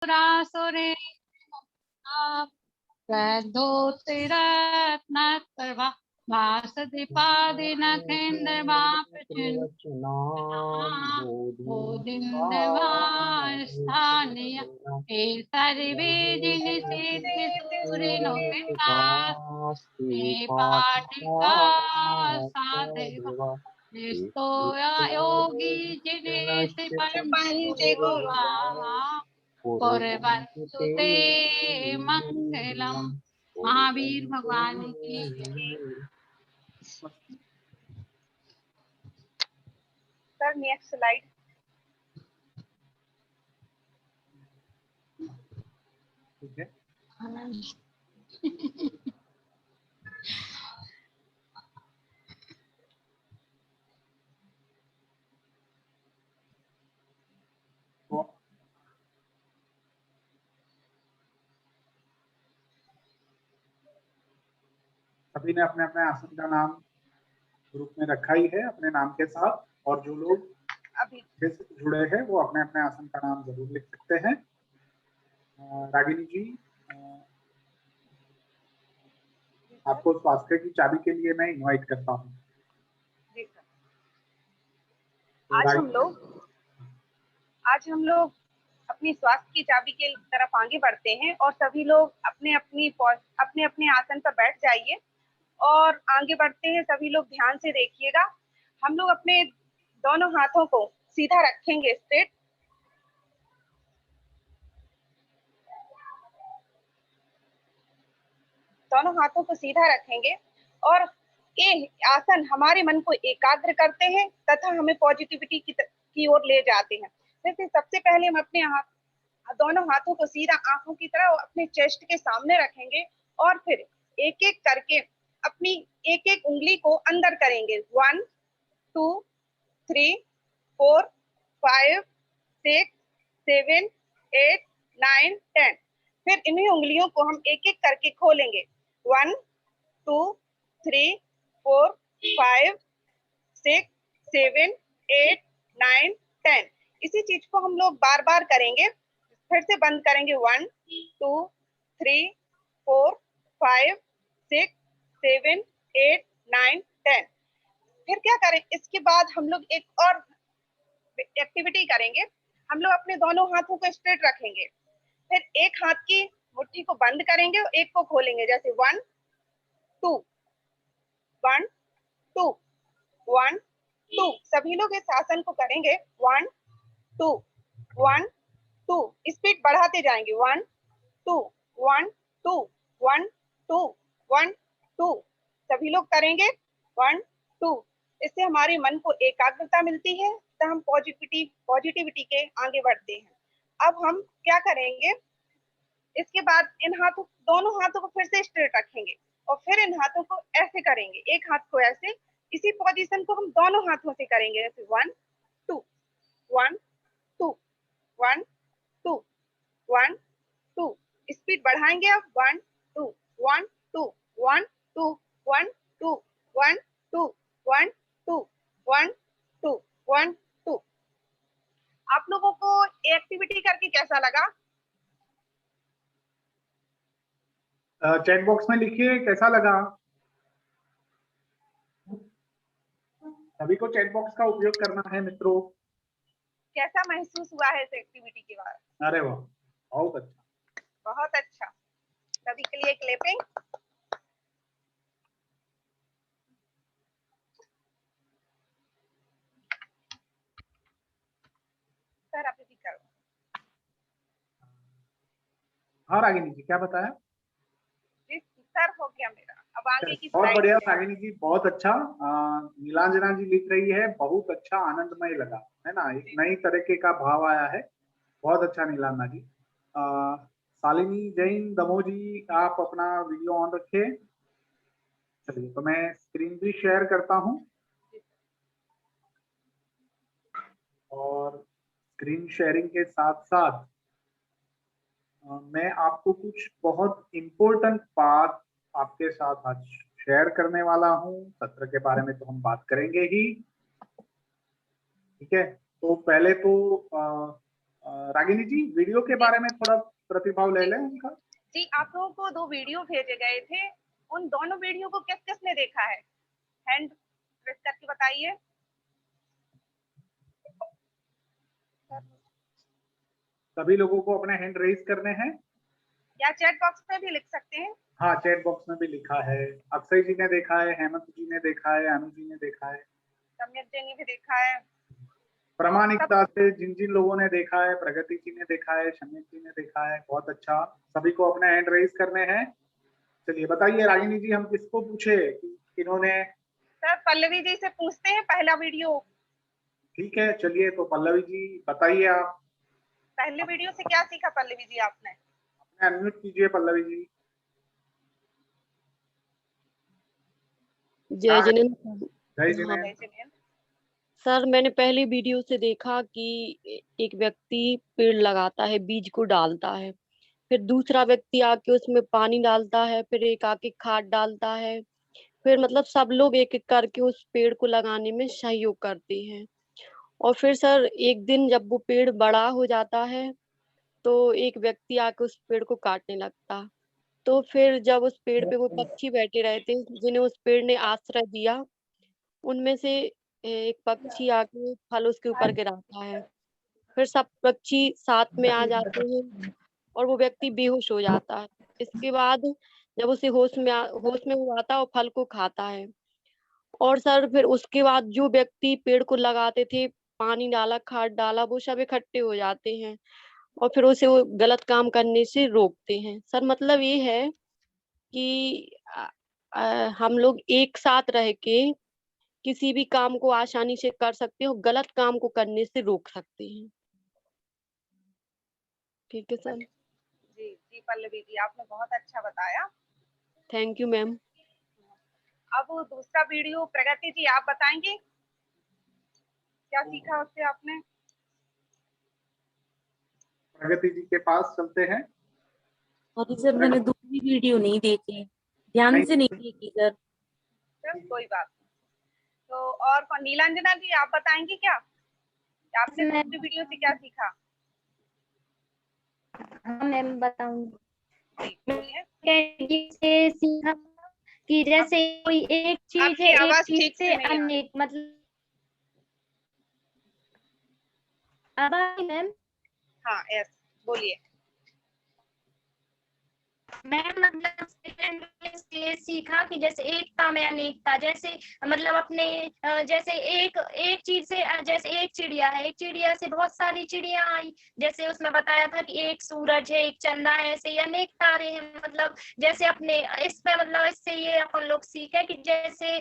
सुरासुरे प्रद्धोतिरत्न सर्वा बोधिन्दवास्थानीय हे सर्वे जिनिषिसूरिनो हे पाटिका साधेवा निस्तोया योगी जिनेश परमंते गुरुवा कुर्वन्तु ते मंगलम। महावीर भगवान की सर नेक्स्ट स्लाइड। ठीक है, सभी ने अपने अपने आसन का नाम ग्रुप में रखा ही है अपने नाम के साथ, और जो लोग अभी से जुड़े हैं वो अपने अपने आसन का नाम जरूर लिख सकते हैं। रागिनी जी, आपको स्वास्थ्य की चाबी के लिए मैं इनवाइट करता हूँ। जी सर। आज हम लोग अपनी स्वास्थ्य की चाबी के तरफ आगे बढ़ते हैं, और सभी लोग अपने अपने आसन पर बैठ जाइए और आगे बढ़ते हैं। सभी लोग ध्यान से देखिएगा। हम लोग अपने दोनों हाथों को सीधा रखेंगे, स्ट्रेट। दोनों हाथों को सीधा रखेंगे और ये आसन हमारे मन को एकाग्र करते हैं तथा हमें पॉजिटिविटी की ओर ले जाते हैं। जैसे सबसे पहले हम अपने दोनों हाथों को सीधा आंखों की तरह अपने चेस्ट के सामने रखेंगे और फिर एक एक करके अपनी एक एक उंगली को अंदर करेंगे। 1 2 3 4 5 6 7 8 9 10। फिर इन्हीं उंगलियों को हम एक एक करके खोलेंगे। 1 2 3 4 5 6 7 8 9 10। इसी चीज को हम लोग बार बार करेंगे। फिर से बंद करेंगे। 1 2 3 4 5 6 7 8 9 10। फिर क्या करें, इसके बाद हम लोग एक और एक्टिविटी करेंगे। हम लोग अपने दोनों हाथों को स्ट्रेट रखेंगे, फिर एक हाथ की मुट्ठी को बंद करेंगे और एक को खोलेंगे। जैसे 1 2 1 2 1 2। सभी लोग इस आसन को करेंगे। 1 2 1 2। स्पीड बढ़ाते जाएंगे। 1 2 1 2 1 2 1 2। सभी लोग करेंगे। 1 2। इससे हमारे मन को एकाग्रता मिलती है तो हम पॉजिटिविटी के आगे बढ़ते हैं। अब हम क्या करेंगे, इसके बाद दोनों हाथों को फिर से स्ट्रेट रखेंगे और फिर इन हाथों को ऐसे करेंगे, एक हाथ को ऐसे। इसी पोजीशन को हम दोनों हाथों से करेंगे। जैसे 1 2 1 2 1 2 1 2। स्पीड बढ़ाएंगे अब। 1 2 1 2 1 2 1 2 1 2 1 2 1 2 1 2। आप लोगों को एक्टिविटी करके कैसा लगा? चैट बॉक्स में लिखिए कैसा लगा। सभी को चैट बॉक्स का उपयोग करना है मित्रों। कैसा महसूस हुआ है इस एक्टिविटी के बाद? अरे वाह, बहुत अच्छा, बहुत अच्छा। सभी के लिए क्लैपिंग। सर आप भी करो। हाँ रागिनी जी, क्या बताया? जी सर, हो गया मेरा। अब आगे की बहुत स्लाइड बढ़िया पे। रागिनी जी, बहुत अच्छा। नीलांजना जी लिख रही है बहुत अच्छा, आनंदमय लगा, है ना, एक नई तरीके का भाव आया है। बहुत अच्छा नीलांजना जी। शालिनी जैन दमो जी, आप अपना वीडियो ऑन रखिए। चलिए, तो मैं स्क्रीन भी शेयर करता हूँ और स्क्रीन शेयरिंग के साथ साथ मैं आपको कुछ बहुत इम्पोर्टेंट बात आपके साथ आज शेयर करने वाला हूँ। सत्र के बारे में तो हम बात करेंगे ही, ठीक है। तो पहले तो रागिनी जी वीडियो के बारे में थोड़ा प्रतिभाव ले लें उनका। जी, आप लोगों को 2 वीडियो भेजे गए थे, उन दोनों वीडियो को किस किसने देखा है? हैंड प्रेस करके बताइए। सभी लोगों को अपने हैंड रेज करने हैं या चैट बॉक्स में भी लिख सकते हैं। हाँ चैट बॉक्स में भी लिखा है। अक्षय जी ने देखा है, हेमंत जी ने देखा है, अनु जी ने देखा है, सम्यक जी ने भी देखा है। प्रामाणिकता से जिन जिन लोगों ने देखा है, प्रगति जी ने देखा है, शमीत जी ने देखा है, बहुत अच्छा। सभी को अपने हैंड रेज करने हैं। चलिए बताइए रागिनी जी, हम किसको पूछे कि इन्होंने। सर पल्लवी जी से पूछते हैं पहला वीडियो। ठीक है चलिए, तो पल्लवी जी बताइए आप। पहले वीडियो से क्या सीखा पल्लवी जी आपने? अपने अनम्यूट कीजिए पल्लवी जी। जय जिनेंद्र। जय हाँ जिनेंद्र। सर, मैंने पहले वीडियो से देखा कि एक व्यक्ति पेड़ लगाता है, बीज को डालता है, फिर दूसरा व्यक्ति आके उसमें पानी डालता है, फिर एक आके खाद डालता है, फिर मतलब सब लोग एक एक करके उस पेड़ को लगाने में सहयोग करते हैं। और फिर सर एक दिन जब वो पेड़ बड़ा हो जाता है तो एक व्यक्ति आके उस पेड़ को काटने लगता। तो फिर जब उस पेड़ पे वो पक्षी बैठे रहते जिन्हें उस पेड़ ने आश्रय दिया, उनमें से एक पक्षी आके फल उसके ऊपर गिराता है। फिर सब पक्षी साथ में आ जाते हैं और वो व्यक्ति बेहोश हो जाता है। इसके बाद जब उसे होश में वो आता है और फल को खाता है। और सर फिर उसके बाद जो व्यक्ति पेड़ को लगाते थे, पानी डाला, खाद डाला, वो सब इकट्ठे हो जाते हैं और फिर उसे वो गलत काम करने से रोकते हैं। सर मतलब ये है कि हम लोग एक साथ रह के किसी भी काम को आसानी से कर सकते हैं और गलत काम को करने से रोक सकते हैं। ठीक है सर। जी जी पल्लवी जी, आपने बहुत अच्छा बताया। Thank you ma'am. अब दूसरा वीडियो प्रगति जी आप बताएंगे क्या सीखा उससे आपने? प्रगति जी के पास चलते हैं। सॉरी सर, मैंने दूसरी वीडियो नहीं देखी, ध्यान से नहीं देखी सर। चल कोई बात नहीं। तो और कौन? नीलांजना जी आप बताएंगे क्या आपने दूसरी वीडियो से क्या सीखा? हाँ मैम बताऊंगी। जी बोलिए। से सीखा कि जैसे कोई एक चीज आपकी है, एक आवाज चीज ठीक से से नहीं आ रही। अनेक मतलब। अब आ रही मैम? हाँ यस बोलिए। मैम मतलब से सीखा कि जैसे एकता में अनेकता, जैसे मतलब अपने जैसे एक चीज से जैसे एक चिड़िया है, एक चिड़िया से बहुत सारी चिड़िया आई, जैसे उसमें बताया था कि एक सूरज है, एक चंदा है, ऐसे ही अनेक तारे हैं। मतलब जैसे अपने इसमें मतलब इससे ये अपन लोग सीखे कि जैसे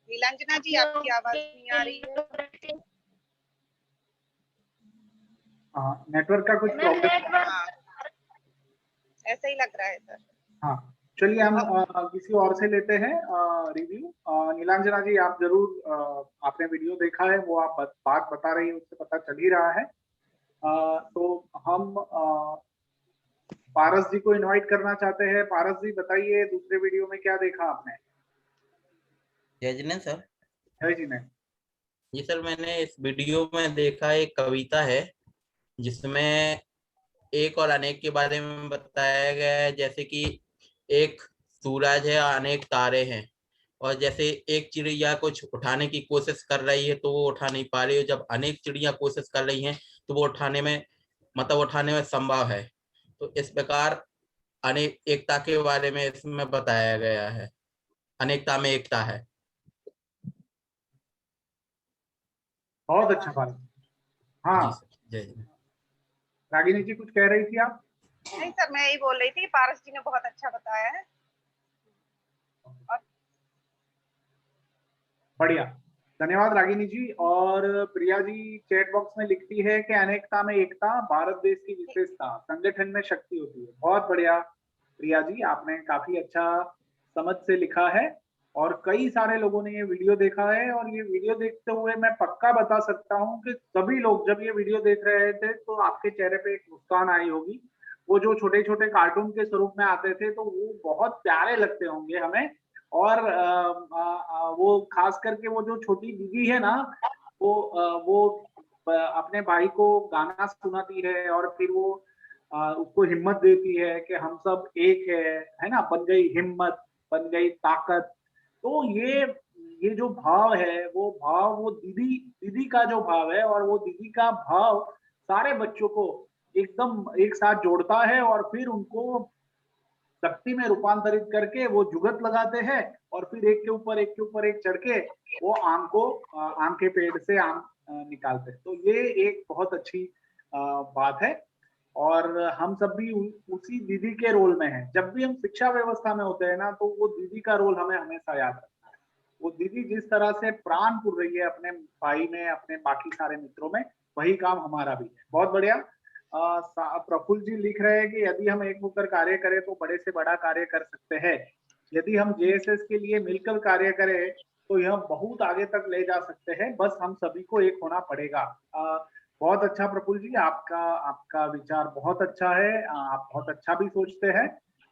नीलांजना जी आपकी आवाज नहीं आ रही है। नेटवर्क का कुछ प्रॉब्लम। हाँ ऐसा ही लग रहा है सर। हाँ चलिए, हम किसी और से लेते हैं रिव्यू। नीलांजना जी आप जरूर आपने वीडियो देखा है, वो आप बात बता रही है, उससे पता चल ही रहा है। तो हम पारस जी को इनवाइट करना चाहते हैं। पारस जी बताइए दूसरे वीडियो में क्या देखा आपने? जय जिनेंद्र सर। जय जिनेंद्र जी सर, मैंने इस वीडियो में देखा एक कविता है जिसमें एक और अनेक के बारे में बताया गया है। जैसे कि एक सूरज है और अनेक तारे हैं, और जैसे एक चिड़िया कुछ उठाने की कोशिश कर रही है तो वो उठा नहीं पा रही है, जब अनेक चिड़िया कोशिश कर रही हैं तो वो उठाने में संभव है। तो इस प्रकार अनेक एकता के बारे में इसमें बताया गया है, अनेकता में एकता है। बहुत अच्छा पारस। हाँ जी सर, जय जिनेंद्र। रागिनी जी कुछ कह रही थी आप? नहीं सर, मैं यही बोल रही थी पारस जी ने बहुत अच्छा बताया है। और बढ़िया, धन्यवाद रागिनी जी। और प्रिया जी चैट बॉक्स में लिखती है कि अनेकता में एकता भारत देश की विशेषता, संगठन में शक्ति होती है। बहुत बढ़िया प्रिया जी, आपने काफी अच्छा समझ से लिखा है और कई सारे लोगों ने ये वीडियो देखा है। और ये वीडियो देखते हुए मैं पक्का बता सकता हूँ कि सभी लोग जब ये वीडियो देख रहे थे तो आपके चेहरे पे एक मुस्कान आई होगी। वो जो छोटे छोटे कार्टून के स्वरूप में आते थे तो वो बहुत प्यारे लगते होंगे हमें। और वो खास करके वो जो छोटी दीदी है ना, वो अपने भाई को गाना सुनाती है और फिर वो उसको हिम्मत देती है कि हम सब एक है ना, बन गई हिम्मत, बन गई ताकत। तो ये जो भाव है, वो भाव, वो दीदी दीदी का जो भाव है, और वो दीदी का भाव सारे बच्चों को एकदम एक साथ जोड़ता है और फिर उनको शक्ति में रूपांतरित करके वो जुगत लगाते हैं और फिर एक के ऊपर एक के ऊपर एक चढ़ के वो आम के पेड़ से आम निकालते हैं। तो ये एक बहुत अच्छी बात है और हम सब भी उसी दीदी के रोल में हैं। जब भी हम शिक्षा व्यवस्था में होते हैं ना, तो वो दीदी का रोल हमें हमेशा याद रखना है। वो दीदी जिस तरह से प्राण पुर रही है अपने भाई में, अपने बाकी सारे मित्रों में, वही काम हमारा भी है। बहुत बढ़िया। प्रफुल्ल जी लिख रहे हैं कि यदि हम एक होकर कार्य करें तो बड़े से बड़ा कार्य कर सकते हैं। यदि हम जेएसएस के लिए मिलकर कार्य करें तो यह बहुत आगे तक ले जा सकते हैं। बस हम सभी को एक होना पड़ेगा। बहुत अच्छा प्रफुल्ल जी, आपका विचार बहुत अच्छा है। आप बहुत अच्छा भी सोचते हैं,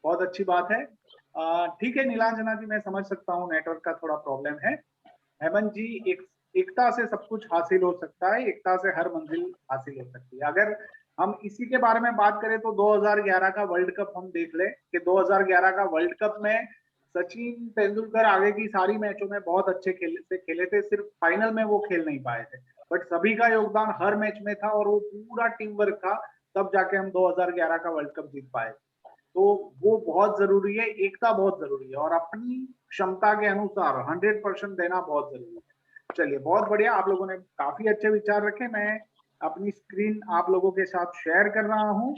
बहुत अच्छी बात है। ठीक है नीलांजना जी, मैं समझ सकता हूँ नेटवर्क का थोड़ा प्रॉब्लम है। हेमंत जी, एकता से सब कुछ हासिल हो सकता है, एकता से हर मंजिल हासिल हो सकती है। अगर हम इसी के बारे में बात करें तो 2011 का वर्ल्ड कप हम देख ले कि 2011 का वर्ल्ड कप में सचिन तेंदुलकर आगे की सारी मैचों में बहुत अच्छे खेले थे, सिर्फ फाइनल में वो खेल नहीं पाए थे, बट सभी का योगदान हर मैच में था और वो पूरा टीम वर्क था, तब जाके हम 2011 का वर्ल्ड कप जीत पाए। तो वो बहुत जरूरी है, एकता बहुत जरूरी है और अपनी क्षमता के अनुसार 100% देना बहुत जरूरी है। चलिए बहुत बढ़िया, आप लोगों ने काफी अच्छे विचार रखे। मैं अपनी स्क्रीन आप लोगों के साथ शेयर कर रहा हूँ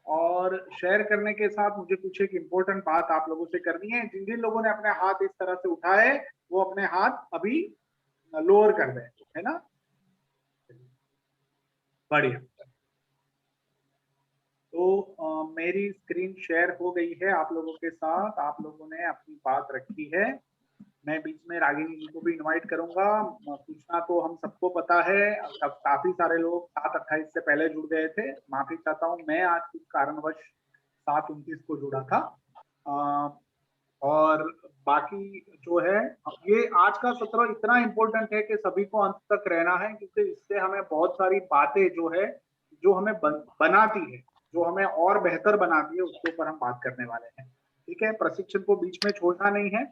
और शेयर करने के साथ मुझे कुछ एक इम्पोर्टेंट बात आप लोगों से करनी है। जिन जिन लोगों ने अपने हाथ इस तरह से उठाए वो अपने हाथ अभी लोअर कर दें, है ना। बढ़िया। तो मेरी स्क्रीन शेयर हो गई है आप लोगों के साथ, आप लोगों ने अपनी बात रखी है। मैं बीच में रागिनी जी को भी इनवाइट करूंगा। पूछना तो हम सबको पता है, काफी सारे लोग 7:28 से पहले जुड़ गए थे। माफी चाहता हूँ, मैं आज कुछ कारणवश 7:29 को जुड़ा था। और बाकी जो है, ये आज का सत्र इतना इम्पोर्टेंट है कि सभी को अंत तक रहना है, क्योंकि इससे हमें बहुत सारी बातें जो है, जो हमें बनाती है, जो हमें और बेहतर बनाती है, उसके ऊपर हम बात करने वाले हैं। ठीक है, प्रशिक्षण को बीच में छोड़ना नहीं है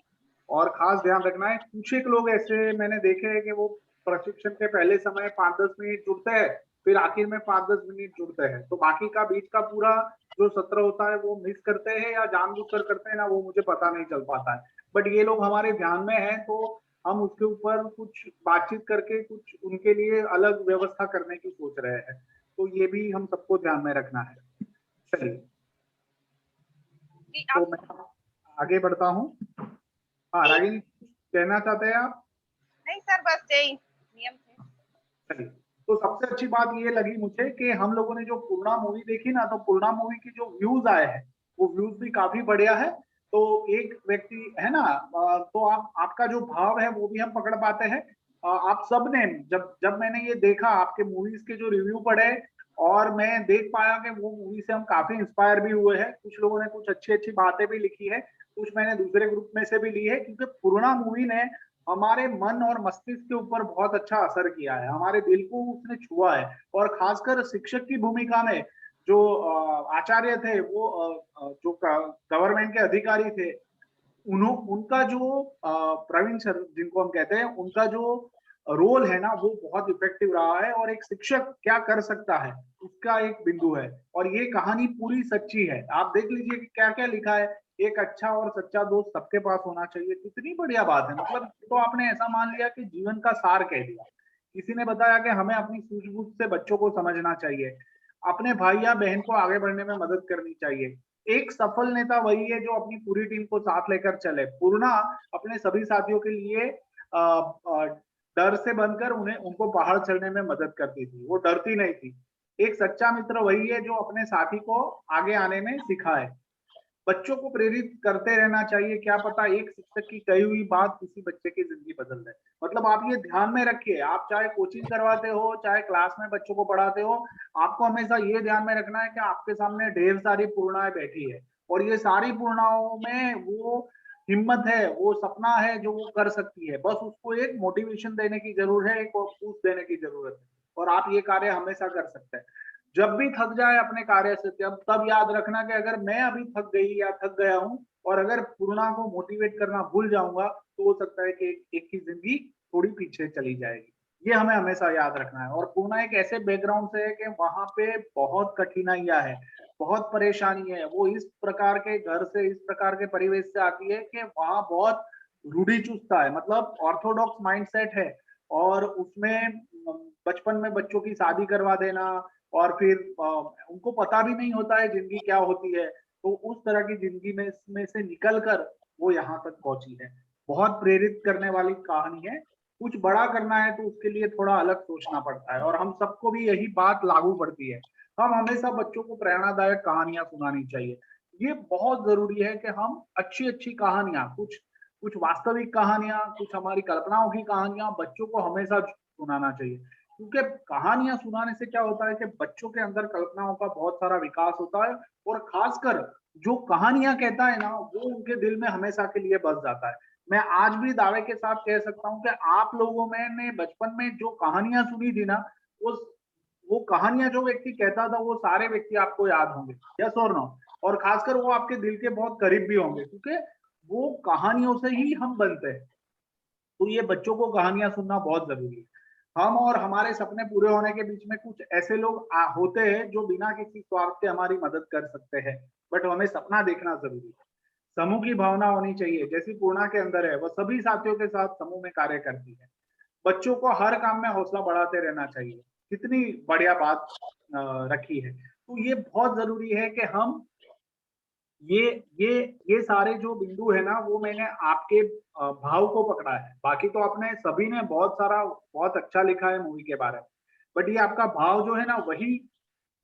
और खास ध्यान रखना है। कुछ एक लोग ऐसे मैंने देखे हैं कि वो प्रशिक्षण के पहले समय 5-10 मिनट जुड़ते हैं, फिर आखिर में 5-10 मिनट जुड़ते हैं, तो बाकी का बीच का पूरा जो सत्र होता है वो मिस करते हैं या जानबूझकर करते हैं ना, वो मुझे पता नहीं चल पाता है। बट ये लोग हमारे ध्यान में है, तो हम उसके ऊपर कुछ बातचीत करके कुछ उनके लिए अलग व्यवस्था करने की सोच रहे हैं, तो ये भी हम सबको ध्यान में रखना है। चलिए तो मैं आगे बढ़ता हूँ। हाँ रागिनी, कहना चाहते हैं आप? नहीं सर, बस यही नियम थे। चलिए, तो सबसे अच्छी बात ये लगी मुझे कि हम लोगों ने जो पूर्णा मूवी देखी ना, तो पूर्णा मूवी की जो व्यूज आए हैं वो व्यूज भी काफी बढ़िया है। तो एक व्यक्ति है ना, तो आपका जो भाव है वो भी हम पकड़ पाते हैं। आप सब ने जब मैंने ये देखा, आपके मूवीज के जो रिव्यू पढ़े और मैं देख पाया कि वो मूवी से हम काफी इंस्पायर भी हुए हैं। कुछ लोगों ने कुछ अच्छी अच्छी बातें भी लिखी है, कुछ मैंने दूसरे ग्रुप में से भी ली है, क्योंकि पूर्णा मूवी ने हमारे मन और मस्तिष्क के ऊपर बहुत अच्छा असर किया है, हमारे दिल को उसने छुआ है। और खासकर शिक्षक की भूमिका में जो आचार्य थे, वो जो गवर्नमेंट के अधिकारी थे, उनका जो प्रवीण सर जिनको हम कहते हैं, उनका जो रोल है ना, वो बहुत इफेक्टिव रहा है। और एक शिक्षक क्या कर सकता है उसका एक बिंदु है, और ये कहानी पूरी सच्ची है। आप देख लीजिए कि क्या क्या लिखा है। एक अच्छा और सच्चा दोस्त सबके पास होना चाहिए, कितनी बढ़िया बात है। मतलब तो आपने ऐसा मान लिया कि जीवन का सार कह दिया। किसी ने बताया कि हमें अपनी सूझबूझ से बच्चों को समझना चाहिए, अपने भाई या बहन को आगे बढ़ने में मदद करनी चाहिए। एक सफल नेता वही है जो अपनी पूरी टीम को साथ लेकर चले। पूर्णा अपने सभी साथियों के लिए डर से बनकर उनको पहाड़ चढ़ने में मदद करती थी, वो डरती नहीं थी। एक सच्चा मित्र वही है जो अपने साथी को आगे आने में सिखाए। बच्चों को प्रेरित करते रहना चाहिए, क्या पता एक शिक्षक की कही हुई बात किसी बच्चे की जिंदगी बदल दे। मतलब आप ये ध्यान में रखिए, आप चाहे कोचिंग करवाते हो, चाहे क्लास में बच्चों को पढ़ाते हो, आपको हमेशा ये ध्यान में रखना है कि आपके सामने ढेर सारी पूर्णाएं बैठी है, और ये सारी पूर्णाओं में वो हिम्मत है, वो सपना है जो वो कर सकती है, बस उसको एक मोटिवेशन देने की जरूरत है, एक पुश देने की जरूरत है, और आप ये कार्य हमेशा कर सकते हैं। जब भी थक जाए अपने कार्य से तब याद रखना कि अगर मैं अभी थक गई या थक गया हूँ और अगर पूर्णा को मोटिवेट करना भूल जाऊंगा तो हो सकता है कि एक की जिंदगी थोड़ी पीछे चली जाएगी। ये हमें हमेशा याद रखना है। और पूर्णा एक ऐसे बैकग्राउंड से है कि वहां पे बहुत कठिनाइयां है, बहुत परेशानी है, वो इस प्रकार के घर से, इस प्रकार के परिवेश से आती है कि वहां बहुत रूढ़िचुस्ता है, मतलब ऑर्थोडॉक्स माइंडसेट है, और उसमें बचपन में बच्चों की शादी करवा देना, और फिर उनको पता भी नहीं होता है जिंदगी क्या होती है, तो उस तरह की जिंदगी में से निकल कर वो यहाँ तक पहुंची है। बहुत प्रेरित करने वाली कहानी है। कुछ बड़ा करना है तो उसके लिए थोड़ा अलग सोचना पड़ता है, और हम सबको भी यही बात लागू पड़ती है। हम हमेशा बच्चों को प्रेरणादायक कहानियां सुनानी चाहिए। ये बहुत जरूरी है कि हम अच्छी अच्छी कहानियां, कुछ कुछ वास्तविक कहानियां, कुछ हमारी कल्पनाओं की कहानियां बच्चों को हमेशा सुनाना चाहिए। क्योंकि कहानियां सुनाने से क्या होता है कि बच्चों के अंदर कल्पनाओं का बहुत सारा विकास होता है, और खासकर जो कहानियां कहता है ना, वो उनके दिल में हमेशा के लिए बस जाता है। मैं आज भी दावे के साथ कह सकता हूँ कि आप लोगों में ने बचपन में जो कहानियां सुनी थी ना, वो कहानियां जो व्यक्ति कहता था वो सारे व्यक्ति आपको याद होंगे, यस और नो, और खासकर वो आपके दिल के बहुत करीब भी होंगे, क्योंकि वो कहानियों से ही हम बनते हैं। तो ये बच्चों को कहानियां सुनना बहुत जरूरी है। हम और हमारे सपने पूरे होने के बीच में कुछ ऐसे लोग होते हैं जो बिना किसी स्वार्थ के हमारी मदद कर सकते हैं, बट हमें सपना देखना जरूरी है। समूह की भावना होनी चाहिए, जैसी पूर्णा के अंदर है, वह सभी साथियों के साथ समूह में कार्य करती है। बच्चों को हर काम में हौसला बढ़ाते रहना चाहिए। कितनी बढ़िया बात रखी है। तो ये बहुत जरूरी है कि हम ये ये ये सारे जो बिंदु है ना, वो मैंने आपके भाव को पकड़ा है। बाकी तो आपने सभी ने बहुत सारा बहुत अच्छा लिखा है मूवी के बारे में, बट ये आपका भाव जो है ना, वही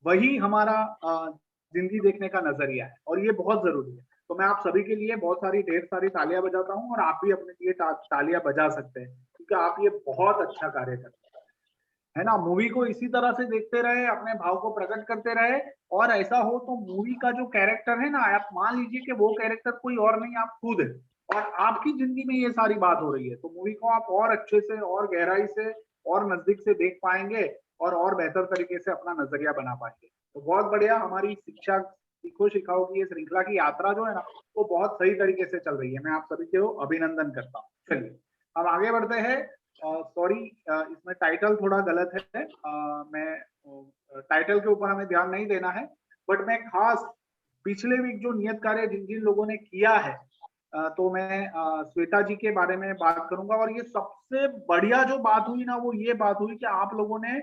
वही हमारा जिंदगी देखने का नजरिया है, और ये बहुत जरूरी है। तो मैं आप सभी के लिए बहुत सारी ढेर सारी तालियां बजाता हूँ, और आप भी अपने लिए तालियां बजा सकते हैं, क्योंकि आप ये बहुत अच्छा कार्य करते हैं, है ना। मूवी को इसी तरह से देखते रहे, अपने भाव को प्रकट करते रहे, और ऐसा हो तो मूवी का जो कैरेक्टर है ना, आप मान लीजिए कि वो कैरेक्टर कोई और नहीं, आप खुद है, और आपकी जिंदगी में ये सारी बात हो रही है, तो मूवी को आप और अच्छे से, और गहराई से, और नजदीक से देख पाएंगे, और बेहतर तरीके से अपना नजरिया बना पाएंगे। तो बहुत बढ़िया, हमारी शिक्षा सीखो सिखाओ की ये श्रृंखला की यात्रा जो है ना, वो बहुत सही तरीके से चल रही है। मैं आप सभी को अभिनंदन करता हूँ। चलिए हम आगे बढ़ते हैं। सॉरी, इसमें टाइटल थोड़ा गलत है। मैं टाइटल के ऊपर हमें ध्यान नहीं देना है, बट मैं खास पिछले वीक जो नियत कार्य जिन जिन लोगों ने किया है, तो मैं श्वेता जी के बारे में बात करूंगा। और ये सबसे बढ़िया जो बात हुई ना, वो ये बात हुई कि आप लोगों ने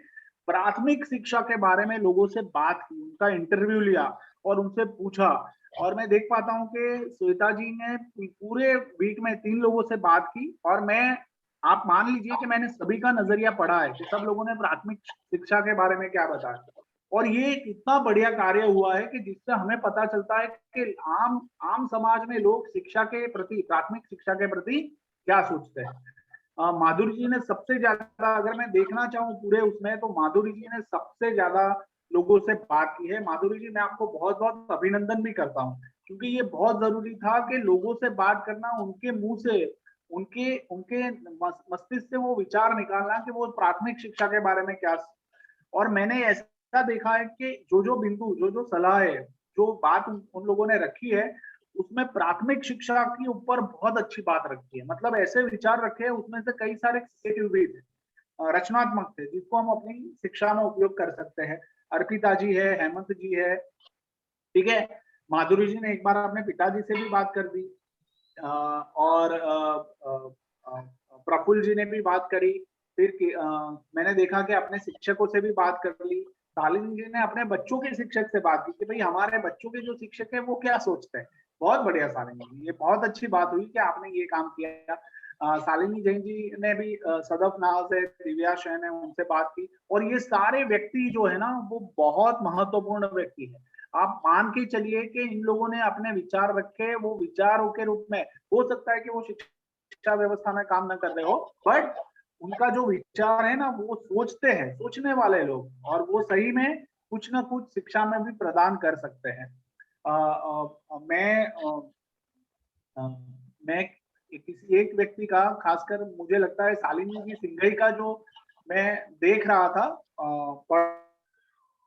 प्राथमिक शिक्षा के बारे में लोगों से बात की, उनका इंटरव्यू लिया और उनसे पूछा। और मैं देख पाता हूँ कि श्वेता जी ने पूरे वीक में 3 लोगों से बात की, और मैं, आप मान लीजिए कि मैंने सभी का नजरिया पढ़ा है कि सब लोगों ने प्राथमिक शिक्षा के बारे में क्या बताया। और ये एक इतना बढ़िया कार्य हुआ है कि जिससे हमें पता चलता है कि आम आम समाज में लोग शिक्षा के प्रति, प्राथमिक शिक्षा के प्रति क्या सोचते हैं। माधुरी जी ने सबसे ज्यादा, अगर मैं देखना चाहूँ पूरे उसमें, तो माधुरी जी ने सबसे ज्यादा लोगों से बात की है। माधुरी जी, मैं आपको बहुत बहुत अभिनंदन भी करता हूँ, क्योंकि ये बहुत जरूरी था कि लोगों से बात करना, उनके मुंह से, उनके उनके मस्तिष्क से वो विचार निकालना कि वो प्राथमिक शिक्षा के बारे में क्या। और मैंने ऐसा देखा है कि जो बिंदु, जो सलाह है, जो बात उन लोगों ने रखी है, उसमें प्राथमिक शिक्षा के ऊपर बहुत अच्छी बात रखी है। मतलब ऐसे विचार रखे हैं, उसमें से कई सारे क्रिएटिव भी थे, रचनात्मक थे, जिसको हम अपनी शिक्षा में उपयोग कर सकते हैं। अर्पिता जी है, हेमंत जी है, ठीक है। माधुरी जी ने एक बार अपने पिताजी से भी बात कर दी, और प्रफुल्ल जी ने भी बात करी। फिर मैंने देखा कि अपने शिक्षकों से भी बात कर ली। शालिनी जी ने अपने बच्चों के शिक्षक से बात की कि भाई हमारे बच्चों के जो शिक्षक है वो क्या सोचते हैं। बहुत बढ़िया शालिनी जी, ये बहुत अच्छी बात हुई कि आपने ये काम किया। शालिनी जैन जी ने भी सदफ नाज है, दिव्या शैन है, उनसे बात की। और ये सारे व्यक्ति जो है ना, वो बहुत महत्वपूर्ण व्यक्ति है। आप मान के चलिए कि इन लोगों ने अपने विचार रखे, वो विचारों के रूप में, हो सकता है कि वो शिक्षा व्यवस्था में काम न कर रहे हो, बट उनका जो विचार है ना, वो सोचते हैं, सोचने वाले लोग, और वो सही में कुछ ना कुछ शिक्षा में भी प्रदान कर सकते हैं। मैं किसी एक व्यक्ति का, खासकर मुझे लगता है शालिनी जी सिंघई का जो मैं देख रहा था,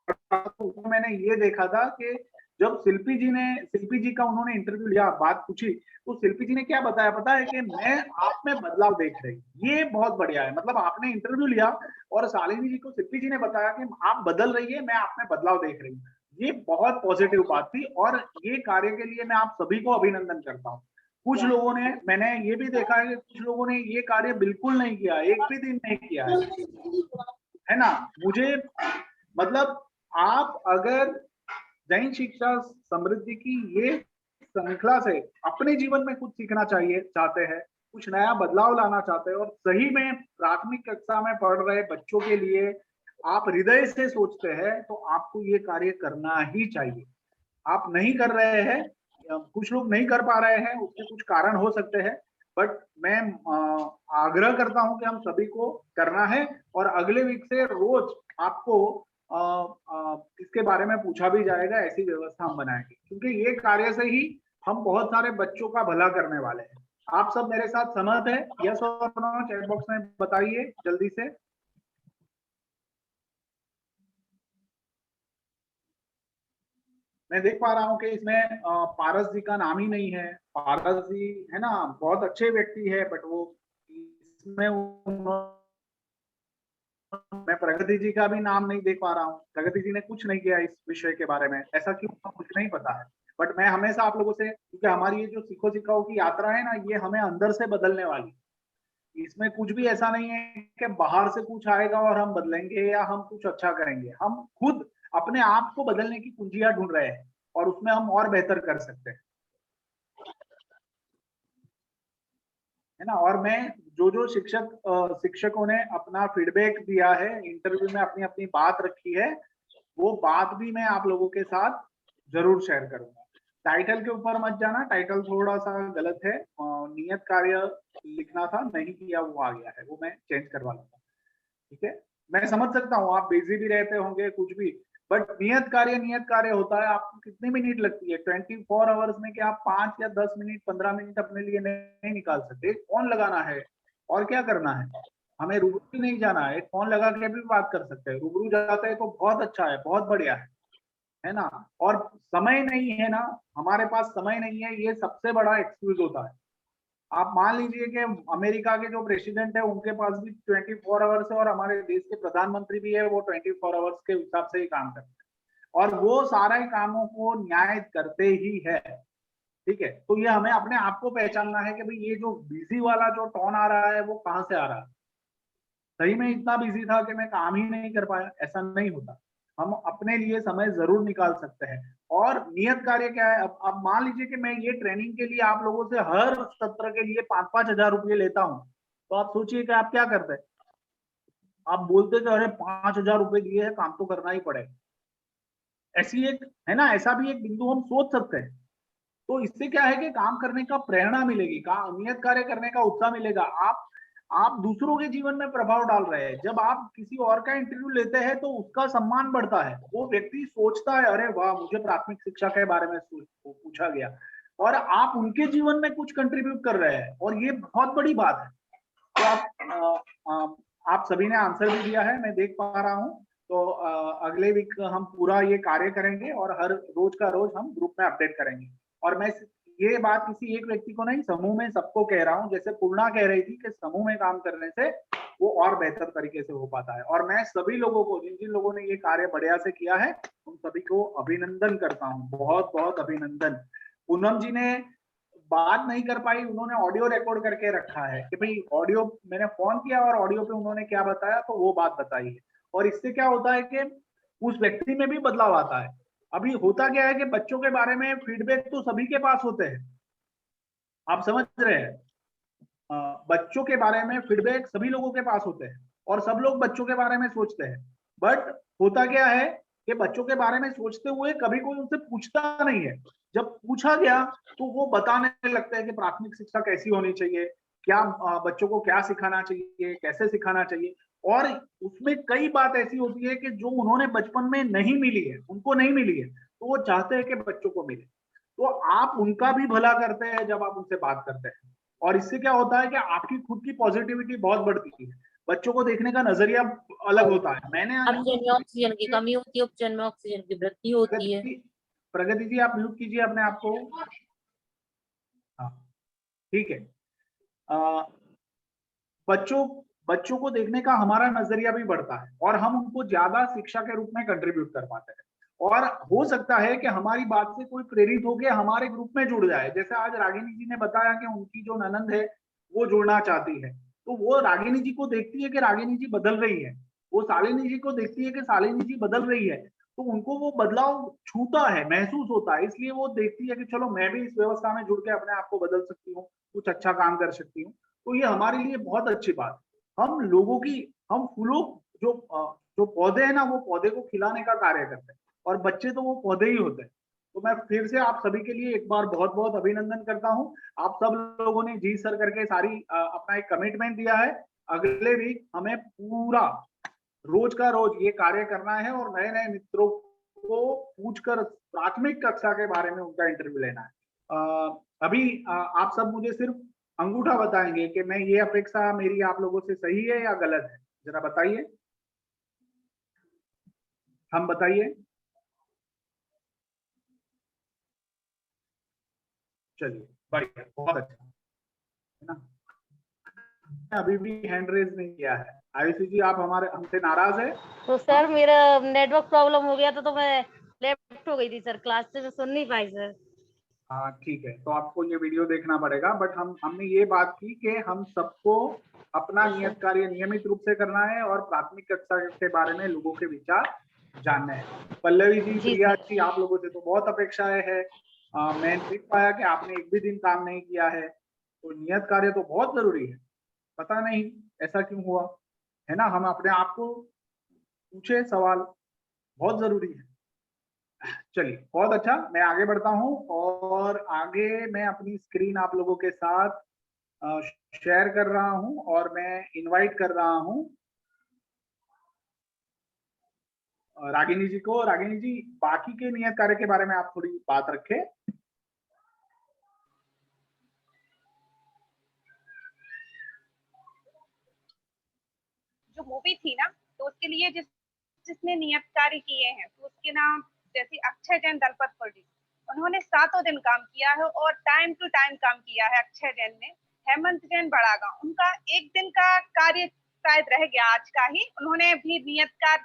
तो उसमें मैंने ये देखा था कि जब शिल्पी जी का उन्होंने इंटरव्यू लिया, बात पूछी, तो शिल्पी जी ने क्या बताया पता है कि मैं आप में बदलाव देख रही हूँ। ये बहुत बढ़िया है, मतलब आपने इंटरव्यू लिया और शालिनी जी को शिल्पी जी ने बताया कि आप बदल रही है, मैं आप में बदलाव देख रही हूँ। ये बहुत पॉजिटिव बात थी और ये कार्य के लिए मैं आप सभी को अभिनंदन करता हूँ। कुछ लोगों ने, मैंने ये भी देखा है कि कुछ लोगों ने ये कार्य बिल्कुल नहीं किया, एक भी दिन नहीं किया है ना। मुझे मतलब आप अगर जैन शिक्षा समृद्धि की ये श्रृंखला से अपने जीवन में कुछ सीखना चाहते हैं, कुछ नया बदलाव लाना चाहते हैं और सही में प्राथमिक कक्षा में पढ़ रहे बच्चों के लिए आप हृदय से सोचते हैं, तो आपको ये कार्य करना ही चाहिए। आप नहीं कर रहे हैं, कुछ लोग नहीं कर पा रहे हैं, उसके कुछ कारण हो सकते हैं, बट मैं आग्रह करता हूं कि हम सभी को करना है और अगले वीक से रोज आपको इसके बारे में पूछा भी जाएगा, ऐसी व्यवस्था हम बनाएंगे, क्योंकि ये कार्य से ही हम बहुत सारे बच्चों का भला करने वाले हैं। आप सब मेरे साथ सहमत है? यस और नो चैट बॉक्स में बताइए जल्दी से। मैं देख पा रहा हूँ कि इसमें पारस जी का नाम ही नहीं है। पारस जी है ना, बहुत अच्छे व्यक्ति है, बट वो इसमें मैं प्रगति जी का भी नाम नहीं देख पा रहा हूँ। प्रगति जी ने कुछ नहीं किया इस विषय के बारे में, ऐसा क्यों मुझे नहीं पता है। बट मैं हमेशा आप लोगों से, क्योंकि हमारी ये जो सीखो सिखाओ की यात्रा है ना, ये हमें अंदर से बदलने वाली, इसमें कुछ भी ऐसा नहीं है कि बाहर से कुछ आएगा और हम बदलेंगे या हम कुछ अच्छा करेंगे। हम खुद अपने आप को बदलने की कुंजियां ढूंढ रहे हैं और उसमें हम और बेहतर कर सकते हैं, है ना। और मैं जो शिक्षकों ने अपना फीडबैक दिया है, इंटरव्यू में अपनी अपनी बात रखी है, वो बात भी मैं आप लोगों के साथ जरूर शेयर करूंगा। टाइटल के ऊपर मत जाना, टाइटल थोड़ा सा गलत है, नियत कार्य लिखना था, नहीं किया, वो आ गया है, वो मैं चेंज करवा लूंगा। ठीक है, मैं समझ सकता हूँ आप बिजी भी रहते होंगे कुछ भी, बट नियत कार्य होता है। आपको कितनी मिनट लगती है 24 आवर्स में, कि आप 5 या 10 मिनट 15 मिनट अपने लिए नहीं निकाल सकते। फोन लगाना है और क्या करना है, हमें रूबरू भी नहीं जाना है, फोन लगा के भी बात कर सकते हैं। रूबरू जाते हैं तो बहुत अच्छा है, बहुत बढ़िया है ना। और समय नहीं है ना, हमारे पास समय नहीं है, ये सबसे बड़ा एक्सक्यूज होता है। आप मान लीजिए कि अमेरिका के जो प्रेसिडेंट है उनके पास भी 24 आवर्स है और हमारे देश के प्रधानमंत्री भी है, वो 24 आवर्स के हिसाब से ही काम करते हैं और वो सारे कामों को न्याय करते ही है। ठीक है, तो ये हमें अपने आप को पहचानना है कि भाई ये जो बिजी वाला जो टोन आ रहा है वो कहाँ से आ रहा है। सही में इतना बिजी था कि मैं काम ही नहीं कर पाया, ऐसा नहीं होता। हम अपने लिए समय जरूर निकाल सकते हैं। और नियत कार्य क्या है, अब मान लीजिए कि मैं ये ट्रेनिंग के लिए आप लोगों से हर सत्र के लिए 5-5 हजार रुपये लेता हूँ, तो आप सोचिए कि आप क्या करते हैं। आप बोलते कि अरे 5,000 रुपये दिए हैं, काम तो करना ही पड़ेगा। ऐसी एक है ना, ऐसा भी एक बिंदु हम सोच सकते हैं। तो इससे क्या है कि काम करने का प्रेरणा मिलेगी, नियत कार्य करने का उत्साह मिलेगा। आप दूसरों के जीवन में प्रभाव डाल रहे हैं। जब आप किसी और का इंटरव्यू लेते हैं तो उसका सम्मान बढ़ता है, वो व्यक्ति सोचता है अरे वाह, मुझे प्राथमिक शिक्षा के बारे में पूछा गया, और आप उनके जीवन में कुछ कंट्रीब्यूट कर रहे हैं, और ये बहुत बड़ी बात है। तो आप सभी ने आंसर भी दिया है, मैं देख पा रहा हूँ। तो अगले वीक हम पूरा ये कार्य करेंगे और हर रोज का रोज हम ग्रुप में अपडेट करेंगे। और मैं ये बात किसी एक व्यक्ति को नहीं, समूह में सबको कह रहा हूँ। जैसे पूर्णा कह रही थी कि समूह में काम करने से वो और बेहतर तरीके से हो पाता है। और मैं सभी लोगों को, जिन जिन लोगों ने ये कार्य बढ़िया से किया है, उन सभी को अभिनंदन करता हूँ, बहुत बहुत अभिनंदन। पूनम जी ने बात नहीं कर पाई, उन्होंने ऑडियो रिकॉर्ड करके रखा है कि भाई ऑडियो, मैंने फोन किया और ऑडियो पे उन्होंने क्या बताया तो वो बात बताई है। और इससे क्या होता है कि उस व्यक्ति में भी बदलाव आता है। अभी होता क्या है कि बच्चों के बारे में फीडबैक तो सभी के पास होते हैं, आप समझ रहे हैं। बच्चों के बारे में फीडबैक सभी लोगों के पास होते हैं और सब लोग बच्चों के बारे में सोचते हैं। बट होता क्या है कि बच्चों के बारे में सोचते हुए कभी कोई उनसे पूछता नहीं है। जब पूछा गया तो वो बताने लगते हैं कि प्राथमिक शिक्षा कैसी होनी चाहिए, क्या बच्चों को क्या सिखाना चाहिए, कैसे सिखाना चाहिए। और उसमें कई बात ऐसी होती है कि जो उन्होंने बचपन में नहीं मिली है, उनको नहीं मिली है, तो वो चाहते हैं कि बच्चों को मिले। तो आप उनका भी भला करते हैं जब आप उनसे बात करते हैं, और इससे क्या होता है कि आपकी खुद की पॉजिटिविटी बहुत बढ़ती है, बच्चों को देखने का नजरिया अलग होता है। मैंने ऑक्सीजन में ऑक्सीजन की कमी होती है, उपजन में ऑक्सीजन की वृद्धि होती है। प्रगति जी आप म्यूट कीजिए अपने आप को। हाँ ठीक है। बच्चों को देखने का हमारा नजरिया भी बढ़ता है और हम उनको ज्यादा शिक्षा के रूप में कंट्रीब्यूट कर पाते हैं, और हो सकता है कि हमारी बात से कोई प्रेरित होकर हमारे ग्रुप में जुड़ जाए। जैसे आज रागिनी जी ने बताया कि उनकी जो ननंद है वो जुड़ना चाहती है, तो वो रागिनी जी को देखती है कि रागिनी जी बदल रही है, वो शालिनी जी को देखती है कि शालिनी जी बदल रही है, तो उनको वो बदलाव छूता है, महसूस होता है, इसलिए वो देखती है कि चलो मैं भी इस व्यवस्था में जुड़ के अपने आप को बदल सकती हूँ, कुछ अच्छा काम कर सकती हूँ। तो ये हमारे लिए बहुत अच्छी बात है। हम लोगों की, हम फूलों, जो पौधे हैं ना, वो पौधे को खिलाने का कार्य करते हैं, और बच्चे तो वो पौधे ही होते हैं। तो मैं फिर से आप सभी के लिए एक बार बहुत बहुत अभिनंदन करता हूँ। आप सब लोगों ने जी सर करके सारी अपना एक कमिटमेंट दिया है। अगले वीक हमें पूरा रोज का रोज ये कार्य करना है और नए नए मित्रों को पूछकर प्राथमिक कक्षा के बारे में उनका इंटरव्यू लेना है। अभी आप सब मुझे सिर्फ अंगूठा बताएंगे कि मैं ये अपेक्षा मेरी आप लोगों से सही है या गलत है, जरा बताइए। हम बताइए। चलिए बढ़िया, बहुत अच्छा है ना। अभी भी हैंड रेज नहीं किया है। आयुषी जी आप हमसे नाराज है? तो सर मेरा नेटवर्क प्रॉब्लम हो गया था, तो मैं लेफ्ट हो गई थी सर, क्लास से मैं सुन नहीं पाई सर। हाँ ठीक है, तो आपको ये वीडियो देखना पड़ेगा। बट हमने ये बात की कि हम सबको अपना नियत कार्य नियमित रूप से करना है और प्राथमिक कक्षा के बारे में लोगों के विचार जानने हैं। पल्लवी जी, प्रिया जी, आप लोगों से तो बहुत अपेक्षाएं है। मैं देख पाया कि आपने एक भी दिन काम नहीं किया है, तो नियत कार्य तो बहुत जरूरी है। पता नहीं ऐसा क्यों हुआ, है ना। हम अपने आप को पूछे सवाल, बहुत जरूरी है। चलिए बहुत अच्छा, मैं आगे बढ़ता हूं और आगे मैं अपनी स्क्रीन आप लोगों के साथ शेयर कर रहा हूं और मैं इनवाइट कर रहा हूं रागिनी जी को। रागिनी जी बाकी के नियत कार्य के बारे में आप थोड़ी बात रखें। जो मूवी थी ना, तो उसके लिए जिसने नियत कार्य किए हैं, तो उसके नाम जैसे अक्षय जैन दलपत पड़ी, उन्होंने 7 दिन काम किया है और टाइम टू टाइम काम किया है अक्षय जैन ने। हेमंत जैन बड़ागांव, उनका एक दिन का कार्य शायद रह गया आज का ही, उन्होंने भी नियत कार्य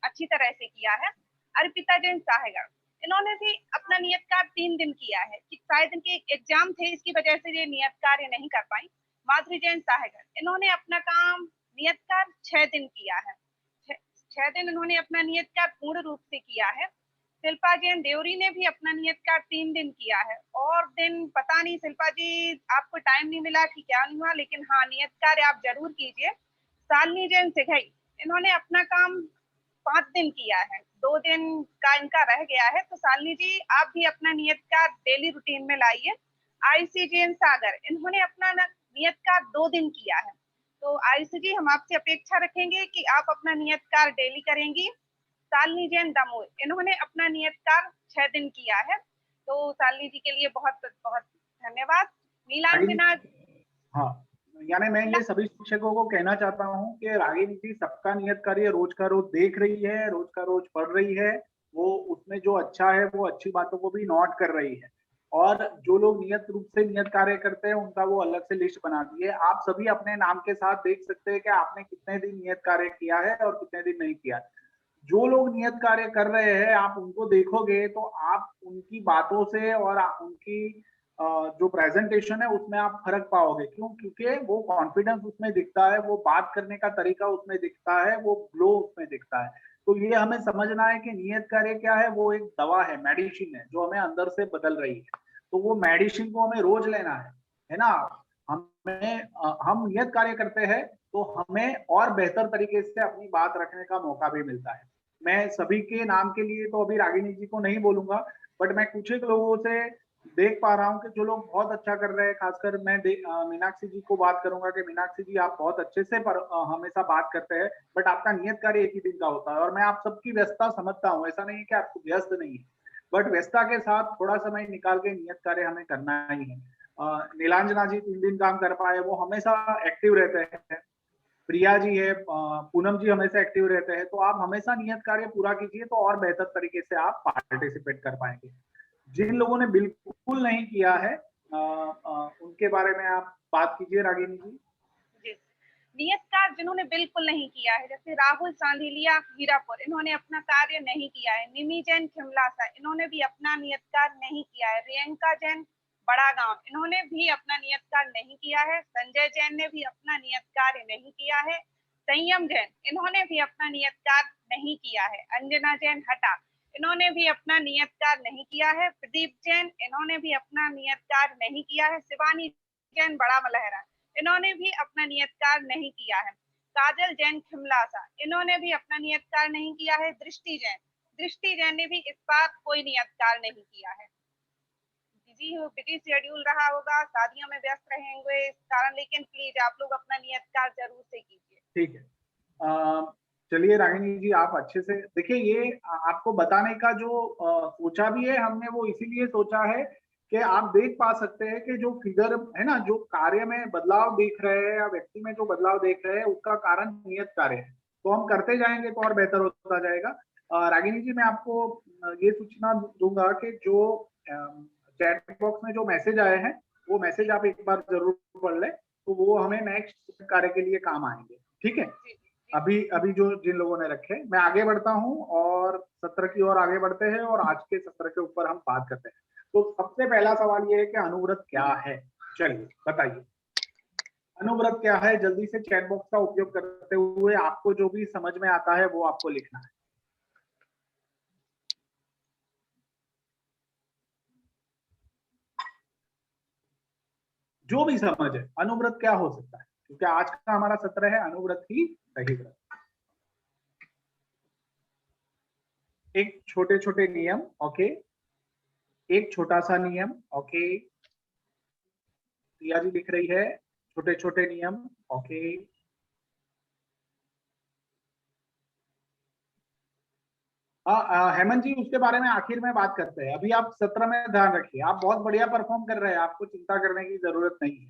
अच्छी तरह से किया है। अर्पिता जैन साहेगढ़, इन्होंने भी अपना नियत कार्य 3 दिन किया है, कि शायद इनके एग्जाम थे इसकी वजह से ये नियत कार्य नहीं कर पाई। माधुरी जैन साहेगढ़, इन्होंने अपना काम नियत कार्य 6 दिन किया है, 6 दिन इन्होंने अपना नियत कार्य पूर्ण रूप से किया है। शिल्पा जैन देवरी ने भी अपना नियत कार्य 3 दिन किया है, और दिन पता नहीं शिल्पा जी आपको टाइम नहीं मिला कि क्या नहीं हुआ, लेकिन हाँ नियत कार्य आप जरूर कीजिए। शालिनी जैन सिघई, इन्होंने अपना काम 5 दिन किया है, 2 दिन का इनका रह गया है, तो शालिनी जी आप भी अपना नियत कार्य डेली रूटीन में लाइए। आयुषी जैन सागर, इन्होंने अपना नियत कार्य 2 दिन किया है, तो आयुषी जी हम आपसे अपेक्षा रखेंगे कि आप अपना नियत कार्य डेली करेंगी। शालिनी जैन दमोह, इन्होंने अपना नियत कार्य 6 दिन किया है, तो शालिनी जी के लिए बहुत बहुत धन्यवाद। नीलांजना, हाँ, यानी मैं ये सभी शिक्षकों को कहना चाहता हूँ कि रागिनी जी सबका नियत कार्य रोज का रोज देख रही है, रोज का रोज पढ़ रही है, वो उसमें जो अच्छा है वो अच्छी बातों को भी नोट कर रही है, और जो लोग नियत रूप से नियत कार्य करते हैं उनका वो अलग से लिस्ट बनाती है। आप सभी अपने नाम के साथ देख सकते हैं कि आपने कितने दिन नियत कार्य किया है और कितने दिन नहीं किया। जो लोग नियत कार्य कर रहे हैं आप उनको देखोगे तो आप उनकी बातों से और उनकी जो प्रेजेंटेशन है उसमें आप फर्क पाओगे। क्यों? क्योंकि वो कॉन्फिडेंस उसमें दिखता है, वो बात करने का तरीका उसमें दिखता है, वो ग्लो उसमें दिखता है। तो ये हमें समझना है कि नियत कार्य क्या है, वो एक दवा है, मेडिसिन है जो हमें अंदर से बदल रही है। तो वो मेडिसिन को हमें रोज लेना है ना। हम नियत कार्य करते हैं तो हमें और बेहतर तरीके से अपनी बात रखने का मौका भी मिलता है। मैं सभी के नाम के लिए तो अभी रागिनी जी को नहीं बोलूंगा, बट मैं कुछ एक लोगों से देख पा रहा हूँ कि जो लोग बहुत अच्छा कर रहे हैं। खासकर मैं मीनाक्षी जी को बात करूंगा कि मीनाक्षी जी आप बहुत अच्छे से हमेशा बात करते हैं, बट आपका नियत कार्य एक ही दिन का होता है, और मैं आप सबकी व्यस्तता समझता हूँ, ऐसा नहीं है कि आपको व्यस्त नहीं है, बट व्यस्तता के साथ थोड़ा समय निकाल के नियत कार्य हमें करना ही है। नीलांजना जी 3 दिन काम कर पाए, वो हमेशा एक्टिव रहते हैं। प्रिया जी है, पूनम जी हमेशा एक्टिव रहते हैं। तो आप हमेशा नियत कार्य पूरा कीजिए तो और बेहतर तरीके से आप पार्टिसिपेट कर पाएंगे। जिन लोगों ने बिल्कुल नहीं किया है उनके बारे में आप बात कीजिए रागिनी जी। नियत कार्य जिन्होंने बिल्कुल नहीं किया है, जैसे राहुल सांधिलिया हीरापुर, इन्होंने अपना कार्य नहीं किया है। निमी जैन खिमलासा, इन्होंने भी अपना नियत कार्य नहीं किया है। रियंका जैन बड़ा गांव, इन्होंने भी अपना नियत कार्य नहीं किया है। संजय जैन ने भी अपना नियत कार्य नहीं किया है। संयम जैन, इन्होंने भी अपना नियत कार्य नहीं किया है। अंजना जैन हटा, इन्होंने भी अपना नियत कार्य नहीं किया है। प्रदीप जैन, इन्होंने भी अपना नियत कार्य नहीं किया है। शिवानी जैन बड़ा मलहरा, इन्होंने भी अपना नियत कार्य नहीं किया है। काजल जैन खिमलासा, इन्होंने भी अपना नियत कार्य नहीं किया है। दृष्टि जैन ने भी इस बार कोई नियत कार्य नहीं किया है। बिजी शेड्यूल रहा होगा, शादियों में व्यस्त रहेंगे इस कारण, लेकिन प्लीज आप लोग अपना नियत कार्य जरूर से कीजिए। ठीक है, चलिए रागिनी जी आप अच्छे से देखिए, ये आपको बताने का जो सोचा भी है हमने, वो इसीलिए सोचा है कि आप देख पा सकते हैं कि जो फिगर है ना, जो कार्य में बदलाव देख रहे हैं या व्यक्ति में जो बदलाव देख रहे हैं, उसका कारण नियत कार्य है। तो हम करते जाएंगे तो और बेहतर होता जाएगा। रागिनी जी मैं आपको ये सूचना दूंगा कि जो चैट बॉक्स में जो मैसेज आए हैं, वो मैसेज आप एक बार जरूर पढ़ लें, तो वो हमें नेक्स्ट कार्य के लिए काम आएंगे। ठीक है, अभी जो जिन लोगों ने रखे, मैं आगे बढ़ता हूं और सत्र की ओर आगे बढ़ते हैं और आज के सत्र के ऊपर हम बात करते हैं। तो सबसे पहला सवाल ये है कि अनुव्रत क्या है। चलिए बताइए अनुव्रत क्या है। जल्दी से चैट बॉक्स का उपयोग करते हुए आपको जो भी समझ में आता है वो आपको लिखना है। जो भी समझ है अनुव्रत क्या हो सकता है, क्योंकि आज का हमारा सत्र है अनुव्रत ही सही व्रत। एक छोटे छोटे नियम, ओके, एक छोटा सा नियम, ओके, प्रिया जी लिख रही है छोटे छोटे नियम, ओके। हेमंत जी उसके बारे में आखिर में बात करते हैं, अभी आप सत्र में ध्यान रखिए। आप बहुत बढ़िया परफॉर्म कर रहे हैं, आपको चिंता करने की जरूरत नहीं है।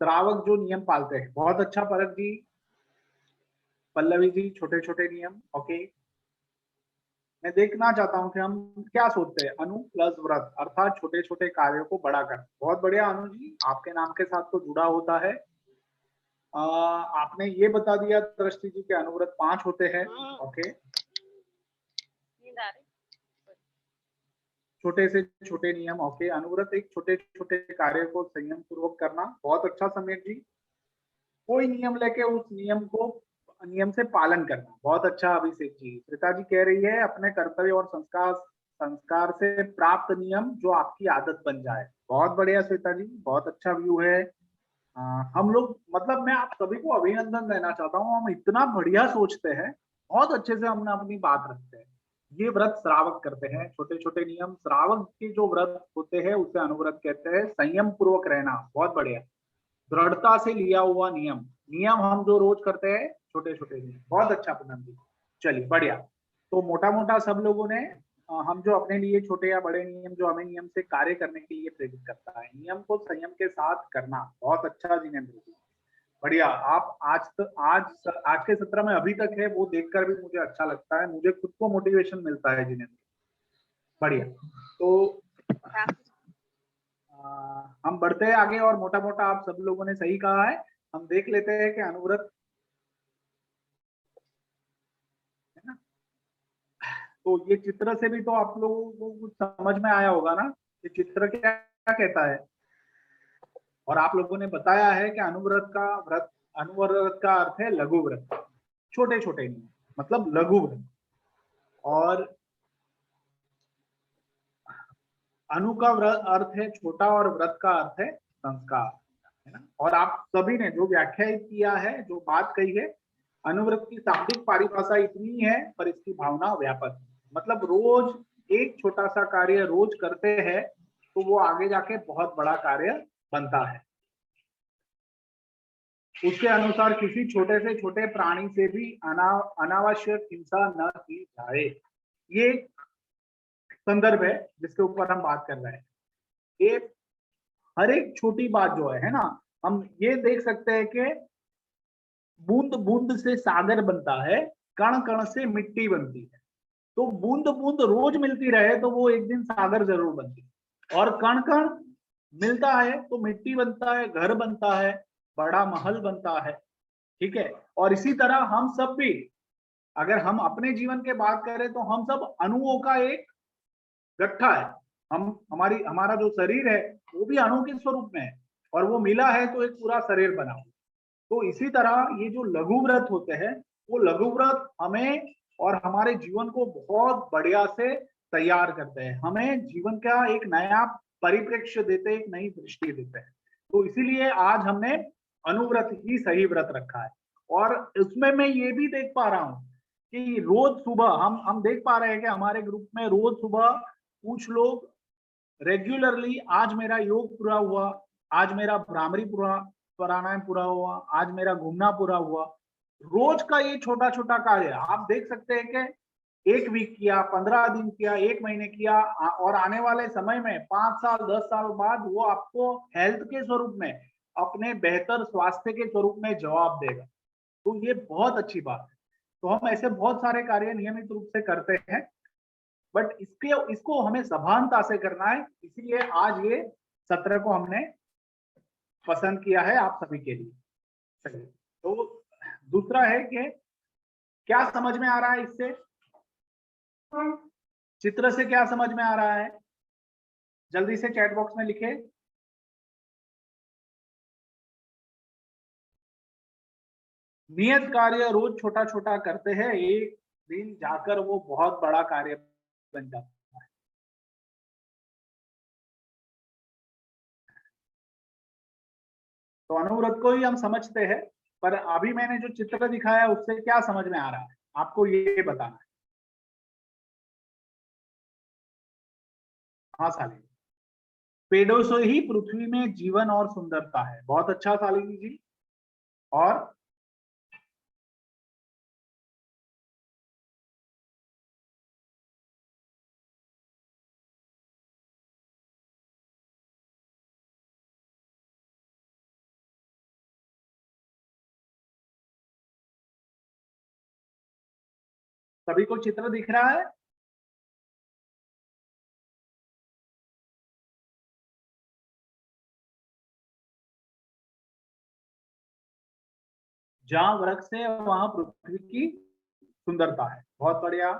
श्रावक जो नियम पालते हैं, बहुत अच्छा। परक जी, पल्लवी जी छोटे छोटे नियम, ओके। मैं देखना चाहता हूं कि हम क्या सोचते हैं। अनु प्लस व्रत अर्थात छोटे छोटे कार्यों को बड़ा कर। बहुत बढ़िया अनु जी, आपके नाम के साथ तो जुड़ा होता है। आपने ये बता दिया दृष्टि जी के अनुव्रत 5 होते हैं, ओके। छोटे से छोटे नियम, ओके। अनुव्रत एक छोटे छोटे कार्य को संयम पूर्वक करना, बहुत अच्छा सम्यक जी। कोई नियम लेके उस नियम से पालन करना, बहुत अच्छा अभिषेक जी। श्वेता जी कह रही है अपने कर्तव्य और संस्कार से प्राप्त नियम जो आपकी आदत बन जाए। बहुत बढ़िया श्वेता जी, बहुत अच्छा व्यू है। हम लोग मतलब मैं आप सभी को अभिनंदन देना चाहता हूँ, हम इतना बढ़िया सोचते हैं, बहुत अच्छे से हमने अपनी बात रखते हैं। ये व्रत श्रावक करते हैं, छोटे छोटे नियम। श्रावक के जो व्रत होते हैं उसे अनुव्रत कहते हैं। संयम पूर्वक रहना, बहुत बढ़िया। दृढ़ता से लिया हुआ नियम हम जो रोज करते हैं, छोटे छोटे नियम, बहुत अच्छा पूनम जी। चलिए बढ़िया। तो मोटा मोटा सब लोगों ने हम जो अपने लिए छोटे या बड़े नियम जो हमें नियम से कार्य करने के लिए प्रेरित करता है, नियम को संयम के साथ करना, बहुत अच्छा जिनेंद्र जी, बढ़िया। आप आज के सत्र में अभी तक है वो देखकर भी मुझे अच्छा लगता है, मुझे खुद को मोटिवेशन मिलता है जिनेंद्र, बढ़िया। तो हम बढ़ते हैं आगे और मोटा मोटा आप सब लोगों ने सही कहा है। हम देख लेते हैं कि अनुव्रत है ना, तो ये चित्र से भी तो आप लोगों को कुछ समझ में आया होगा ना, ये चित्र क्या कहता है। और आप लोगों ने बताया है कि अनुव्रत का अर्थ है लघु व्रत, छोटे छोटे नियम मतलब लघु व्रत। और अनु का अर्थ है छोटा और व्रत का अर्थ है संस्कार, है ना। और आप सभी ने जो व्याख्यायित किया है, जो बात कही है, अनुव्रत की शाब्दिक परिभाषा इतनी है पर इसकी भावना व्यापक है। मतलब रोज एक छोटा सा कार्य रोज करते हैं तो वो आगे जाके बहुत बड़ा कार्य बनता है। उसके अनुसार किसी छोटे से छोटे प्राणी से भी अनावश्यक हिंसा न की जाए। ये संदर्भ है जिसके ऊपर हम बात कर रहे हैं। ये हर एक छोटी बात जो है ना, हम ये देख सकते हैं कि बूंद बूंद से सागर बनता है, कण कण से मिट्टी बनती है। तो बूंद बूंद रोज मिलती रहे तो वो एक दिन सागर जरूर बनती है। और कण कण मिलता है तो मिट्टी बनता है, घर बनता है, बड़ा महल बनता है। ठीक है। और इसी तरह हम सब भी, अगर हम अपने जीवन की बात करें तो हम सब अणुओं का एक गट्ठा है। हमारा जो शरीर है वो भी अणु के स्वरूप में है, और वो मिला है तो एक पूरा शरीर बना। तो इसी तरह ये जो लघु व्रत होते हैं, वो लघु व्रत हमें और हमारे जीवन को बहुत बढ़िया से तैयार करते हैं, हमें जीवन का एक नया परिप्रेक्ष्य देते हैं, एक नई दृष्टि देते हैं। तो इसीलिए आज हमने अनुव्रत ही सही व्रत रखा है। और उसमें मैं ये भी देख पा रहा हूँ कि रोज सुबह हम देख पा रहे हैं कि हमारे ग्रुप में रोज सुबह कुछ लोग रेगुलरली, आज मेरा योग पूरा हुआ, आज मेरा भ्रामरी प्राणायाम पूरा हुआ, आज मेरा घूमना पूरा हुआ। रोज का ये छोटा छोटा कार्य आप देख सकते हैं कि 1 वीक किया, 15 दिन किया, 1 महीने किया, और आने वाले समय में 5 साल 10 साल बाद वो आपको हेल्थ के स्वरूप में, अपने बेहतर स्वास्थ्य के स्वरूप में जवाब देगा। तो ये बहुत अच्छी बात है। तो हम ऐसे बहुत सारे कार्य नियमित रूप से करते हैं, बट इसको हमें सभानता से करना है। इसीलिए आज ये सत्र को हमने पसंद किया है आप सभी के लिए। चलिए, तो दूसरा है कि क्या समझ में आ रहा है इससे, चित्र से क्या समझ में आ रहा है? जल्दी से चैट बॉक्स में लिखे। नियत कार्य रोज छोटा छोटा करते हैं, एक दिन जाकर वो बहुत बड़ा कार्य बन जाता है। तो अनुव्रत को ही हम समझते हैं, पर अभी मैंने जो चित्र दिखाया उससे क्या समझ में आ रहा है आपको, ये बताना है। हाँ शालिनी, पेड़ों से ही पृथ्वी में जीवन और सुंदरता है। बहुत अच्छा शालिनी जी। और सभी को चित्र दिख रहा है? जहां वृक्ष है वहां पृथ्वी की सुंदरता है। बहुत बढ़िया।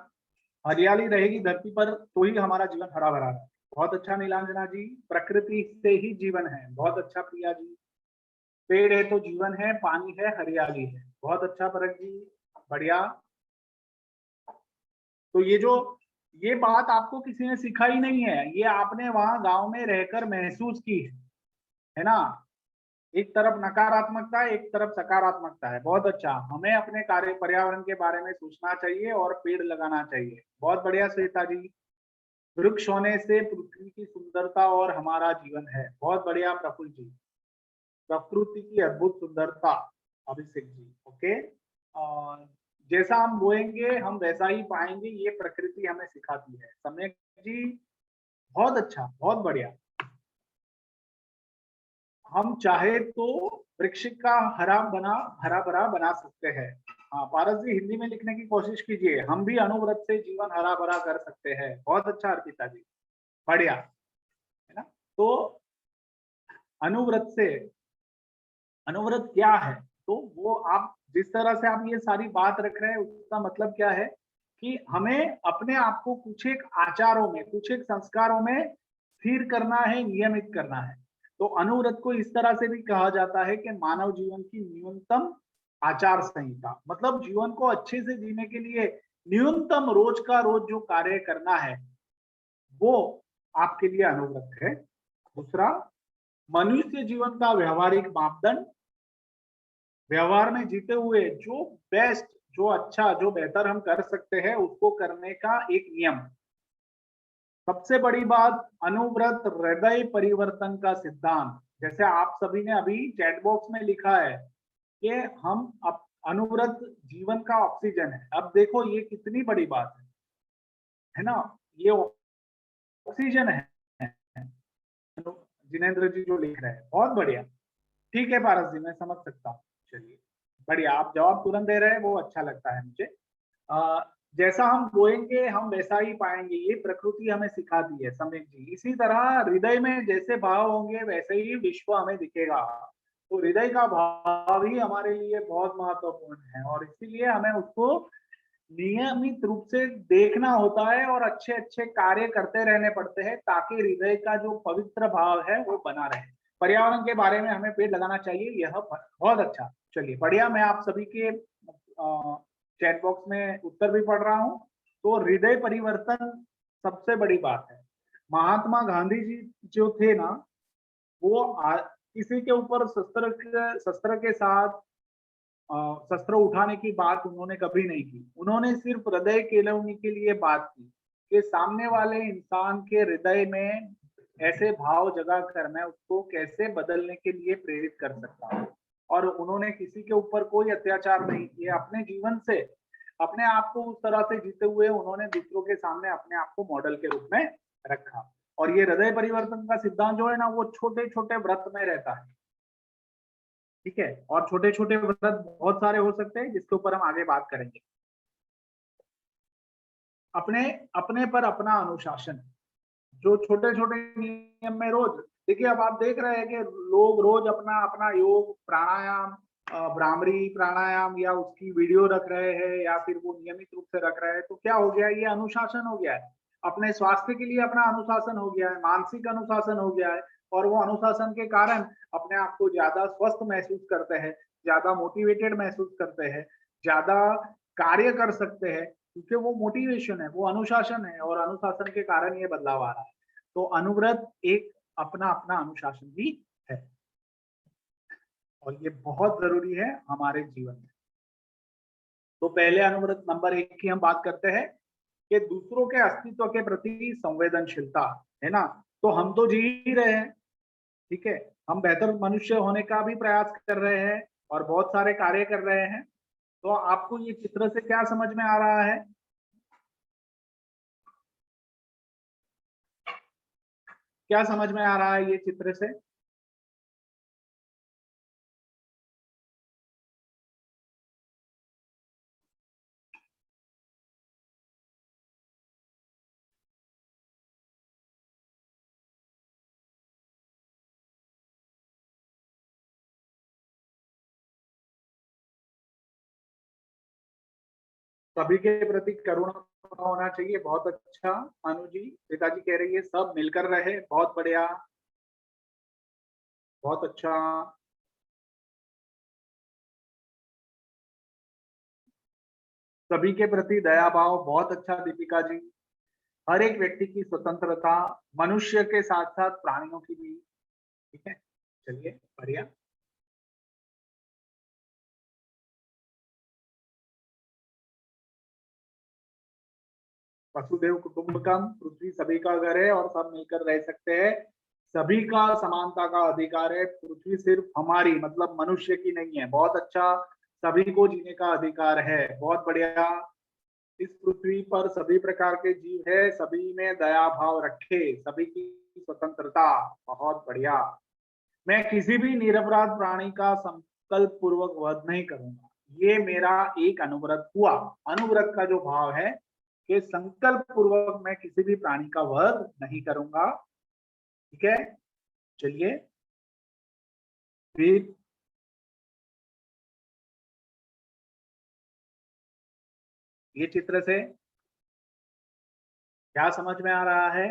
हरियाली रहेगी धरती पर तो ही हमारा जीवन हरा भरा है। बहुत अच्छा नीलांजना जी। प्रकृति से ही जीवन है। बहुत अच्छा प्रिया जी। पेड़ है तो जीवन है, पानी है, हरियाली है। बहुत अच्छा परक जी, बढ़िया। तो ये बात आपको किसी ने सिखाई नहीं है, ये आपने वहां गांव में रहकर महसूस की है ना। एक तरफ नकारात्मकता है, एक तरफ सकारात्मकता है। बहुत अच्छा। हमें अपने कार्य पर्यावरण के बारे में सोचना चाहिए और पेड़ लगाना चाहिए। बहुत बढ़िया श्वेता जी। वृक्ष होने से पृथ्वी की सुंदरता और हमारा जीवन है। बहुत बढ़िया प्रफुल्ल जी। प्रकृति की अद्भुत सुंदरता, अभिषेक जी। ओके। और जैसा हम बोएंगे हम वैसा ही पाएंगे, ये प्रकृति हमें सिखाती है। सम्यक जी, बहुत अच्छा, बहुत बढ़िया। हम चाहे तो वृक्ष का हरा भरा बना सकते हैं। हाँ पारस जी, हिंदी में लिखने की कोशिश कीजिए। हम भी अनुव्रत से जीवन हरा भरा कर सकते हैं। बहुत अच्छा अर्पिता जी, बढ़िया है ना। तो अनुव्रत क्या है, तो वो आप जिस तरह से आप ये सारी बात रख रहे हैं उसका मतलब क्या है कि हमें अपने आप को कुछ एक आचारों में, कुछ एक संस्कारों में स्थिर करना है, नियमित करना है। तो अनुव्रत को इस तरह से भी कहा जाता है कि मानव जीवन की न्यूनतम आचार संहिता। मतलब जीवन को अच्छे से जीने के लिए न्यूनतम रोज का रोज जो कार्य करना है वो आपके लिए अनुव्रत है। दूसरा, मनुष्य जीवन का व्यवहारिक मापदंड, व्यवहार में जीते हुए जो बेस्ट, जो अच्छा, जो बेहतर हम कर सकते हैं उसको करने का एक नियम। सबसे बड़ी बात, अनुव्रत हृदय परिवर्तन का सिद्धांत। जैसे आप सभी ने अभी चैट बॉक्स में लिखा है कि हम अनुव्रत जीवन का ऑक्सीजन है। अब देखो ये कितनी बड़ी बात है ना। ये ऑक्सीजन है। जिनेंद्र जी जो लिख रहे हैं बहुत बढ़िया। ठीक है पारस जी, मैं समझ सकता हूँ। चलिए बढ़िया, आप जवाब तुरंत दे रहे हैं, वो अच्छा लगता है मुझे। जैसा हम बोएंगे हम वैसा ही पाएंगे, ये प्रकृति हमें सिखाती है सम्यक जी। इसी तरह हृदय में जैसे भाव होंगे वैसे ही विश्व हमें दिखेगा। तो हृदय का भाव ही हमारे लिए बहुत महत्वपूर्ण है और इसीलिए हमें उसको नियमित रूप से देखना होता है और अच्छे अच्छे कार्य करते रहने पड़ते हैं ताकि हृदय का जो पवित्र भाव है वो बना रहे। पर्यावरण के बारे में हमें पेड़ लगाना चाहिए, यह बहुत अच्छा। चलिए बढ़िया, मैं आप सभी के चैट बॉक्स में उत्तर भी पढ़ रहा हूँ। तो हृदय परिवर्तन सबसे बड़ी बात है। महात्मा गांधी जी जो थे ना, वो किसी के ऊपर शस्त्र के साथ शस्त्र उठाने की बात उन्होंने कभी नहीं की। उन्होंने सिर्फ हृदय केलवनी के लिए बात की कि सामने वाले इंसान के हृदय में ऐसे भाव जगा कर मैं उसको कैसे बदलने के लिए प्रेरित कर सकता हूँ। और उन्होंने किसी के ऊपर कोई अत्याचार नहीं किया। अपने जीवन से अपने आप को उस तरह से जीते हुए उन्होंने दूसरों के सामने अपने आप को मॉडल के रूप में रखा। और ये हृदय परिवर्तन का सिद्धांत जो है ना, वो छोटे छोटे व्रत में रहता है। ठीक है, और छोटे छोटे व्रत बहुत सारे हो सकते हैं जिसके ऊपर हम आगे बात करेंगे। अपने अपने पर अपना अनुशासन, जो छोटे छोटे नियम में रोज देखिए। अब आप देख रहे हैं कि लोग रोज अपना अपना योग प्राणायाम, भ्रामरी प्राणायाम या उसकी वीडियो रख रहे हैं या फिर वो नियमित रूप से रख रहे हैं। तो क्या हो गया, ये अनुशासन हो गया है। अपने स्वास्थ्य के लिए अपना अनुशासन हो गया है, मानसिक अनुशासन हो गया है। और वो अनुशासन के कारण अपने आप को ज्यादा स्वस्थ महसूस करते हैं, ज्यादा मोटिवेटेड महसूस करते हैं, ज्यादा कार्य कर सकते हैं, क्योंकि वो मोटिवेशन है, वो अनुशासन है और अनुशासन के कारण ये बदलाव आ रहा है। तो अनुव्रत एक अपना अपना अनुशासन भी है और ये बहुत जरूरी है हमारे जीवन में। तो पहले अनुव्रत नंबर 1 की हम बात करते हैं कि दूसरों के अस्तित्व के प्रति संवेदनशीलता, है ना। तो हम तो जी ही रहे हैं, ठीक है, हम बेहतर मनुष्य होने का भी प्रयास कर रहे हैं और बहुत सारे कार्य कर रहे हैं। तो आपको ये चित्र से क्या समझ में आ रहा है? क्या समझ में आ रहा है ये चित्र से? सभी के प्रति करुणा होना चाहिए। बहुत अच्छा अनु जी, पिताजी कह रही है सब मिलकर रहे, बहुत बढ़िया, बहुत अच्छा। सभी के प्रति दया भाव, बहुत अच्छा दीपिका जी। हर एक व्यक्ति की स्वतंत्रता, मनुष्य के साथ साथ प्राणियों की भी। ठीक है, चलिए बढ़िया। वसुदेव कुटुंबकम, पृथ्वी सभी का घर है और सब मिलकर रह सकते हैं। सभी का समानता का अधिकार है। पृथ्वी सिर्फ हमारी मतलब मनुष्य की नहीं है। बहुत अच्छा, सभी को जीने का अधिकार है। बहुत बढ़िया। इस पृथ्वी पर सभी प्रकार के जीव है, सभी में दया भाव रखे, सभी की स्वतंत्रता। बहुत बढ़िया। मैं किसी भी निरपराध प्राणी का संकल्प पूर्वक वध नहीं करूंगा। ये मेरा एक अनुव्रत हुआ। अनुव्रत का जो भाव है कि संकल्प पूर्वक मैं किसी भी प्राणी का वध नहीं करूंगा। ठीक है, चलिए फिर ये चित्र से क्या समझ में आ रहा है?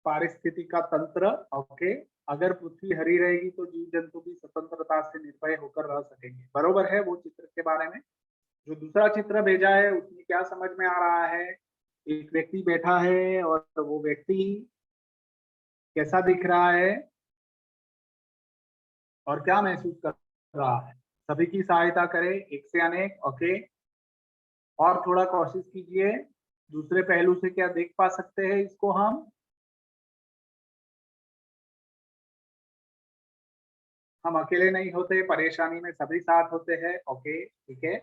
पारिस्थितिकी का तंत्र, ओके। अगर पृथ्वी हरी रहेगी तो जीव जंतु भी स्वतंत्रता से निर्भय होकर रह सकेंगे। बरोबर है वो चित्र के बारे में। जो दूसरा चित्र भेजा है उसमें क्या समझ में आ रहा है? एक व्यक्ति बैठा है और वो व्यक्ति कैसा दिख रहा है और क्या महसूस कर रहा है? सभी की सहायता करें, एक से अनेक, ओके। और थोड़ा कोशिश कीजिए, दूसरे पहलू से क्या देख पा सकते हैं इसको हम? हम अकेले नहीं होते, परेशानी में सभी साथ होते हैं। ओके, ठीक है।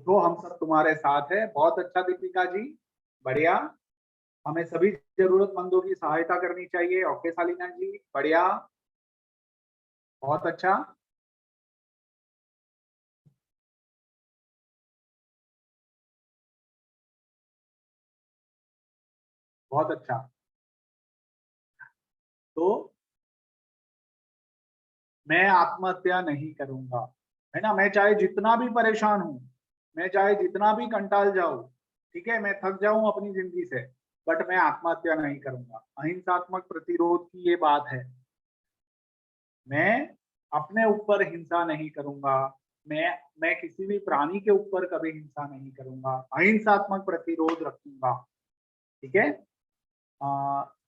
तो हम सब तुम्हारे साथ है। बहुत अच्छा दीपिका जी, बढ़िया। हमें सभी जरूरतमंदों की सहायता करनी चाहिए। ओके सालिना जी, बढ़िया, बहुत अच्छा। बहुत अच्छा। तो मैं आत्महत्या नहीं करूंगा, है ना। मैं चाहे जितना भी परेशान हूं, मैं चाहे जितना भी कंटाल जाऊं, ठीक है, मैं थक जाऊं अपनी जिंदगी से, बट मैं आत्महत्या नहीं करूंगा। अहिंसात्मक प्रतिरोध की ये बात है। मैं अपने ऊपर हिंसा नहीं करूंगा, मैं किसी भी प्राणी के ऊपर कभी हिंसा नहीं करूंगा, अहिंसात्मक प्रतिरोध रखूंगा, ठीक है।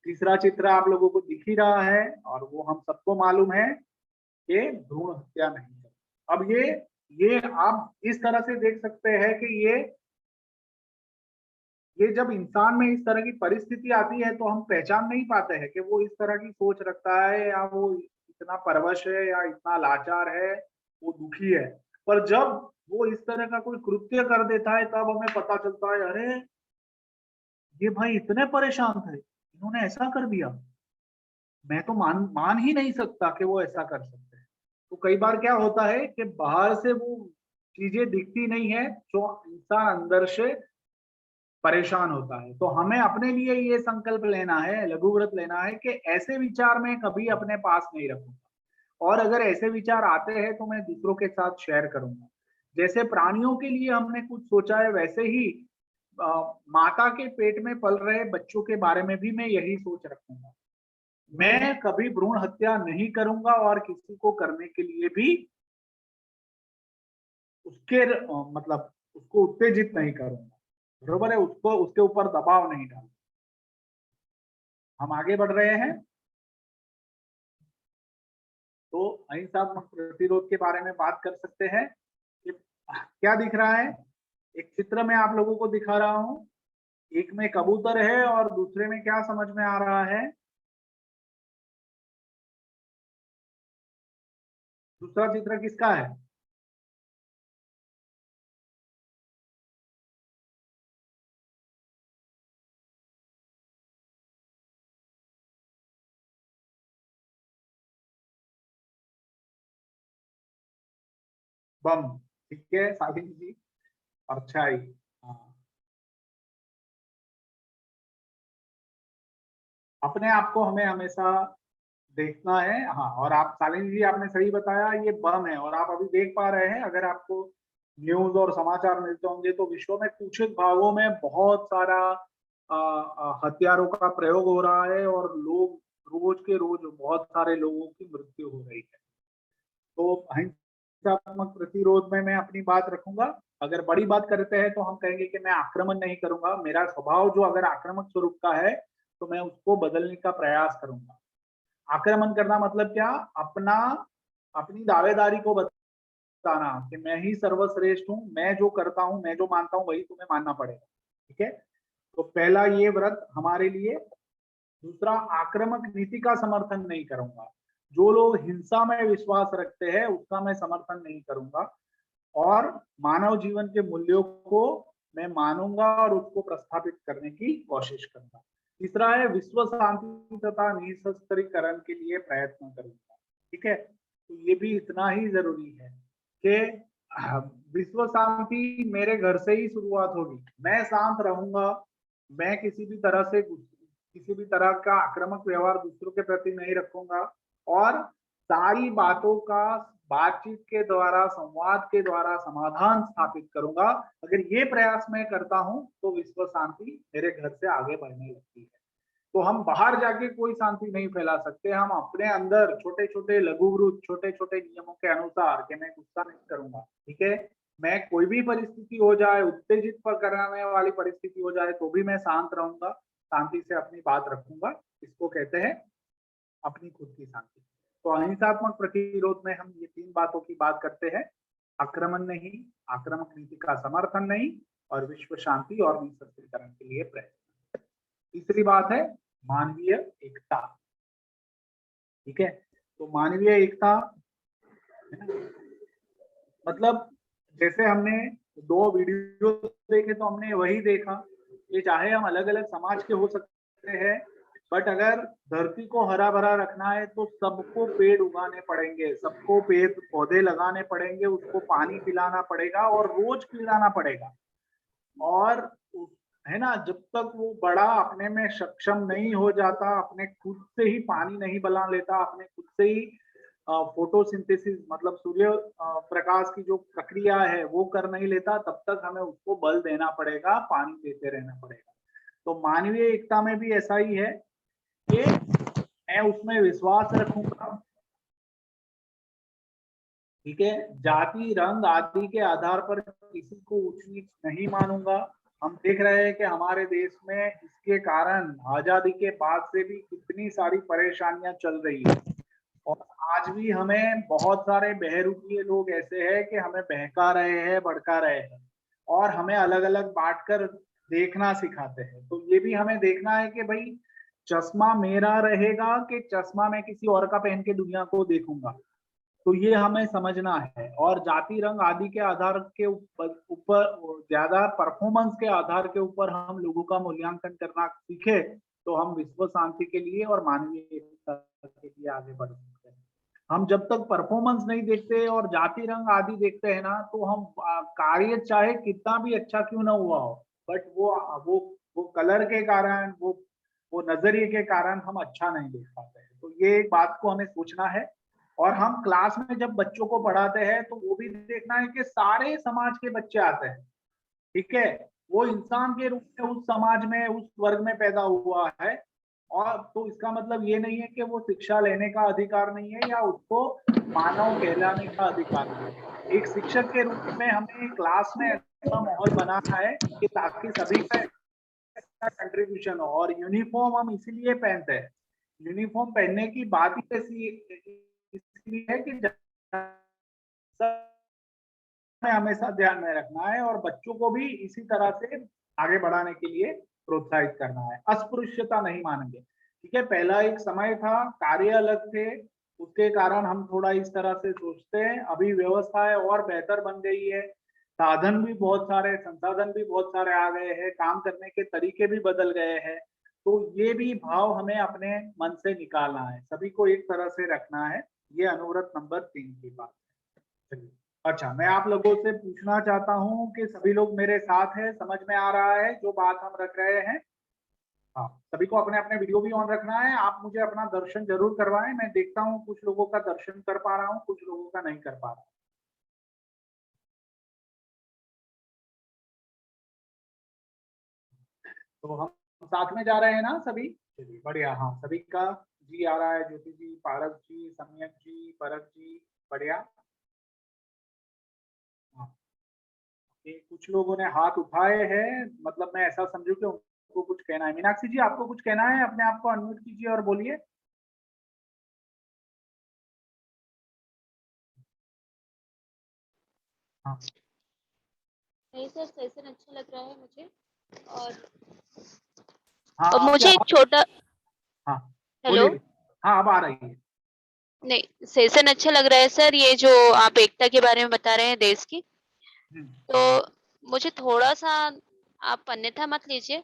तीसरा चित्र आप लोगों को दिख ही रहा है और वो हम सबको मालूम है कि भ्रूण हत्या नहीं है। अब ये आप इस तरह से देख सकते हैं कि ये जब इंसान में इस तरह की परिस्थिति आती है तो हम पहचान नहीं पाते हैं कि वो इस तरह की सोच रखता है या वो इतना परवश है या इतना लाचार है, वो दुखी है। पर जब वो इस तरह का कोई कृत्य कर देता है तब हमें पता चलता है, अरे ये भाई इतने परेशान थे, इन्होंने ऐसा कर दिया। मैं तो मान ही नहीं सकता कि वो ऐसा कर सकते हैं। तो कई बार क्या होता है कि बाहर से वो चीजें दिखती नहीं है, जो इंसान अंदर से परेशान होता है। तो हमें अपने लिए ये संकल्प लेना है, लघु व्रत लेना है कि ऐसे विचार मैं कभी अपने पास नहीं रखूंगा, और अगर ऐसे विचार आते हैं तो मैं दूसरों के साथ शेयर करूंगा। जैसे प्राणियों के लिए हमने कुछ सोचा है, वैसे ही माता के पेट में पल रहे बच्चों के बारे में भी मैं यही सोच रखूंगा। मैं कभी भ्रूण हत्या नहीं करूंगा और किसी को करने के लिए भी उसके मतलब उसको उत्तेजित नहीं करूंगा, बरोबर है। उसको उसके ऊपर दबाव नहीं डालूंगा। हम आगे बढ़ रहे हैं। तो अहिंसात्मक प्रतिरोध के बारे में बात कर सकते हैं कि क्या दिख रहा है। एक चित्र में आप लोगों को दिखा रहा हूं, एक में कबूतर है और दूसरे में क्या समझ में आ रहा है। दूसरा चित्र किसका है। बम, ठीक है साबिन जी, परछाई। हाँ, अपने आप को हमें हमेशा देखना है। हाँ, और आप सालिन जी आपने सही बताया, ये बम है। और आप अभी देख पा रहे हैं, अगर आपको न्यूज और समाचार मिलते होंगे तो विश्व में कुछ भागों में बहुत सारा हथियारों का प्रयोग हो रहा है और लोग रोज के रोज बहुत सारे लोगों की मृत्यु हो रही है। तो अहिंसात्मक प्रतिरोध में मैं अपनी बात रखूंगा। अगर बड़ी बात करते हैं तो हम कहेंगे कि मैं आक्रमण नहीं करूंगा। मेरा स्वभाव जो अगर आक्रामक स्वरूप का है तो मैं उसको बदलने का प्रयास करूंगा। आक्रमण करना मतलब क्या, अपनी दावेदारी को बताना कि मैं ही सर्वश्रेष्ठ हूँ, मैं जो करता हूँ, मैं जो मानता हूँ वही तुम्हें मानना पड़ेगा, ठीक है। तो पहला ये व्रत हमारे लिए। दूसरा, आक्रामक नीति का समर्थन नहीं करूंगा। जो लोग हिंसा में विश्वास रखते हैं उसका मैं समर्थन नहीं करूंगा, और मानव जीवन के मूल्यों को मैं मानूंगा और उसको प्रस्थापित करने की कोशिश करूंगा। तीसरा है, विश्व शांति तथा निशस्त्रीकरण के लिए प्रयत्न करूंगा, ठीक है। तो ये भी इतना ही जरूरी है कि विश्व शांति मेरे घर से ही शुरुआत होगी। मैं शांत रहूंगा, मैं किसी भी तरह का आक्रामक व्यवहार दूसरों के प्रति नहीं रखूंगा, और सारी बातों का बातचीत के द्वारा, संवाद के द्वारा समाधान स्थापित करूंगा। अगर ये प्रयास मैं करता हूं तो विश्व शांति मेरे घर से आगे बढ़ने लगती है। तो हम बाहर जाके कोई शांति नहीं फैला सकते। हम अपने अंदर छोटे छोटे लघु व्रत, छोटे छोटे नियमों के अनुसार कि मैं गुस्सा नहीं करूंगा, ठीक है, मैं कोई भी परिस्थिति हो जाए, उत्तेजित पर कराने वाली परिस्थिति हो जाए तो भी मैं शांत रहूंगा, शांति से अपनी बात रखूंगा। इसको कहते हैं अपनी खुद की शांति। तो अहिंसात्मक प्रतिरोध में हम ये तीन बातों की बात करते हैं: आक्रमण नहीं, आक्रामक नीति का समर्थन नहीं, और विश्व शांति और निशस्त्रीकरण के लिए प्रयत्न। तीसरी बात है मानवीय एकता। ठीक है, तो मानवीय एकता है ना, मतलब जैसे हमने 2 वीडियो देखे तो हमने वही देखा कि चाहे हम अलग अलग समाज के हो सकते हैं, बट अगर धरती को हरा भरा रखना है तो सबको पेड़ उगाने पड़ेंगे, सबको पेड़ पौधे लगाने पड़ेंगे, उसको पानी पिलाना पड़ेगा और रोज पिलाना पड़ेगा। और है ना, जब तक वो बड़ा अपने में सक्षम नहीं हो जाता, अपने खुद से ही पानी नहीं बना लेता, अपने खुद से ही फोटोसिंथेसिस मतलब सूर्य प्रकाश की जो प्रक्रिया है वो कर नहीं लेता, तब तक हमें उसको बल देना पड़ेगा, पानी देते रहना पड़ेगा। तो मानवीय एकता में भी ऐसा ही है कि मैं उसमें विश्वास रखूंगा। ठीक है, जाति रंग आदि के आधार पर किसी को ऊंच नीच नहीं मानूंगा। हम देख रहे हैं कि हमारे देश में इसके कारण आजादी के बाद से भी कितनी सारी परेशानियां चल रही है, और आज भी हमें बहुत सारे बहरूपिये लोग ऐसे हैं कि हमें बहका रहे हैं, भड़का रहे हैं और हमें अलग अलग बांटकर देखना सिखाते हैं। तो ये भी हमें देखना है कि भाई चश्मा मेरा रहेगा कि चश्मा मैं किसी और का पहन के दुनिया को देखूंगा, तो ये हमें समझना है। और जाति रंग आदि के आधार के ऊपर ज्यादा परफॉर्मेंस के आधार के ऊपर हम लोगों का मूल्यांकन करना सीखे तो हम विश्व शांति के लिए और मानवीय एकता के लिए आगे बढ़ सकते हैं। हम जब तक परफॉर्मेंस नहीं देखते और जाति रंग आदि देखते हैं ना, तो हम कार्य चाहे कितना भी अच्छा क्यों ना हुआ हो, बट वो कलर के कारण, वो नजरिए के कारण हम अच्छा नहीं देख पाते हैं। तो ये एक बात को हमें सोचना है। और हम क्लास में जब बच्चों को पढ़ाते हैं तो वो भी देखना है कि सारे समाज के बच्चे आते हैं। ठीक है, वो इंसान के रूप में उस समाज में, उस वर्ग में पैदा हुआ है, और तो इसका मतलब ये नहीं है कि वो शिक्षा लेने का अधिकार नहीं है या उसको मानव कहलाने का अधिकार नहीं है। एक शिक्षक के रूप में हमें क्लास में ऐसा माहौल बनाना है कि ताकि सभी का कंट्रीब्यूशन हो। और यूनिफॉर्म हम इसीलिए पहनते हैं, यूनिफॉर्म पहनने की बात ही ऐसी इसलिए है कि हमें हमेशा ध्यान में रखना है और बच्चों को भी इसी तरह से आगे बढ़ाने के लिए प्रोत्साहित करना है। अस्पृश्यता नहीं मानेंगे। ठीक है, पहला एक समय था, कार्य अलग थे, उसके कारण हम थोड़ा इस तरह से सोचते हैं। अभी व्यवस्थाएं और बेहतर बन गई है, साधन भी बहुत सारे, संसाधन भी बहुत सारे आ गए हैं, काम करने के तरीके भी बदल गए हैं। तो ये भी भाव हमें अपने मन से निकालना है, सभी को एक तरह से रखना है। ये अनुव्रत नंबर 3 की बात है। चलिए, अच्छा, मैं आप लोगों से पूछना चाहता हूँ कि सभी लोग मेरे साथ हैं, समझ में आ रहा है जो बात हम रख रहे हैं? हाँ, सभी को अपने अपने वीडियो भी ऑन रखना है। आप मुझे अपना दर्शन जरूर करवाएं। मैं देखता हूँ कुछ लोगों का दर्शन कर पा रहा हूँ, कुछ लोगों का नहीं कर पा रहा हूँ। तो हम साथ में जा रहे हैं ना सभी? चलिए, बढ़िया। हाँ, सभी का जी आ रहा है, ज्योति जी, पारस जी, सम्यक जी, भरत जी, बढ़िया। हाँ, कुछ लोगों ने हाथ उठाए हैं, मतलब मैं ऐसा समझू कि उनको कुछ कहना है। मीनाक्षी जी, आपको कुछ कहना है? अपने आप को अनम्यूट कीजिए और बोलिए। हाँ नहीं सर, सेशन अच्छा लग रहा है मुझे। और हाँ, और मुझे एक आपके छोटा हाँ हेलो। बोलिए। हाँ, अब आ रही है। नहीं, सेशन अच्छा लग रहा है सर, ये जो आप एकता के बारे में बता रहे हैं देश की, तो मुझे थोड़ा सा आप अन्यथा मत लीजिए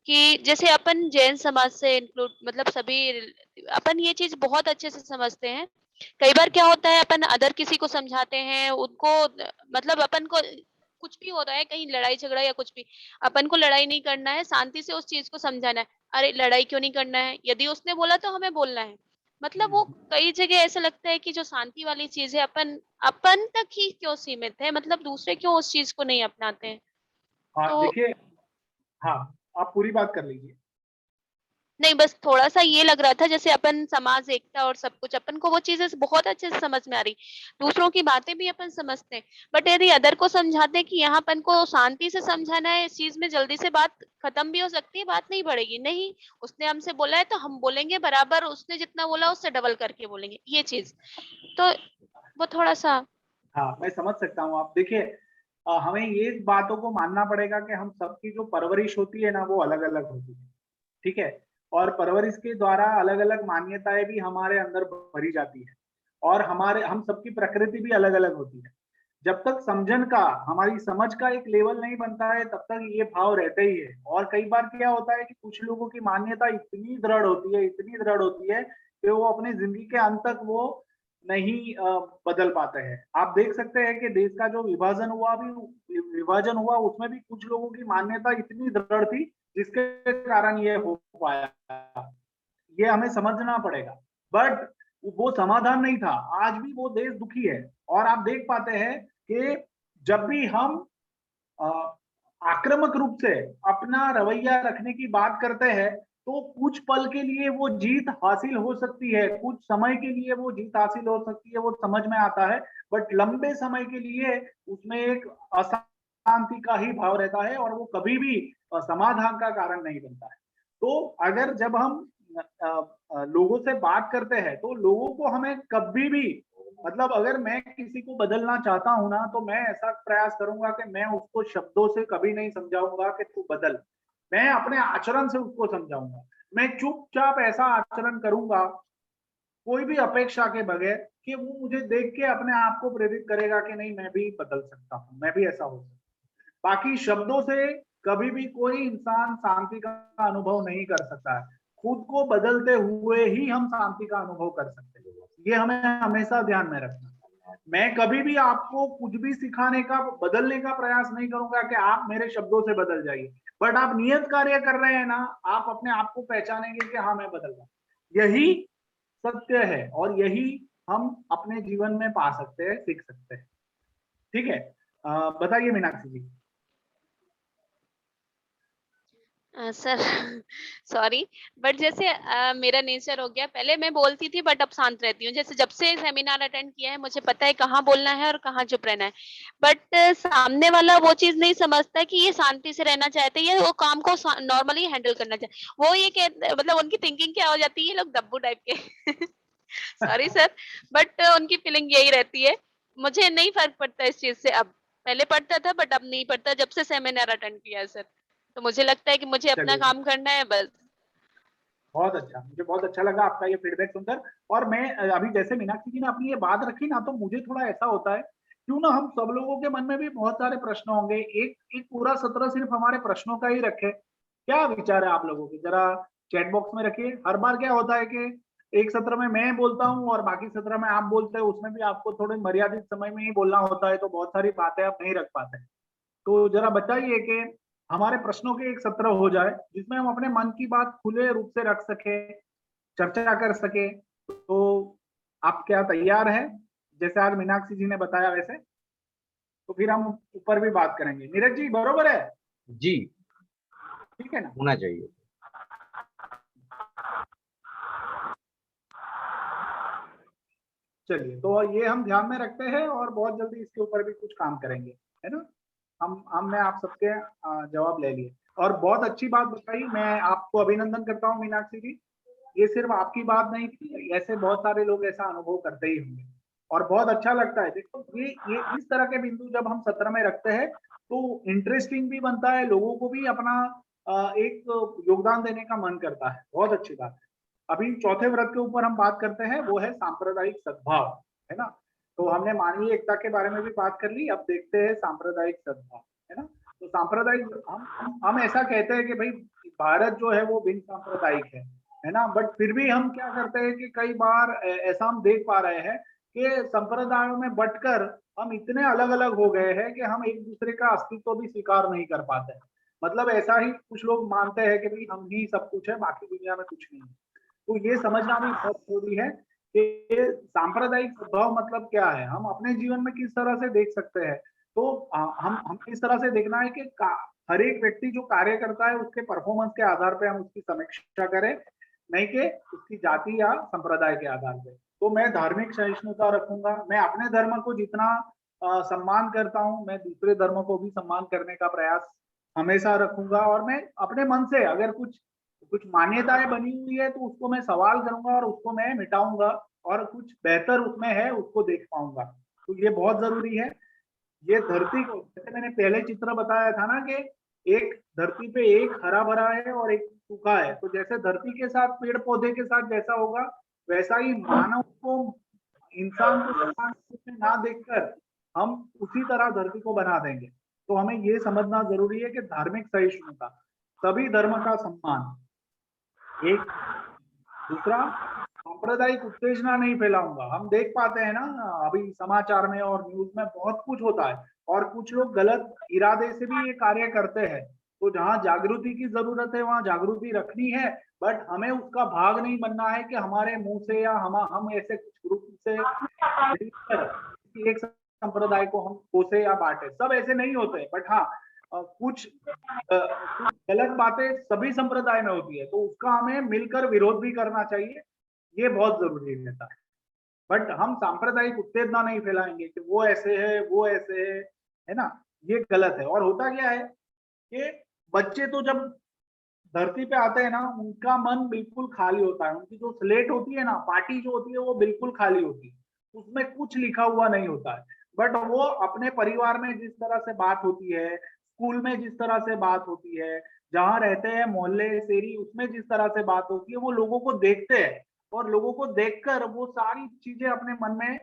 कि जैसे अपन जैन समाज से इंक्लूड मतलब सभी अपन ये चीज बहुत अच्छे से समझते हैं। कई बार क्या होता है, अपन अदर किसी को समझाते हैं, उनको मतलब अपन को कुछ भी हो रहा है, कहीं लड़ाई झगड़ा या कुछ भी, अपन को लड़ाई नहीं करना है, शांति से उस चीज को समझाना है। अरे लड़ाई क्यों नहीं करना है, यदि उसने बोला तो हमें बोलना है। मतलब वो कई जगह ऐसा लगता है कि जो शांति वाली चीज है अपन अपन तक ही क्यों सीमित है, मतलब दूसरे क्यों उस चीज को नहीं अपनाते हैं। हाँ, तो देखिए, हाँ, आप पूरी बात कर लीजिए। नहीं, बस थोड़ा सा ये लग रहा था जैसे अपन समाज एकता और सब कुछ अपन को वो चीजें बहुत अच्छे से समझ में आ रही, दूसरों की बातें भी अपन समझते हैं, बट यदि अदर को समझाते हैं कि यहाँ अपन को शांति से समझाना है, इस चीज में जल्दी से बात खत्म भी हो सकती है, बात नहीं बढ़ेगी, नहीं उसने हमसे बोला है तो हम बोलेंगे बराबर, उसने जितना बोला उससे डबल करके बोलेंगे, ये चीज तो वो थोड़ा सा। हाँ, मैं समझ सकता हूँ। आप देखिए, हमें ये बातों को मानना पड़ेगा कि हम सबकी जो परवरिश होती है ना, वो अलग अलग होती है। ठीक है। और परवरिश के द्वारा अलग अलग मान्यताएं भी हमारे अंदर भरी जाती है, और हम सबकी प्रकृति भी अलग अलग होती है। जब तक समझन का, हमारी समझ का एक लेवल नहीं बनता है, तब तक ये भाव रहते ही है। और कई बार क्या होता है कि कुछ लोगों की मान्यता इतनी दृढ़ होती है कि वो अपनी जिंदगी के अंत तक वो नहीं बदल पाते हैं। आप देख सकते हैं कि देश का जो विभाजन हुआ उसमें भी कुछ लोगों की मान्यता इतनी दृढ़ थी जिसके कारण ये हो पाया। ये हमें समझना पड़ेगा। बट वो समाधान नहीं था, आज भी वो देश दुखी है। और आप देख पाते हैं कि जब भी हम आक्रामक रूप से अपना रवैया रखने की बात करते हैं, तो कुछ पल के लिए वो जीत हासिल हो सकती है, कुछ समय के लिए वो जीत हासिल हो सकती है, वो समझ में आता है। बट लंबे समय के लिए उसमें एक अशांति का ही भाव रहता है, और वो कभी भी समाधान का कारण नहीं बनता है। तो अगर जब हम लोगों से बात करते हैं, तो लोगों को हमें कभी भी, मतलब अगर मैं किसी को बदलना चाहता हूं ना, तो मैं ऐसा प्रयास करूंगा कि मैं उसको शब्दों से कभी नहीं समझाऊंगा कि तू बदल, मैं अपने आचरण से उसको समझाऊंगा। मैं चुपचाप ऐसा आचरण करूंगा, कोई भी अपेक्षा के बगैर, कि वो मुझे देख के अपने आप को प्रेरित करेगा कि नहीं, मैं भी बदल सकता हूँ, मैं भी ऐसा हो सकता हूँ। बाकी शब्दों से कभी भी कोई इंसान शांति का अनुभव नहीं कर सकता है। खुद को बदलते हुए ही हम शांति का अनुभव कर सकते हैं। ये हमें हमेशा ध्यान में रखना। मैं कभी भी आपको कुछ भी सिखाने का, बदलने का प्रयास नहीं करूंगा कि आप मेरे शब्दों से बदल जाइए। बट आप नियत कार्य कर रहे हैं ना, आप अपने आप को पहचानेंगे कि हाँ मैं बदल रहा हूं। यही सत्य है, और यही हम अपने जीवन में पा सकते हैं, सीख सकते हैं। ठीक है, बताइए मीनाक्षी जी। सर सॉरी, बट जैसे मेरा नेचर हो गया, पहले मैं बोलती थी बट अब शांत रहती हूँ। जैसे जब से सेमिनार अटेंड किया है, मुझे पता है कहाँ बोलना है और कहाँ चुप रहना है। बट सामने वाला वो चीज नहीं समझता कि ये शांति से रहना चाहते हैं, ये वो काम को नॉर्मली हैंडल करना चाहते। वो ये कहते, मतलब उनकी थिंकिंग क्या हो जाती है, ये लोग दब्बू टाइप के सॉरी सर, बट उनकी फीलिंग यही रहती है। मुझे नहीं फर्क पड़ता इस चीज से अब, पहले पड़ता था बट अब नहीं पड़ता जब से सेमिनार अटेंड किया है सर। तो मुझे लगता है कि मुझे अपना चलिए, काम करना है बस। बहुत अच्छा, मुझे बहुत अच्छा लगा आपका ये फीडबैक सुनकर। और मैं अभी जैसे मीनाक्षी जी ने अपनी ये बात रखी ना, तो मुझे थोड़ा ऐसा होता है, क्यों ना हम सब लोगों के मन में भी बहुत सारे प्रश्न होंगे, एक एक पूरा सत्र सिर्फ हमारे प्रश्नों का ही रखे। क्या विचार है आप लोगों के, जरा चैट बॉक्स में रखिए। हर बार क्या होता है कि एक सत्र में मैं बोलता हूँ और बाकी सत्र में आप बोलते हैं, उसमें भी आपको थोड़े मर्यादित समय में ही बोलना होता है, तो बहुत सारी बातें आप नहीं रख पाते। तो जरा बताइए कि हमारे प्रश्नों के एक सत्र हो जाए जिसमें हम अपने मन की बात खुले रूप से रख सके, चर्चा कर सके। तो आप क्या तैयार हैं, जैसे आज मीनाक्षी जी ने बताया वैसे? तो फिर हम ऊपर भी बात करेंगे। नीरज जी बरोबर है? जी, ठीक है ना? होना चाहिए। चलिए, तो ये हम ध्यान में रखते हैं और बहुत जल्दी इसके ऊपर भी कुछ काम करेंगे, है ना? हमने आप सबके जवाब ले लिए और बहुत अच्छी बात बताई। मैं आपको अभिनंदन करता हूँ मीनाक्षी जी। ये सिर्फ आपकी बात नहीं थी, ऐसे बहुत सारे लोग ऐसा अनुभव करते ही होंगे और बहुत अच्छा लगता है। देखो, ये इस तरह के बिंदु जब हम सत्र में रखते हैं तो इंटरेस्टिंग भी बनता है, लोगों को भी अपना एक योगदान देने का मन करता है। बहुत अच्छी बात है। अभी चौथे व्रत के ऊपर हम बात करते हैं, वो है सांप्रदायिक सद्भाव, है ना? तो हमने मानवीय एकता के बारे में भी बात कर ली, अब देखते हैं सांप्रदायिक सद्भाव, है ना? तो सांप्रदायिक, हम ऐसा कहते हैं कि भाई भारत जो है वो बिन सांप्रदायिक है ना? बट फिर भी हम क्या करते हैं कि कई बार ऐसा हम देख पा रहे हैं कि संप्रदायों में बंटकर हम इतने अलग अलग हो गए हैं कि हम एक दूसरे का अस्तित्व भी स्वीकार नहीं कर पाते। मतलब ऐसा ही कुछ लोग मानते हैं कि भाई हम ही सब कुछ है, बाकी दुनिया में कुछ नहीं है। तो ये समझना भी बहुत जरूरी है कि सांप्रदायिक सद्भाव मतलब क्या है, हम अपने जीवन में किस तरह से देख सकते हैं। तो हम इस तरह से देखना है कि हर एक व्यक्ति जो कार्य करता है उसके परफॉर्मेंस के आधार पे हम उसकी समीक्षा करें, नहीं कि उसकी जाति या संप्रदाय के आधार पे। तो मैं धार्मिक सहिष्णुता रखूंगा, मैं अपने धर्म को जितना सम्मान करता हूँ, मैं दूसरे धर्मों को भी सम्मान करने का प्रयास हमेशा रखूंगा। और मैं अपने मन से अगर कुछ मान्यताएं बनी हुई है तो उसको मैं सवाल करूंगा और उसको मैं मिटाऊंगा, और कुछ बेहतर उसमें है उसको देख पाऊंगा। तो ये बहुत जरूरी है। ये धरती को, जैसे मैंने पहले चित्र बताया था ना कि एक धरती पे एक हरा भरा है और एक सूखा है। तो जैसे धरती के साथ पेड़ पौधे के साथ जैसा होगा, वैसा ही मानव को, इंसान को समान रूप में ना देखकर हम उसी तरह धरती को बना देंगे। तो हमें ये समझना जरूरी है कि धार्मिक सहिष्णुता, सभी धर्म का सम्मान, एक दूसरा सांप्रदायिक उत्तेजना नहीं फैलाऊंगा। हम देख पाते हैं ना अभी समाचार में और न्यूज में बहुत कुछ होता है, और कुछ लोग गलत इरादे से भी ये कार्य करते हैं। तो जहाँ जागृति की जरूरत है वहां जागृति रखनी है, बट हमें उसका भाग नहीं बनना है कि हमारे मुंह से या हम ऐसे कुछ ग्रुप से मिलकर एक संप्रदाय को हम कोसे या बांटे। सब ऐसे नहीं होते, बट हाँ कुछ गलत बातें सभी संप्रदाय में होती है, तो उसका हमें मिलकर विरोध भी करना चाहिए, ये बहुत जरूरी रहता है। बट हम सांप्रदायिक उत्तेजना नहीं फैलाएंगे कि वो ऐसे है वो ऐसे है ना, ये गलत है। और होता क्या है कि बच्चे तो जब धरती पे आते हैं ना, उनका मन बिल्कुल खाली होता है, उनकी जो स्लेट होती है ना, पार्टी जो होती है वो बिल्कुल खाली होती है, उसमें कुछ लिखा हुआ नहीं होता है। बट वो अपने परिवार में जिस तरह से बात होती है, स्कूल में जिस तरह से बात होती है, जहाँ रहते हैं मोहल्ले शेरी, उसमें जिस तरह से बात होती है, वो लोगों को देखते हैं और लोगों को देखकर वो सारी चीजें अपने मन में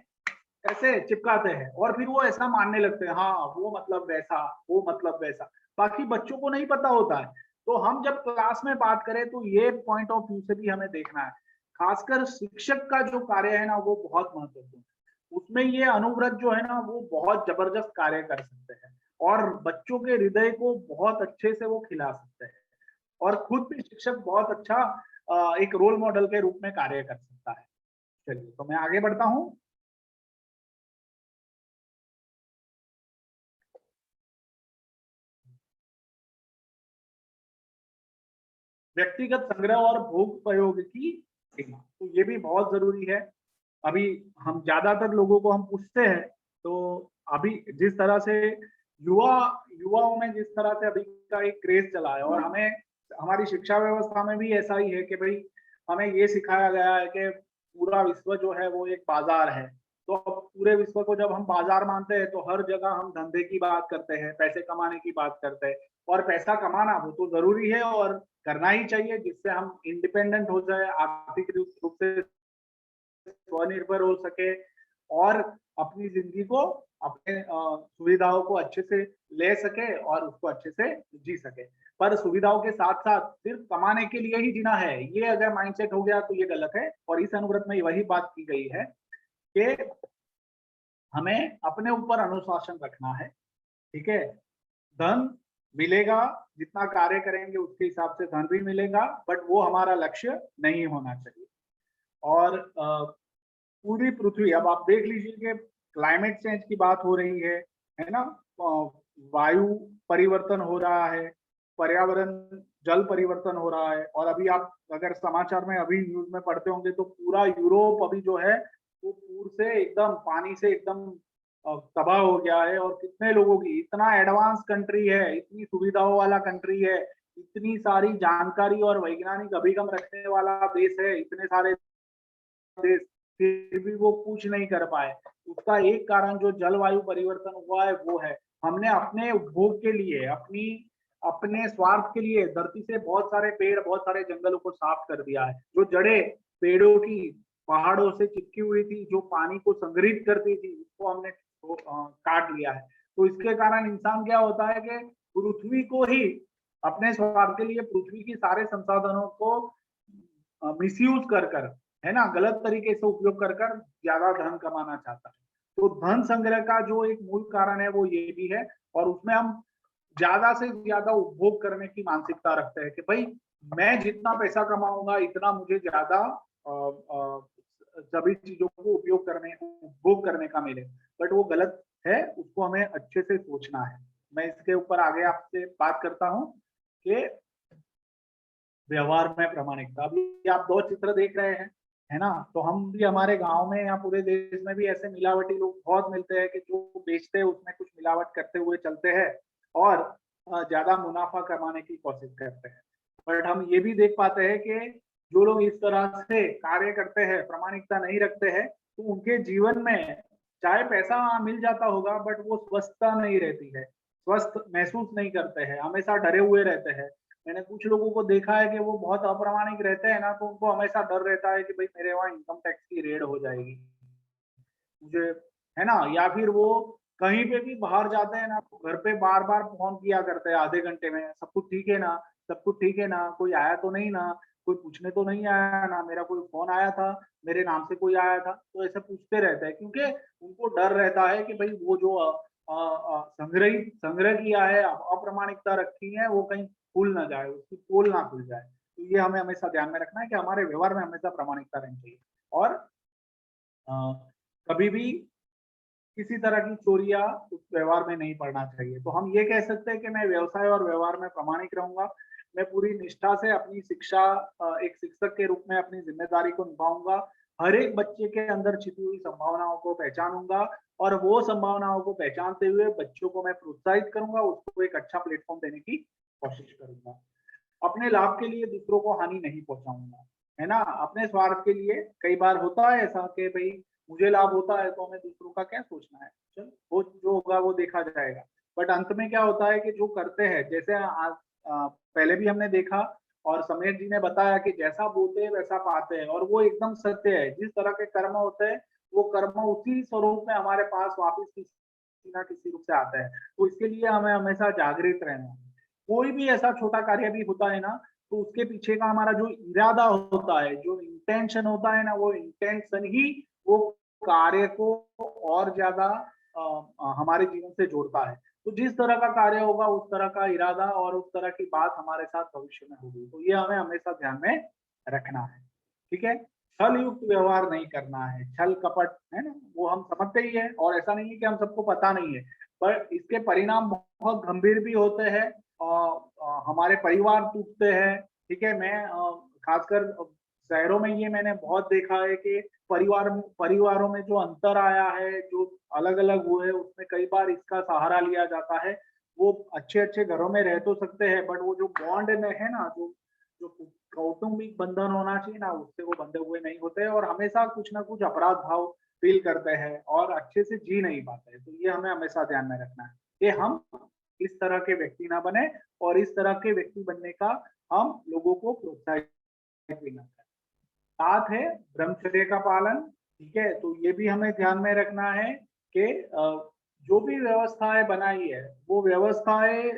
ऐसे चिपकाते हैं और फिर वो ऐसा मानने लगते हैं, हाँ वो मतलब वैसा, वो मतलब वैसा। बाकी बच्चों को नहीं पता होता है। तो हम जब क्लास में बात करें तो ये पॉइंट ऑफ व्यू से भी हमें देखना है। खासकर शिक्षक का जो कार्य है ना वो बहुत महत्वपूर्ण है। उसमें ये अनुव्रत जो है ना वो बहुत जबरदस्त कार्य कर सकते हैं और बच्चों के हृदय को बहुत अच्छे से वो खिला सकते हैं, और खुद भी शिक्षक बहुत अच्छा एक रोल मॉडल के रूप में कार्य कर सकता है। चलिए तो मैं आगे बढ़ता हूँ। व्यक्तिगत संग्रह और भोग प्रयोग की सीमा, तो ये भी बहुत जरूरी है। अभी हम ज्यादातर लोगों को हम पूछते हैं, तो अभी जिस तरह से युवाओं में जिस तरह से अभी का एक क्रेज चला है, और हमें हमारी शिक्षा व्यवस्था में भी ऐसा ही है कि भाई हमें ये सिखाया गया है कि पूरा विश्व जो है वो एक बाजार है। तो अब पूरे विश्व को जब हम बाजार मानते हैं तो हर जगह हम धंधे की बात करते हैं, पैसे कमाने की बात करते हैं, और पैसा कमाना वो तो जरूरी है और करना ही चाहिए, जिससे हम इंडिपेंडेंट हो जाए, आर्थिक रूप से स्वनिर्भर हो सके और अपनी जिंदगी को, अपने सुविधाओं को अच्छे से ले सके और उसको अच्छे से जी सके। पर सुविधाओं के साथ साथ सिर्फ कमाने के लिए ही जीना है, ये अगर माइंडसेट हो गया तो ये गलत है। और इस अनुव्रत में वही बात की गई है कि हमें अपने ऊपर अनुशासन रखना है। ठीक है, धन मिलेगा, जितना कार्य करेंगे उसके हिसाब से धन भी मिलेगा, बट वो हमारा लक्ष्य नहीं होना चाहिए। और पूरी पृथ्वी, अब आप देख लीजिए कि क्लाइमेट चेंज की बात हो रही है ना, वायु परिवर्तन हो रहा है, पर्यावरण जल परिवर्तन हो रहा है। और अभी आप अगर समाचार में अभी न्यूज में पढ़ते होंगे तो पूरा यूरोप अभी जो है वो पूर से एकदम पानी से एकदम तबाह हो गया है। और कितने लोगों की, इतना एडवांस कंट्री है, इतनी सुविधाओं वाला कंट्री है, इतनी सारी जानकारी और वैज्ञानिक अभिगम रखने वाला देश है, इतने सारे देश, फिर भी वो कुछ नहीं कर पाए। उसका एक कारण जो जलवायु परिवर्तन हुआ है वो है, हमने अपने उपभोग के लिए, अपने स्वार्थ के लिए धरती से बहुत सारे पेड़, बहुत सारे जंगलों को साफ कर दिया है। जो जड़ें पेड़ों की पहाड़ों से चिपकी हुई थी, जो पानी को संग्रहित करती थी, उसको हमने काट लिया है। तो इसके कारण इंसान क्या होता है कि पृथ्वी को ही अपने स्वार्थ के लिए, पृथ्वी की सारे संसाधनों को मिसयूज कर है ना, गलत तरीके से उपयोग कर ज्यादा धन कमाना चाहता है। तो धन संग्रह का जो एक मूल कारण है वो ये भी है, और उसमें हम ज्यादा से ज्यादा उपभोग करने की मानसिकता रखते हैं कि भाई मैं जितना पैसा कमाऊंगा इतना मुझे ज्यादा सभी चीजों को उपभोग करने का मिले। बट वो गलत है, उसको हमें अच्छे से सोचना है। मैं इसके ऊपर आगे आपसे बात करता हूँ कि व्यवहार में प्रामाणिकता। अभी आप दो चित्र देख रहे हैं, है ना, तो हम भी हमारे गांव में या पूरे देश में भी ऐसे मिलावटी लोग बहुत मिलते हैं कि जो बेचते हैं उसमें कुछ मिलावट करते हुए चलते हैं और ज्यादा मुनाफा कमाने की कोशिश करते हैं। बट हम ये भी देख पाते हैं कि जो लोग इस तरह से कार्य करते हैं, प्रामाणिकता नहीं रखते हैं, तो उनके जीवन में चाहे पैसा मिल जाता होगा बट वो स्वस्थता नहीं रहती है। स्वस्थ महसूस नहीं करते हैं, हमेशा डरे हुए रहते हैं। मैंने कुछ लोगों को देखा है कि वो बहुत अप्रामाणिक रहते हैं ना, तो उनको हमेशा डर रहता है कि भाई मेरे वहाँ इनकम टैक्स की रेड हो जाएगी मुझे, है ना। या फिर वो कहीं पे भी बाहर जाते हैं ना, तो घर पे बार बार फोन किया करते हैं आधे घंटे में, सब कुछ ठीक है ना, सब कुछ ठीक है ना, कोई आया तो नहीं ना, कोई पूछने तो नहीं आया ना, मेरा कोई फोन आया था, मेरे नाम से कोई आया था, तो ऐसे पूछते रहते हैं क्योंकि उनको डर रहता है कि भाई वो जो संग्रह किया है, अप्रामाणिकता रखी है, वो कहीं खुल ना जाए, उसकी पोल ना खुल जाए। तो ये हमें हमेशा ध्यान में रखना है कि हमारे व्यवहार में हमेशा प्रामाणिकता रहनी चाहिए और कभी भी किसी तरह की चोरियां उस व्यवहार में नहीं पड़ना चाहिए। तो हम ये कह सकते हैं कि मैं व्यवसाय और व्यवहार में प्रामाणिक रहूंगा, मैं पूरी निष्ठा से अपनी शिक्षा, एक शिक्षक के रूप में अपनी जिम्मेदारी को निभाऊंगा, हर एक बच्चे के अंदर छिपी हुई संभावनाओं को पहचानूंगा और वो संभावनाओं को पहचानते हुए बच्चों को मैं प्रोत्साहित करूंगा, उसको एक अच्छा प्लेटफॉर्म देने की कोशिश करूंगा। अपने लाभ के लिए दूसरों को हानि नहीं पहुंचाऊंगा, है ना। अपने स्वार्थ के लिए कई बार होता है ऐसा कि भाई मुझे लाभ होता है तो हमें दूसरों का क्या सोचना है, चल वो जो होगा वो देखा जाएगा। बट अंत में क्या होता है कि जो करते हैं, जैसे आज पहले भी हमने देखा और समीर जी ने बताया कि जैसा बोते हैं वैसा पाते हैं, और वो एकदम सत्य है। जिस तरह के कर्म होते हैं वो कर्म उसी स्वरूप में हमारे पास वापस किसी ना किसी रूप से आता है। तो इसके लिए हमें हमेशा जागृत रहना है। कोई भी ऐसा छोटा कार्य भी होता है ना, तो उसके पीछे का हमारा जो इरादा होता है, जो इंटेंशन होता है ना, वो इंटेंशन ही वो कार्य को और ज्यादा हमारे जीवन से जोड़ता है। तो जिस तरह का कार्य होगा उस तरह का इरादा और उस तरह की बात हमारे साथ भविष्य में होगी। तो ये हमें हमेशा ध्यान में रखना है, ठीक है। छल युक्त व्यवहार नहीं करना है, छल कपट, है ना, वो हम समझते ही है और ऐसा नहीं है कि हम सबको पता नहीं है, पर इसके परिणाम बहुत गंभीर भी होते हैं। हमारे परिवार टूटते हैं, ठीक है। मैं खासकर शहरों में ये मैंने बहुत देखा है कि परिवारों में जो अंतर आया है, जो अलग अलग हुए, उसमें कई बार इसका सहारा लिया जाता है। वो अच्छे अच्छे घरों में रह तो सकते हैं, बट वो जो बॉन्ड में है ना, जो जो कौटुंबिक बंधन होना चाहिए ना, उससे वो बंधे हुए नहीं होते और हमेशा कुछ ना कुछ अपराध भाव फील करते हैं और अच्छे से जी नहीं पाते हैं। तो ये हमें हमेशा ध्यान में रखना है कि हम इस तरह के व्यक्ति ना बने और इस तरह के व्यक्ति बनने का हम लोगों को प्रोत्साहित भी ना करें। साथ है ब्रह्मचर्य का पालन, ठीक है। तो ये भी हमें ध्यान में रखना है कि जो भी व्यवस्थाएं बनाई है वो व्यवस्थाएं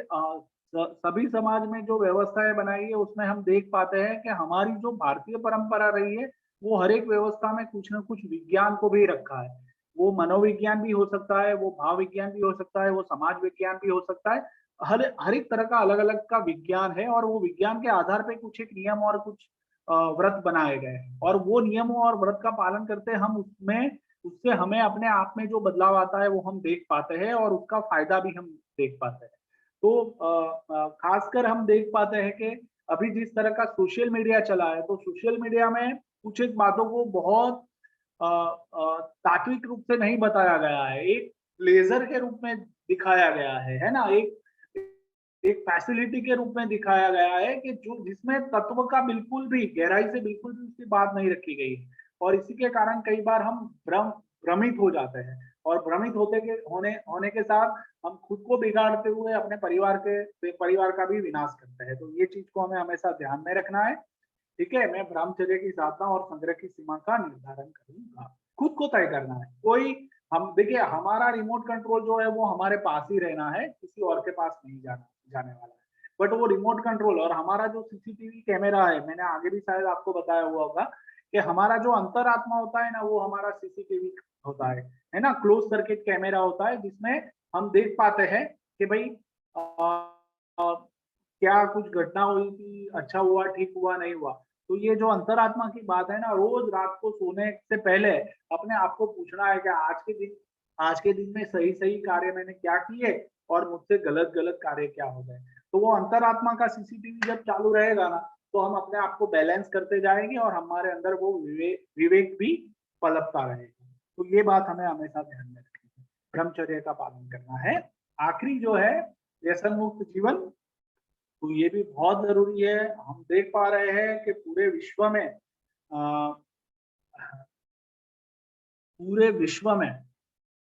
सभी समाज में जो व्यवस्थाएं बनाई है उसमें हम देख पाते हैं कि हमारी जो भारतीय परंपरा रही है वो हर एक व्यवस्था में कुछ ना कुछ विज्ञान को भी रखा है। वो मनोविज्ञान भी हो सकता है, वो भाव विज्ञान भी हो सकता है, वो समाज विज्ञान भी हो सकता है। हर एक तरह का अलग अलग का विज्ञान है और वो विज्ञान के आधार पे कुछ एक नियम और कुछ व्रत बनाए गए हैं और वो नियमों और व्रत का पालन करते हम उससे हमें अपने आप में जो बदलाव आता है वो हम देख पाते हैं और उसका फायदा भी हम देख पाते हैं। तो खासकर हम देख पाते हैं कि अभी जिस तरह का सोशल मीडिया चला है, तो सोशल मीडिया में कुछ एक बातों को बहुत तात्विक रूप से नहीं बताया गया है, एक लेजर के रूप में दिखाया गया है ना, एक फैसिलिटी के रूप में दिखाया गया है कि जो जिसमें तत्व का बिल्कुल भी गहराई से बिल्कुल भी उसकी बात नहीं रखी गई है और इसी के कारण कई बार हम भ्रमित हो जाते हैं और भ्रमित होने के साथ हम खुद को बिगाड़ते हुए अपने परिवार का भी विनाश करते हैं। तो ये चीज को हमें हमेशा ध्यान में रखना है, ठीक है। मैं ब्रह्मचर्य की साधना और संग्रह की सीमा का निर्धारण करूंगा, खुद को तय करना है। कोई हम देखिए, हमारा रिमोट कंट्रोल जो है वो हमारे पास ही रहना है, किसी और के पास नहीं जाने वाला है। बट वो रिमोट कंट्रोल और हमारा जो सीसीटीवी कैमरा है, मैंने आगे भी शायद आपको बताया हुआ होगा कि हमारा जो अंतरात्मा होता है ना, वो हमारा सीसीटीवी होता है ना, क्लोज सर्किट कैमरा होता है जिसमें हम देख पाते हैं कि भाई क्या कुछ घटना हुई थी, अच्छा हुआ, ठीक हुआ, नहीं हुआ। तो ये जो अंतरात्मा की बात है ना, रोज रात को सोने से पहले अपने आप को पूछना है कि आज के दिन में सही सही कार्य मैंने क्या किए और मुझसे गलत गलत कार्य क्या हो गए। तो वो अंतरात्मा का सीसीटीवी जब चालू रहेगा ना, तो हम अपने आप को बैलेंस करते जाएंगे और हमारे अंदर वो विवेक भी पलकता रहेगा। तो ये बात हमें हमेशा ध्यान में रखनी है, ब्रह्मचर्य का पालन करना है। आखिरी जो है व्यसन मुक्त जीवन, तो ये भी बहुत जरूरी है। हम देख पा रहे हैं कि पूरे विश्व में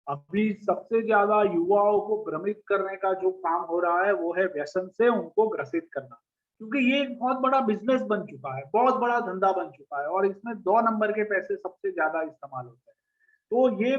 अभी सबसे ज्यादा युवाओं को भ्रमित करने का जो काम हो रहा है वो है व्यसन से उनको ग्रसित करना, क्योंकि ये एक बहुत बड़ा बिजनेस बन चुका है, बहुत बड़ा धंधा बन चुका है और इसमें 2 नंबर के पैसे सबसे ज्यादा इस्तेमाल होते हैं। तो ये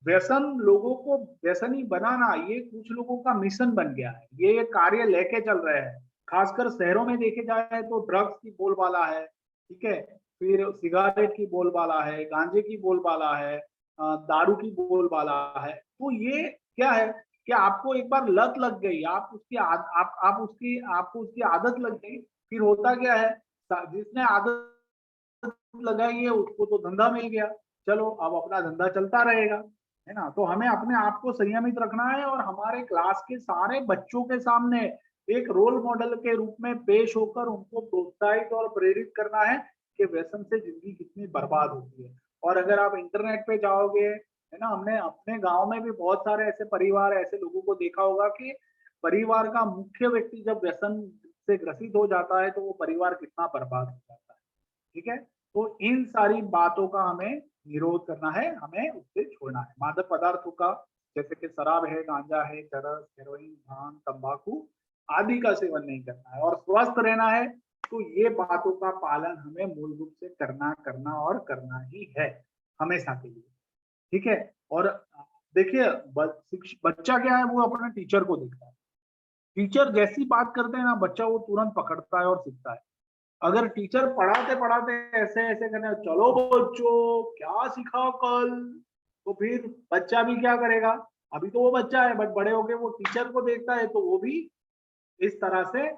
व्यसन, लोगों को व्यसनी बनाना, ये कुछ लोगों का मिशन बन गया है, ये कार्य लेके चल रहे हैं। खासकर शहरों में देखे जाए तो ड्रग्स की बोलबाला है, ठीक है, फिर सिगारेट की बोलबाला है, गांजे की बोलबाला है, दारू की बोलबाला है। तो ये क्या है कि आपको एक बार लत लग गई, आप उसकी आपको उसकी आदत लग गई, फिर होता क्या है, जिसने आदत लगाई है उसको तो धंधा मिल गया, चलो अब अपना धंधा चलता रहेगा, है ना। तो हमें अपने आप को संयमित रखना है और हमारे क्लास के सारे बच्चों के सामने एक रोल मॉडल के रूप में पेश होकर उनको प्रोत्साहित और प्रेरित करना है कि व्यसन से जिंदगी कितनी बर्बाद होती है। और अगर आप इंटरनेट पे जाओगे, है ना, हमने अपने गांव में भी बहुत सारे ऐसे परिवार, ऐसे लोगों को देखा होगा कि परिवार का मुख्य व्यक्ति जब व्यसन से ग्रसित हो जाता है तो वो परिवार कितना बर्बाद हो जाता है, ठीक है। तो इन सारी बातों का हमें निरोध करना है, हमें उससे छोड़ना है। मादक पदार्थों का, जैसे कि शराब है, गांजा है, चरस, हेरोइन, भांग, तंबाकू आदि का सेवन नहीं करना है और स्वस्थ रहना है। तो ये बातों का पालन हमें मूल रूप से करना और करना ही है हमेशा के लिए, ठीक है। और देखिए बच्चा क्या है, वो अपने टीचर को देखता है, टीचर जैसी बात करते हैं ना बच्चा वो तुरंत पकड़ता है और सीखता है। अगर टीचर पढ़ाते पढ़ाते ऐसे ऐसे करने, चलो बच्चों क्या सीखा कल, तो फिर बच्चा भी क्या करेगा, अभी तो वो बच्चा है बट बड़े होके वो टीचर को देखता है तो वो भी इस तरह से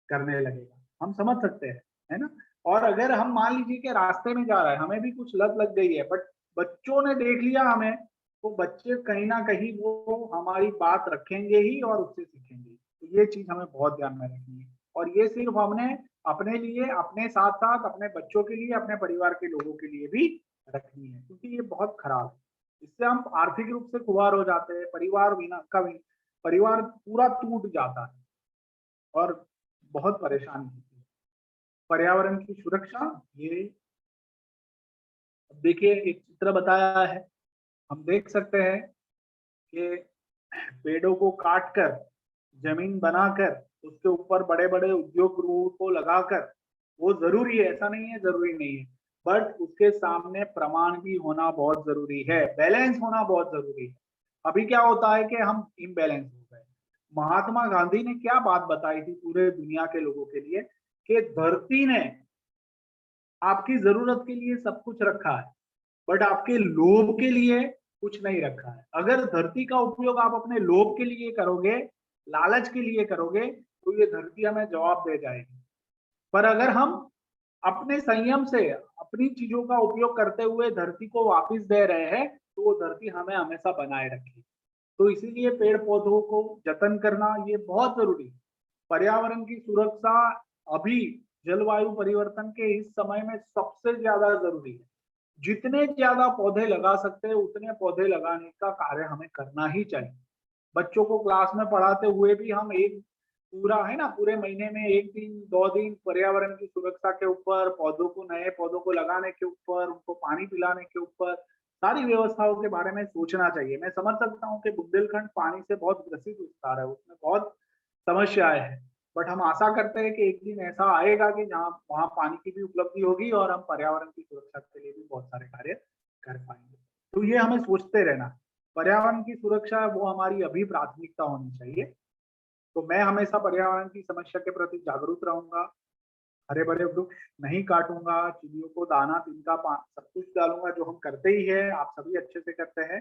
करने लगेगा, हम समझ सकते हैं, है ना। और अगर हम मान लीजिए कि रास्ते में जा रहा है, हमें भी कुछ लत लग गई है बट बच्चों ने देख लिया हमें, तो बच्चे कहीं ना कहीं वो हमारी बात रखेंगे ही और उससे सीखेंगे। तो ये चीज हमें बहुत ध्यान में रखनी है और ये सिर्फ हमने अपने लिए, अपने साथ साथ अपने बच्चों के लिए, अपने परिवार के लोगों के लिए भी रखनी है, क्योंकि ये बहुत खराब है। इससे हम आर्थिक रूप से खुआर हो जाते हैं, परिवार पूरा टूट जाता है और बहुत परेशानी होती है। पर्यावरण की सुरक्षा, ये देखिए एक चित्र बताया है, हम देख सकते हैं कि पेड़ों को काटकर जमीन बनाकर उसके ऊपर बड़े बड़े उद्योग गृहों को लगाकर, वो जरूरी है, ऐसा नहीं है जरूरी नहीं है, बट उसके सामने प्रमाण भी होना बहुत जरूरी है, बैलेंस होना बहुत जरूरी है। अभी क्या होता है कि हम इम्बैलेंस हो गए। महात्मा गांधी ने क्या बात बताई थी पूरे दुनिया के लोगों के लिए कि धरती ने आपकी जरूरत के लिए सब कुछ रखा है बट आपके लोभ के लिए कुछ नहीं रखा है। अगर धरती का उपयोग आप अपने लोभ के लिए करोगे, लालच के लिए करोगे, तो ये धरती हमें जवाब दे जाएगी। पर अगर हम अपने संयम से अपनी चीजों का उपयोग करते हुए धरती को वापस दे रहे हैं तो वो धरती हमें हमेशा बनाए रखेगी। तो इसीलिए पेड़ पौधों को जतन करना ये बहुत जरूरी है। पर्यावरण की सुरक्षा अभी जलवायु परिवर्तन के इस समय में सबसे ज्यादा जरूरी है। जितने ज्यादा पौधे लगा सकते हैं उतने पौधे लगाने का कार्य हमें करना ही चाहिए। बच्चों को क्लास में पढ़ाते हुए भी हम एक पूरा, है ना, पूरे महीने में 1 दिन 2 दिन पर्यावरण की सुरक्षा के ऊपर, पौधों को, नए पौधों को लगाने के ऊपर, उनको पानी पिलाने के ऊपर, सारी व्यवस्थाओं के बारे में सोचना चाहिए। मैं समझ सकता हूँ कि बुंदेलखंड पानी से बहुत ग्रसित विस्तार है, उसमें बहुत समस्याएं हैं, बट हम आशा करते हैं कि एक दिन ऐसा आएगा कि जहाँ वहाँ पानी की भी उपलब्धि होगी और हम पर्यावरण की सुरक्षा के लिए भी बहुत सारे कार्य कर पाएंगे। तो ये हमें सोचते रहना, पर्यावरण की सुरक्षा वो हमारी अभी प्राथमिकता होनी चाहिए। तो मैं हमेशा पर्यावरण की समस्या के प्रति जागरूक रहूंगा, हरे भरे वृक्ष नहीं काटूंगा, चिड़ियों को दाना, तिनका, सब कुछ डालूंगा जो हम करते ही है, आप सभी अच्छे से करते हैं।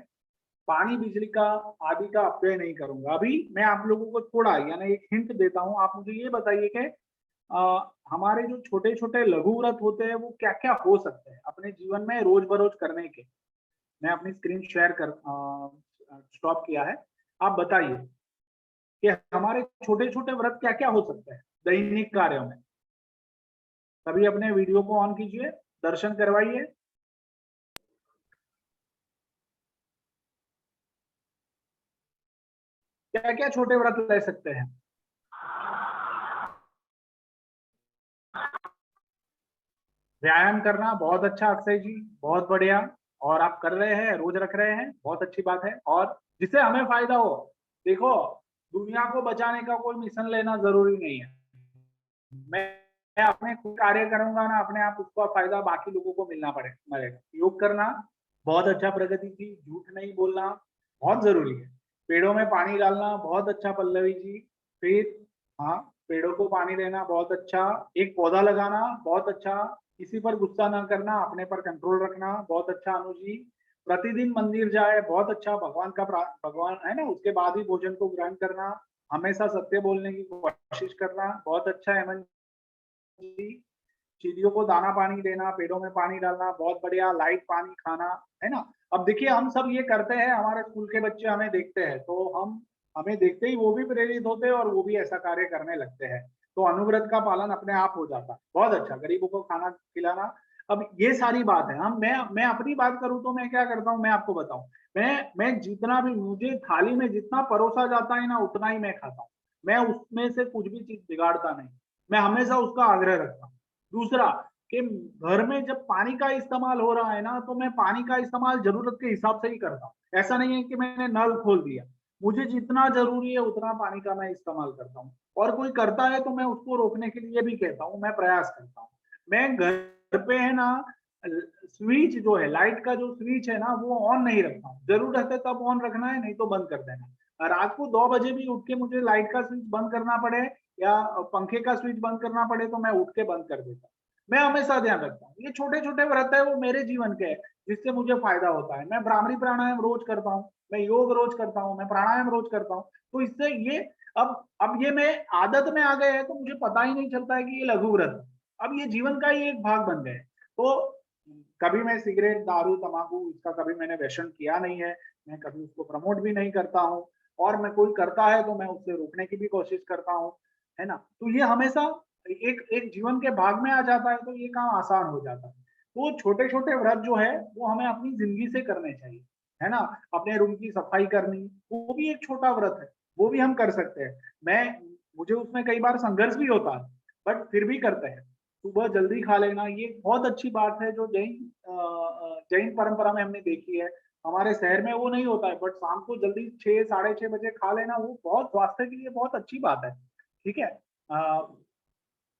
पानी, बिजली का आदि का अपव्यय नहीं करूंगा। अभी मैं आप लोगों को थोड़ा यानी एक हिंट देता हूँ, आप मुझे ये बताइए कि हमारे जो छोटे छोटे लघु व्रत होते हैं वो क्या क्या हो सकते हैं अपने जीवन में रोज बरोज करने के। मैं अपनी स्क्रीन शेयर कर स्टॉप किया है, आप बताइए कि हमारे छोटे छोटे व्रत क्या क्या हो सकते हैं दैनिक कार्यों में। सभी अपने वीडियो को ऑन कीजिए, दर्शन करवाइए। क्या क्या छोटे व्रत ले सकते हैं? व्यायाम करना, बहुत अच्छा अक्षय जी, बहुत बढ़िया। और आप कर रहे हैं, रोज रख रहे हैं, बहुत अच्छी बात है। और जिससे हमें फायदा हो, देखो दुनिया को बचाने का कोई मिशन लेना जरूरी नहीं है। मैं अपने खुद कार्य करूंगा ना, अपने आप उसका फायदा बाकी लोगों को मिलेगा। योग करना बहुत अच्छा प्रगति की, झूठ नहीं बोलना बहुत जरूरी है। पेड़ों में पानी डालना बहुत अच्छा पल्लवी जी। फिर हाँ, पेड़ों को पानी देना बहुत अच्छा, एक पौधा लगाना बहुत अच्छा, किसी पर गुस्सा ना करना, अपने पर कंट्रोल रखना बहुत अच्छा अनु जी। प्रतिदिन मंदिर जाए बहुत अच्छा, भगवान है ना, उसके बाद ही भोजन को ग्रहण करना, हमेशा सत्य बोलने की कोशिश करना बहुत अच्छा है हेमंत जी। चिड़ियों को दाना पानी देना, पेड़ों में पानी डालना बहुत बढ़िया, लाइट पानी खाना, है ना। अब देखिए हम सब ये करते हैं, हमारे स्कूल के बच्चे हमें देखते हैं, तो हम हमें देखते ही वो भी प्रेरित होते हैं और वो भी ऐसा कार्य करने लगते हैं। तो अनुव्रत का पालन अपने आप हो जाता है, बहुत अच्छा, गरीबों को खाना खिलाना। अब ये सारी बात है। हम मैं अपनी बात करूं तो मैं क्या करता हूं, मैं आपको बताऊं, मैं जितना भी मुझे थाली में जितना परोसा जाता है ना, उतना ही मैं खाता हूँ। मैं उसमें से कुछ भी चीज बिगाड़ता नहीं, मैं हमेशा उसका आग्रह रखता हूँ। दूसरा कि घर में जब पानी का इस्तेमाल हो रहा है ना, तो मैं पानी का इस्तेमाल जरूरत के हिसाब से ही करता हूँ। ऐसा नहीं है कि मैंने नल खोल दिया, मुझे जितना जरूरी है उतना पानी का मैं इस्तेमाल करता हूँ। और कोई करता है तो मैं उसको रोकने के लिए भी कहता हूँ, मैं प्रयास करता हूँ। मैं घर पे है ना, स्विच जो है, लाइट का जो स्विच है ना, वो ऑन नहीं रखता हूँ। जरूरत है तब ऑन रखना है, नहीं तो बंद कर देना। रात को 2 बजे भी उठ के मुझे लाइट का स्विच बंद करना पड़े या पंखे का स्विच बंद करना पड़े तो मैं उठ के बंद कर देता हूँ। मैं हमेशा ध्यान रखता हूँ। ये छोटे छोटे व्रत है, वो मेरे जीवन के है, जिससे मुझे फायदा होता है। मैं ब्राह्मणी प्राणायाम रोज करता हूँ, मैं योग रोज करता हूँ, मैं प्राणायाम रोज करता हूँ। तो इससे ये अब ये मैं आदत में आ गए हैं, तो मुझे पता ही नहीं चलता है कि ये लघु व्रत है। अब ये जीवन का ही एक भाग बन गए। तो कभी मैं सिगरेट, दारू, तंबाकू, इसका कभी मैंने व्यसन किया नहीं है, मैं कभी उसको प्रमोट भी नहीं करता हूँ। और मैं कोई करता है तो मैं उससे रोकने की भी कोशिश करता हूँ, है ना। तो ये हमेशा एक एक जीवन के भाग में आ जाता है, तो ये काम आसान हो जाता है। तो छोटे छोटे व्रत जो है वो हमें अपनी जिंदगी से करने चाहिए, है ना। अपने रूम की सफाई करनी, वो भी एक छोटा व्रत है, वो भी हम कर सकते हैं। मुझे उसमें कई बार संघर्ष भी होता है, बट फिर भी करते हैं। सुबह जल्दी खा लेना, ये बहुत अच्छी बात है जो जैन परंपरा में हमने देखी है। हमारे शहर में वो नहीं होता है, बट शाम को जल्दी 6 साढ़े 6 बजे खा लेना, वो बहुत स्वास्थ्य के लिए बहुत अच्छी बात है। ठीक है।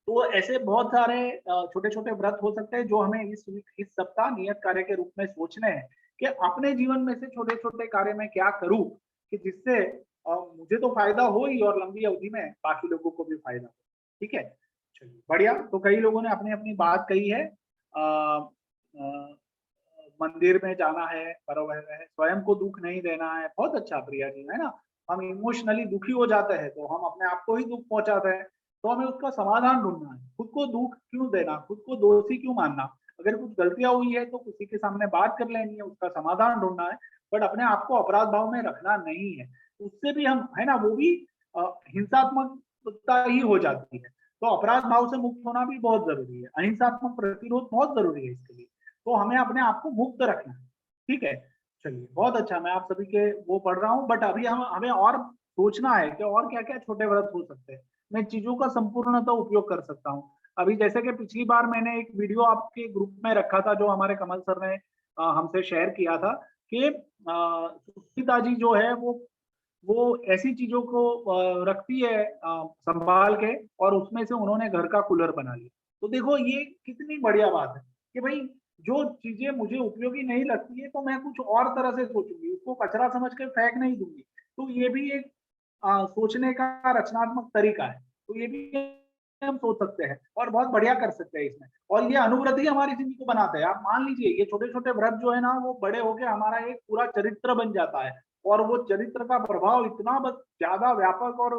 तो ऐसे बहुत सारे छोटे छोटे व्रत हो सकते हैं जो हमें इस सप्ताह नियत कार्य के रूप में सोचने हैं कि अपने जीवन में से छोटे छोटे कार्य मैं क्या करूं कि जिससे मुझे तो फायदा हो ही और लंबी अवधि में बाकी लोगों को भी फायदा हो। ठीक है, चलिए बढ़िया। तो कई लोगों ने अपनी अपनी बात कही है। मंदिर में जाना है, बराबर है, स्वयं को दुख नहीं देना है, बहुत अच्छा प्रिया जी, है ना। हम इमोशनली दुखी हो जाते हैं तो हम अपने आप को ही दुख पहुंचाते हैं, तो हमें उसका समाधान ढूंढना है। खुद को दुख क्यों देना, खुद को दोषी क्यों मानना। अगर कुछ गलतियां हुई है तो किसी के सामने बात कर लेनी है, उसका समाधान ढूंढना है, बट अपने आप को अपराध भाव में रखना नहीं है। उससे भी हम, है ना, वो भी हिंसात्मकता ही हो जाती है। तो अपराध भाव से मुक्त होना भी बहुत जरूरी है, अहिंसात्मक प्रतिरोध बहुत जरूरी है इसके लिए। तो हमें अपने आप को मुक्त रखना है। ठीक है, चलिए बहुत अच्छा। मैं आप सभी के वो पढ़ रहा हूँ, बट अभी हमें और सोचना है कि और क्या क्या छोटे व्रत हो सकते हैं, मैं चीजों का संपूर्णतः उपयोग कर सकता हूँ। अभी जैसे कि पिछली बार मैंने एक वीडियो आपके ग्रुप में रखा था, जो हमारे कमल सर ने हमसे शेयर किया था कि सुष्मिता जी जो है वो ऐसी चीजों को रखती है संभाल के, और उसमें से उन्होंने घर का कूलर बना लिया। तो देखो ये कितनी बढ़िया बात है कि भाई जो चीजें मुझे उपयोगी नहीं लगती है तो मैं कुछ और तरह से सोचूंगी, उसको कचरा समझ के फेंक नहीं दूंगी। तो ये भी एक सोचने का रचनात्मक तरीका है। तो ये भी हम सोच सकते हैं और बहुत बढ़िया कर सकते हैं इसमें। और ये अनुव्रत ही हमारी जिंदगी को बनाते हैं। आप मान लीजिए ये छोटे छोटे व्रत जो है ना, वो बड़े होके हमारा एक पूरा चरित्र बन जाता है, और वो चरित्र का प्रभाव इतना ज्यादा व्यापक और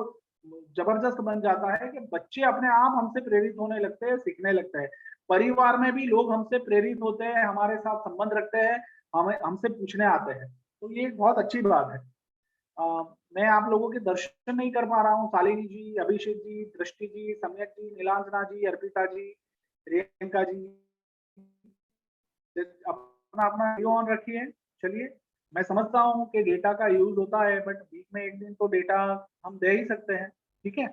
जबरदस्त बन जाता है कि बच्चे अपने आप हमसे प्रेरित होने लगते हैं, सीखने लगते हैं। परिवार में भी लोग हमसे प्रेरित होते हैं, हमारे साथ संबंध रखते हैं, हमें हमसे पूछने आते हैं। तो ये एक बहुत अच्छी बात है। मैं आप लोगों के दर्शन नहीं कर पा रहा हूँ। शालिनी जी, अभिषेक जी, दृष्टि जी, सम्यक जी, नीलांजना जी, अर्पिता जी, प्रियंका जी, अपना अपना वीडियो ऑन रखिए। चलिए, मैं समझता हूँ कि डेटा का यूज होता है, बट वीक में एक दिन तो डेटा हम दे ही सकते हैं। ठीक है,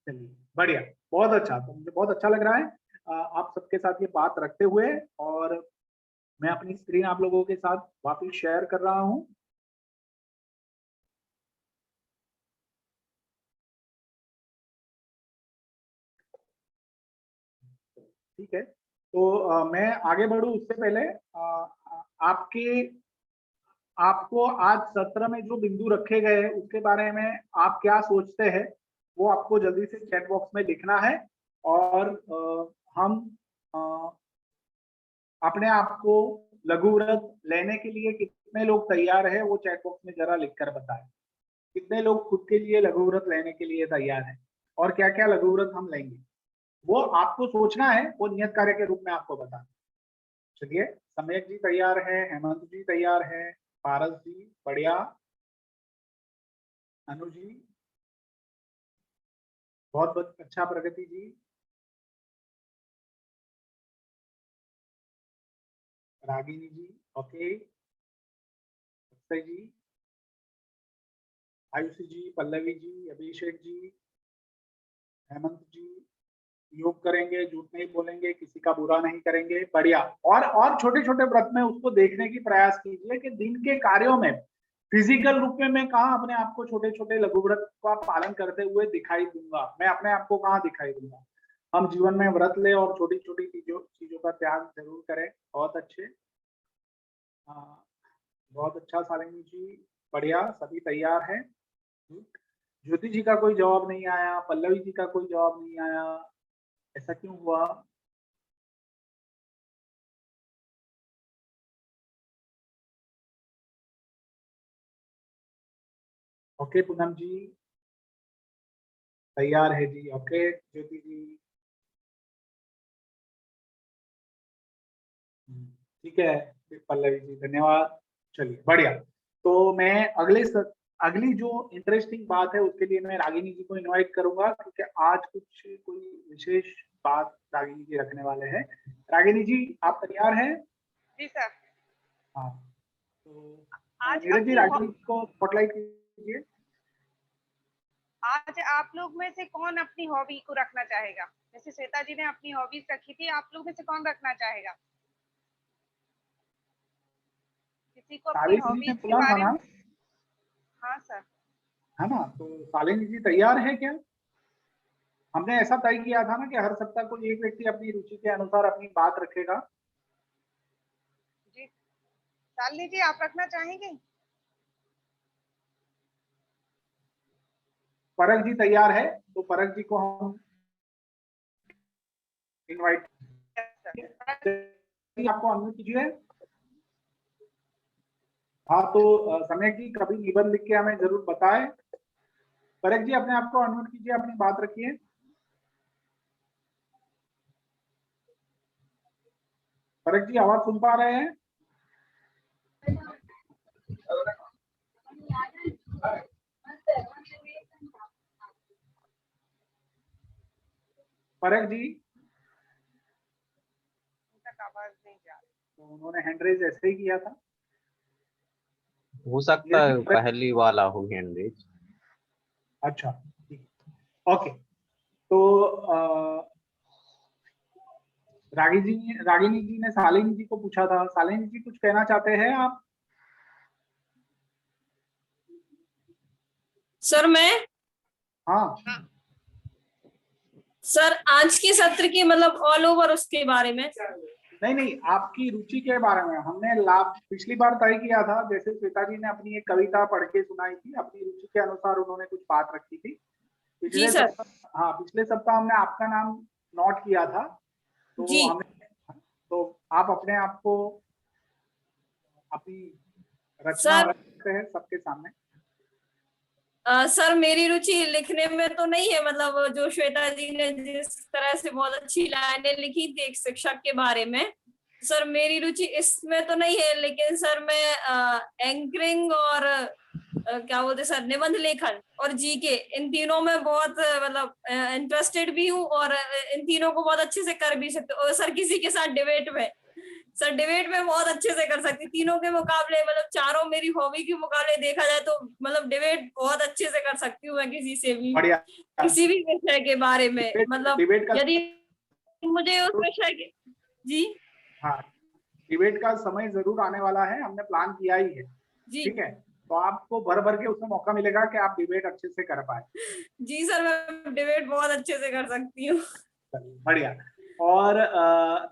चलिए बढ़िया, बहुत अच्छा। तो मुझे बहुत अच्छा लग रहा है आप सबके साथ ये बात रखते हुए। और मैं अपनी स्क्रीन आप लोगों के साथ वापस शेयर कर रहा हूं। ठीक है, तो मैं आगे बढ़ूं उससे पहले आपको आज सत्र में जो बिंदु रखे गए हैं उसके बारे में आप क्या सोचते हैं वो आपको जल्दी से चैट बॉक्स में लिखना है, और हम अपने आप को लघु व्रत लेने के लिए कितने लोग तैयार है वो चैट बॉक्स में जरा लिखकर बताएं। कितने लोग खुद के लिए लघु व्रत लेने के लिए तैयार है और क्या क्या लघु व्रत हम लेंगे वो आपको सोचना है, वो नियत कार्य के रूप में आपको बताना। चलिए, सम्यक जी तैयार है, हेमंत जी तैयार है, पारस जी बढ़िया, अनु जी बहुत बहुत अच्छा, प्रगति जी, रागिनी जी ओके, अक्षय जी, आयुषी जी, पल्लवी जी, अभिषेक जी, हेमंत जी योग करेंगे, झूठ नहीं बोलेंगे, किसी का बुरा नहीं करेंगे, बढ़िया। और छोटे छोटे व्रत में उसको देखने की प्रयास कीजिए कि दिन के कार्यों में फिजिकल रूप में मैं कहाँ अपने आप को छोटे छोटे लघु व्रत का पालन करते हुए दिखाई दूंगा, मैं अपने आप को कहाँ दिखाई दूंगा। हम जीवन में व्रत ले और छोटी छोटी चीजों का त्याग जरूर करें। बहुत अच्छे, बहुत अच्छा शालिनी जी, बढ़िया, सभी तैयार है। ज्योति जी का कोई जवाब नहीं आया, पल्लवी जी का कोई जवाब नहीं आया, ऐसा क्यों हुआ? ओके, पूनम जी तैयार है जी, ओके ज्योति जी, ठीक है पल्लवी जी, धन्यवाद। चलिए बढ़िया, तो मैं अगली जो इंटरेस्टिंग बात है उसके लिए मैं रागिनी जी को इनवाइट करूंगा, क्योंकि आज कुछ कोई विशेष बात रागिनी जी रखने वाले हैं। रागिनी जी आप तैयार हैं? जी सर। हाँ, तो आज नीरज जी रागिनी जी को स्पॉटलाइट कीजिए। आज आप लोग में से कौन अपनी हॉबी को रखना चाहेगा? जैसे श्वेता जी ने अपनी हॉबीज रखी थी, आप लोग में से कौन रखना चाहेगा? किसी को अपनी हॉबीज के बारे में? हाँ सर। है ना, तो शालिनी जी तैयार है क्या? हमने ऐसा तय किया था ना कि हर सप्ताह कोई एक व्यक्ति अपनी रुचि के अनुसार अपनी बात रखेगा। जी शालिनी जी आप रखना चाहेंगे? परख जी तैयार है, तो परख जी को हम इनवाइट आपको अनम्यूट कीजिए। हाँ, तो समय की कभी निबंध लिख के हमें जरूर बताएं। परख जी अपने आप को अनम्यूट कीजिए, अपनी बात रखिए। परख जी आवाज सुन पा रहे हैं? परख जी आवाज नहीं जा रही, तो उन्होंने हैंड रेज ऐसे ही किया था, हो सकता है पहली वाला हो हैंड रेज। अच्छा ठीक, ओके। तो रागिनी जी ने शालिनी जी को पूछा था, शालिनी जी कुछ कहना चाहते हैं आप? सर मैं, हाँ सर आज के सत्र की मतलब ऑल ओवर उसके बारे में? नहीं, आपकी रुचि के बारे में। हमने पिछली बार तय किया था, जैसे श्वेता जी ने अपनी एक कविता पढ़ के सुनाई थी, अपनी रुचि के अनुसार उन्होंने कुछ बात रखी थी पिछले सप्ताह। हाँ, पिछले सप्ताह हमने आपका नाम नोट किया था, तो जी। तो आप अपने आप को अपनी रचना रखते हैं सबके सामने। सर मेरी रुचि लिखने में तो नहीं है, मतलब जो श्वेता जी ने जिस तरह से बहुत अच्छी लाइनें लिखी थी एक शिक्षक के बारे में, सर मेरी रुचि इसमें तो नहीं है, लेकिन सर मैं एंकरिंग और क्या बोलते सर निबंध लेखन और जीके, इन तीनों में बहुत मतलब इंटरेस्टेड भी हूँ और इन तीनों को बहुत अच्छे से कर भी सकते। और सर किसी के साथ डिबेट में, सर डिबेट में बहुत अच्छे से कर सकती, तीनों के मुकाबले, मतलब चारों मेरी हॉबी के मुकाबले देखा जाए तो मतलब डिबेट बहुत अच्छे से कर सकती हूँ मैं किसी से भी, किसी भी विषय के बारे में। मतलब यदि मुझे उस विषय के, जी हाँ डिबेट का समय जरूर आने वाला है, हमने प्लान किया ही है, जी ठीक है। तो आपको भर भर के उसमें मौका मिलेगा कि आप डिबेट अच्छे से कर पाए। जी सर, मैं डिबेट बहुत अच्छे से कर सकती हूँ। बढ़िया। और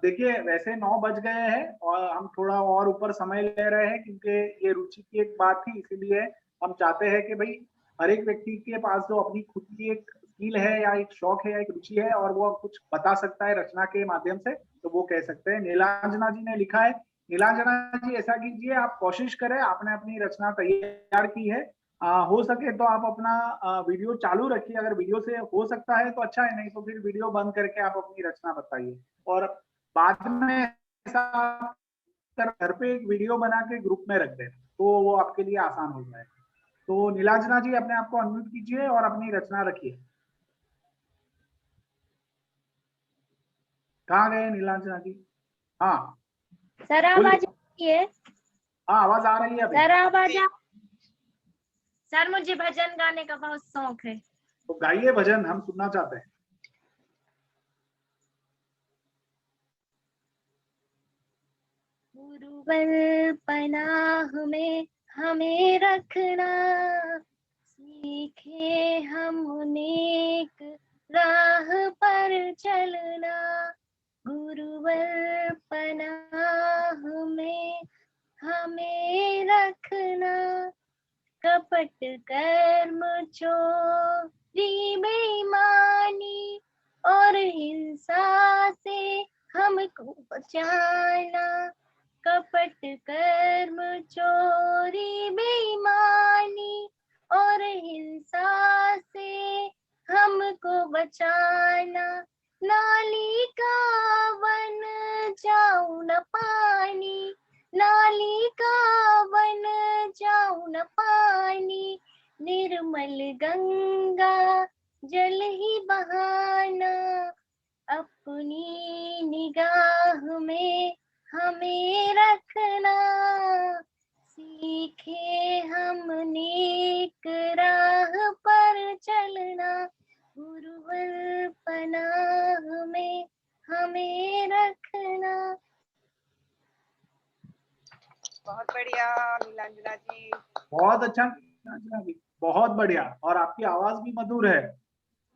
देखिए वैसे 9 बज गए हैं और हम थोड़ा और ऊपर समय ले रहे हैं क्योंकि ये रुचि की एक बात थी, इसीलिए हम चाहते हैं कि भाई हर एक व्यक्ति के पास जो अपनी खुद की एक स्किल है या एक शौक है या एक रुचि है और वो कुछ बता सकता है रचना के माध्यम से, तो वो कह सकते हैं। नीलांजना जी ने लिखा है, नीलांजना जी ऐसा कीजिए, आप कोशिश करें, आपने अपनी रचना तैयार की है, हो सके तो आप अपना वीडियो चालू रखिए, अगर वीडियो से हो सकता है तो अच्छा है, नहीं तो फिर वीडियो बंद करके आप अपनी रचना बताइए। और बाद में ऐसा घर पे एक वीडियो बना के ग्रुप में रख देना, तो वो आपके लिए आसान हो जाएगा। तो नीलांजना जी अपने आप को अनम्यूट कीजिए और अपनी रचना रखिए। कहाँ गए नीलांजना जी? हाँ सर आवाज आ रही है? हाँ आवाज आ रही है अभी। सर आवाज आ सर मुझे भजन गाने का बहुत शौक है। तो गाइए भजन, हम सुनना चाहते हैं। गुरुवर पनाह में हमें रखना, सीखे हम नेक राह पर चलना। गुरुवर पनाह में हमें रखना, कपट कर्म चोरी बेईमानी और हिंसा से हमको बचाना। कपट कर्म चोरी बेईमानी और हिंसा से हमको बचाना। नाली का बन जाऊं न पानी, नाली का बन जाऊं न पानी, निर्मल गंगा जल ही बहाना। अपनी निगाह में हमें रखना, सीखे हम नेक राह पर चलना। गुरुवर पनाह में हमें रखना। बहुत बढ़िया नीलांजना जी, बहुत अच्छा नीलांजना जी, बहुत बढ़िया। और आपकी आवाज भी मधुर है।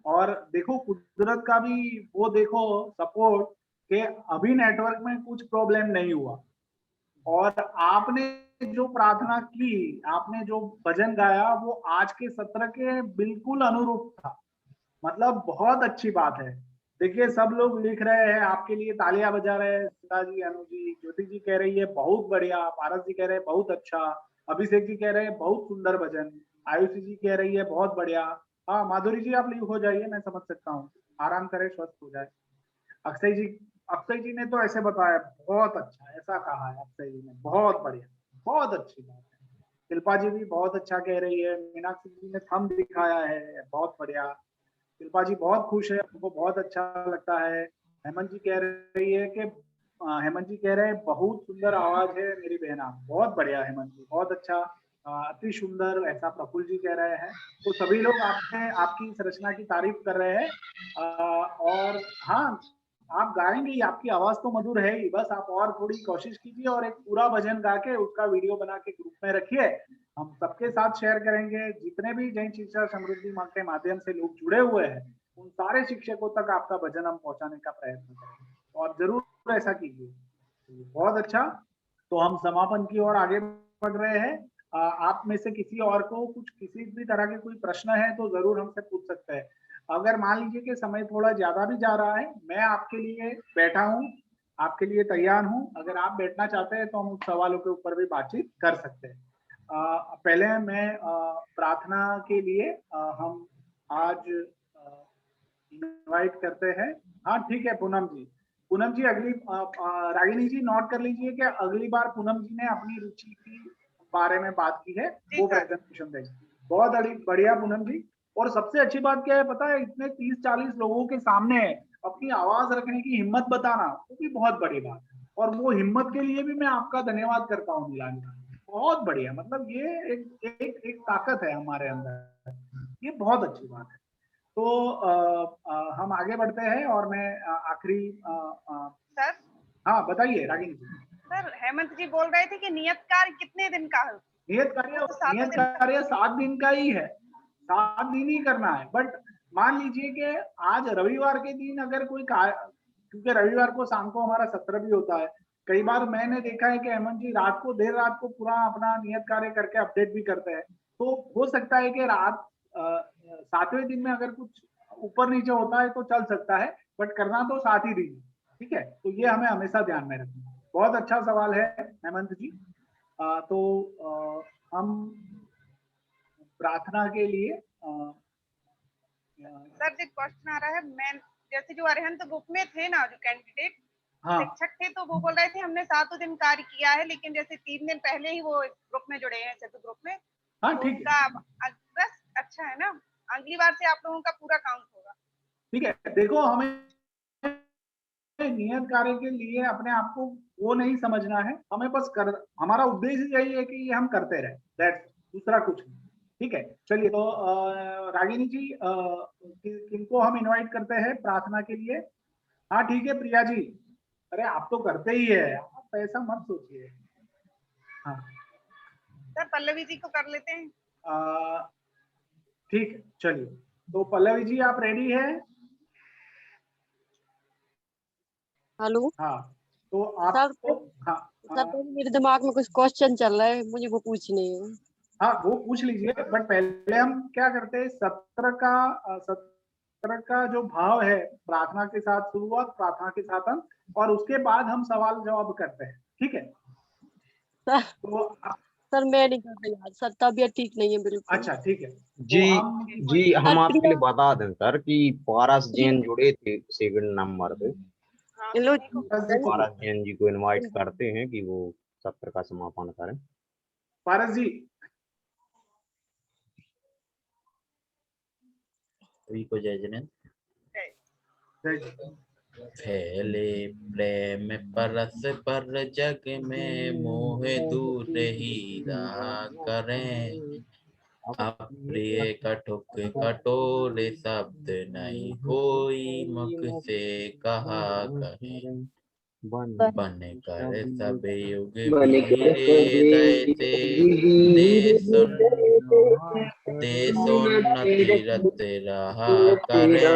और देखो कुदरत का भी वो देखो सपोर्ट के अभी नेटवर्क में कुछ प्रॉब्लम नहीं हुआ, और आपने जो प्रार्थना की, आपने जो भजन गाया, वो आज के सत्र के बिल्कुल अनुरूप था। मतलब बहुत अच्छी बात है। देखिए सब लोग लिख रहे हैं, आपके लिए तालियां बजा रहे हैं। सीता जी, अनु जी, ज्योति जी कह रही है बहुत बढ़िया, पारस जी कह रहे हैं बहुत अच्छा, अभिषेक जी कह रहे हैं बहुत सुंदर भजन, आयुषी जी कह रही है बहुत बढ़िया। हाँ माधुरी जी आप लीव हो जाइए, मैं समझ सकता हूँ, आराम करें, स्वस्थ हो जाए। अक्षय जी ने तो ऐसे बताया बहुत अच्छा, ऐसा कहा है अक्षय जी ने, बहुत बढ़िया, बहुत अच्छी बात है। शिल्पा जी भी बहुत अच्छा कह रही है, मीनाक्षी जी ने थंब दिखाया है, बहुत बढ़िया। शिल्पा जी बहुत खुश है, उनको बहुत अच्छा लगता है। हेमंत जी कह रही है कि हेमंत जी कह रहे हैं बहुत सुंदर आवाज है मेरी बहना, बहुत बढ़िया हेमंत जी, बहुत अच्छा, अति सुंदर, ऐसा प्रफुल्ल जी कह रहे हैं। तो सभी लोग आपकी इस रचना की तारीफ कर रहे हैं। और हाँ आप गाएंगे, आपकी आवाज तो मधुर है ही, बस आप और थोड़ी कोशिश कीजिए और एक पूरा भजन गा के उसका वीडियो बना के ग्रुप में रखिए, हम सबके साथ शेयर करेंगे। जितने भी जैन शिक्षा समृद्धि मंच के माध्यम से लोग जुड़े हुए हैं, उन सारे शिक्षकों तक आपका भजन हम पहुंचाने का प्रयत्न करेंगे, और जरूर ऐसा कीजिए। बहुत अच्छा। तो हम समापन की ओर आगे बढ़ रहे हैं। आप में से किसी और को कुछ किसी भी तरह के कोई प्रश्न है तो जरूर हमसे पूछ सकते हैं। अगर मान लीजिए कि समय थोड़ा ज्यादा भी जा रहा है, मैं आपके लिए बैठा हूँ, आपके लिए तैयार हूँ, अगर आप बैठना चाहते हैं तो हम उस सवालों के ऊपर भी बातचीत कर सकते हैं। पहले मैं प्रार्थना के लिए हम आज इनवाइट करते हैं। हाँ ठीक है पूनम जी, पूनम जी अगली रागिनी जी नोट कर लीजिए कि अगली बार पूनम जी ने अपनी रुचि के बारे में बात की है, वो प्रेजेंटेशन देंगे। बहुत बढ़िया पूनम जी। और सबसे अच्छी बात क्या है पता है, इतने 30-40 लोगों के सामने अपनी आवाज रखने की हिम्मत बताना, वो भी बहुत बड़ी बात है, और वो हिम्मत के लिए भी मैं आपका धन्यवाद करता हूँ नीलांजना। बहुत बढ़िया, मतलब ये एक ताकत है हमारे अंदर, ये बहुत अच्छी बात है। तो हम आगे बढ़ते हैं और मैं आखिरी सर, हाँ बताइए रागिनी जी। सर हेमंत जी बोल रहे थे कि नियत कार्य कितने दिन का है? नियत कार्य 7 दिन का ही है, 7 दिन ही करना है। बट मान लीजिए कि आज रविवार के दिन अगर कोई क्योंकि रविवार को शाम को हमारा सत्र भी होता है, कई बार मैंने देखा है कि हेमंत जी रात को देर रात को पूरा अपना नियत कार्य करके अपडेट भी करते हैं। तो हो सकता है कि रात 7वें दिन में अगर कुछ ऊपर नीचे होता है तो चल सकता है, बट करना तो 7 ही दिन, ठीक है। तो ये हमें हमेशा ध्यान में रखना। बहुत अच्छा सवाल है हेमंत जी। हम प्रार्थना के लिए सर जो क्वेश्चन आ रहा है, मैं जैसे जो अरिहंत ग्रुप में थे ना जो कैंडिडेट शिक्षक थे, तो वो बोल रहे थे हमने 7 दिन कार्य किया है, लेकिन जैसे 3 दिन पहले ही वो ग्रुप में जुड़े हैं चतुर्थ ग्रुप में। हाँ तो ठीक उनका बस अच्छा है ना, अगली बार से आप लोगों का पूरा काउंट होगा। ठीक है। देखो हमें नियत कार्य के लिए अपने आप को वो नहीं समझना है, हमें बस हमारा उद्देश्य यही है कि ये हम करते रहे, दैट्स, दूसरा कुछ नहीं, ठीक है। चलिए तो रागिनी जी किनको हम इनवाइट करते हैं प्रार्थना के लिए? हाँ ठीक है प्रिया जी, अरे आप तो करते ही है, आप ऐसा मत सोचिए। हाँ सर पल्लवी जी को कर लेते हैं। ठीक है, चलिए तो पल्लवी जी आप रेडी है? हेलो। हाँ तो आपको सर मेरे दिमाग में कुछ क्वेश्चन चल रहा है, मुझे वो पूछने हैं। हाँ वो पूछ लीजिए, बट पहले हम क्या करते हैं, सत्र का जो भाव है, प्रार्थना के साथ शुरुआत, प्रार्थना के साथ अंत, और उसके बाद हम सवाल जवाब करते हैं, ठीक है। सर मैं नहीं कर रही आज, सर तबीयत ठीक नहीं है बिल्कुल। अच्छा ठीक है। जी हम आपके लिए बता दें सर कि पारस जैन जुड़े थे 7 नंबर पे। पारस जैन जी को इनवाइट करते हैं कि वो सत्र का समापन करें। पारस जी सभी को जय जिनेंद्र। फैले प्रेम परस पर जग में, मोह दूर ही रहा करें। अप्रिय कटुक कठोर शब्द नहीं कोई मुख से कहा करें। बन कर सब युग बीरे देशोन्नति रत रहा करें।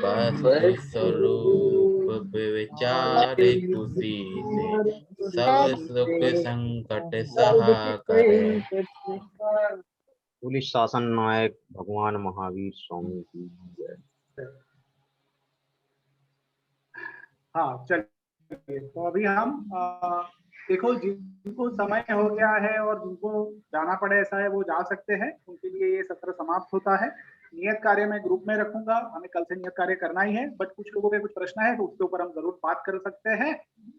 वस्तु स्वरूप विचार खुशी से, सब सुख संकट सहा करें। पुलिस शासन नायक भगवान महावीर स्वामी की जय। हाँ चलिए, तो अभी हम देखो जिनको समय हो गया है और जिनको जाना पड़े ऐसा है वो जा सकते हैं, उनके लिए ये सत्र समाप्त होता है। नियत कार्य मैं ग्रुप में रखूंगा, हमें कल से नियत कार्य करना ही है, बट कुछ लोगों के कुछ प्रश्न है तो उसके ऊपर हम जरूर बात कर सकते हैं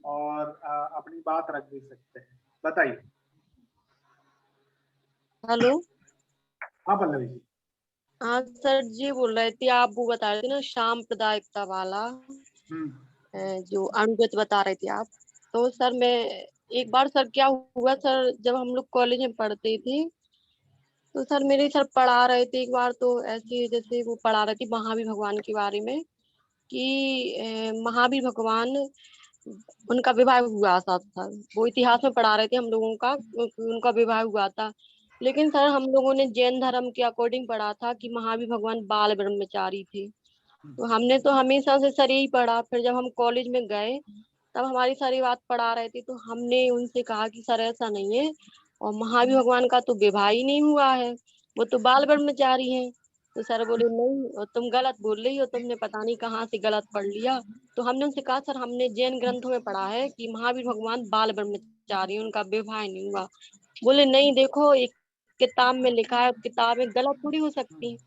और अपनी बात रख भी सकते हैं। बताइए। हेलो। हाँ पल्लवी जी। हाँ सर जी बोल रहे थे, आप वो बता रहे थे ना सांप्रदायिकता वाला, जो अनुगत बता रहे थे आप। तो सर मैं एक बार सर क्या हुआ सर, जब हम लोग कॉलेज में पढ़ते थे तो सर मेरे सर पढ़ा रहे थे एक बार, तो ऐसे जैसे वो पढ़ा रहे थे महावीर भगवान के बारे में कि महावीर भगवान उनका विवाह हुआ था सर, वो इतिहास में पढ़ा रहे थे हम लोगों का, उनका विवाह हुआ था। लेकिन सर हम लोगों ने जैन धर्म के अकॉर्डिंग पढ़ा था कि महावीर भगवान बाल ब्रह्मचारी थे। तो हमने तो हमेशा से सर यही पढ़ा। फिर जब हम कॉलेज में गए तब हमारी सारी बात पढ़ा रहे थे, तो हमने उनसे कहा कि सर ऐसा नहीं है, और महावीर भगवान का तो विवाह ही नहीं हुआ है, वो तो बाल ब्रह्मचारी हैं। तो सर बोले नहीं, तुम गलत बोल रही हो, तुमने पता नहीं कहाँ से गलत पढ़ लिया। तो हमने उनसे कहा सर हमने जैन ग्रंथों में पढ़ा है कि महावीर भगवान बाल ब्रह्मचारी, उनका विवाह नहीं हुआ। बोले नहीं देखो, एक किताब में लिखा है, किताबें गलत थोड़ी हो सकती।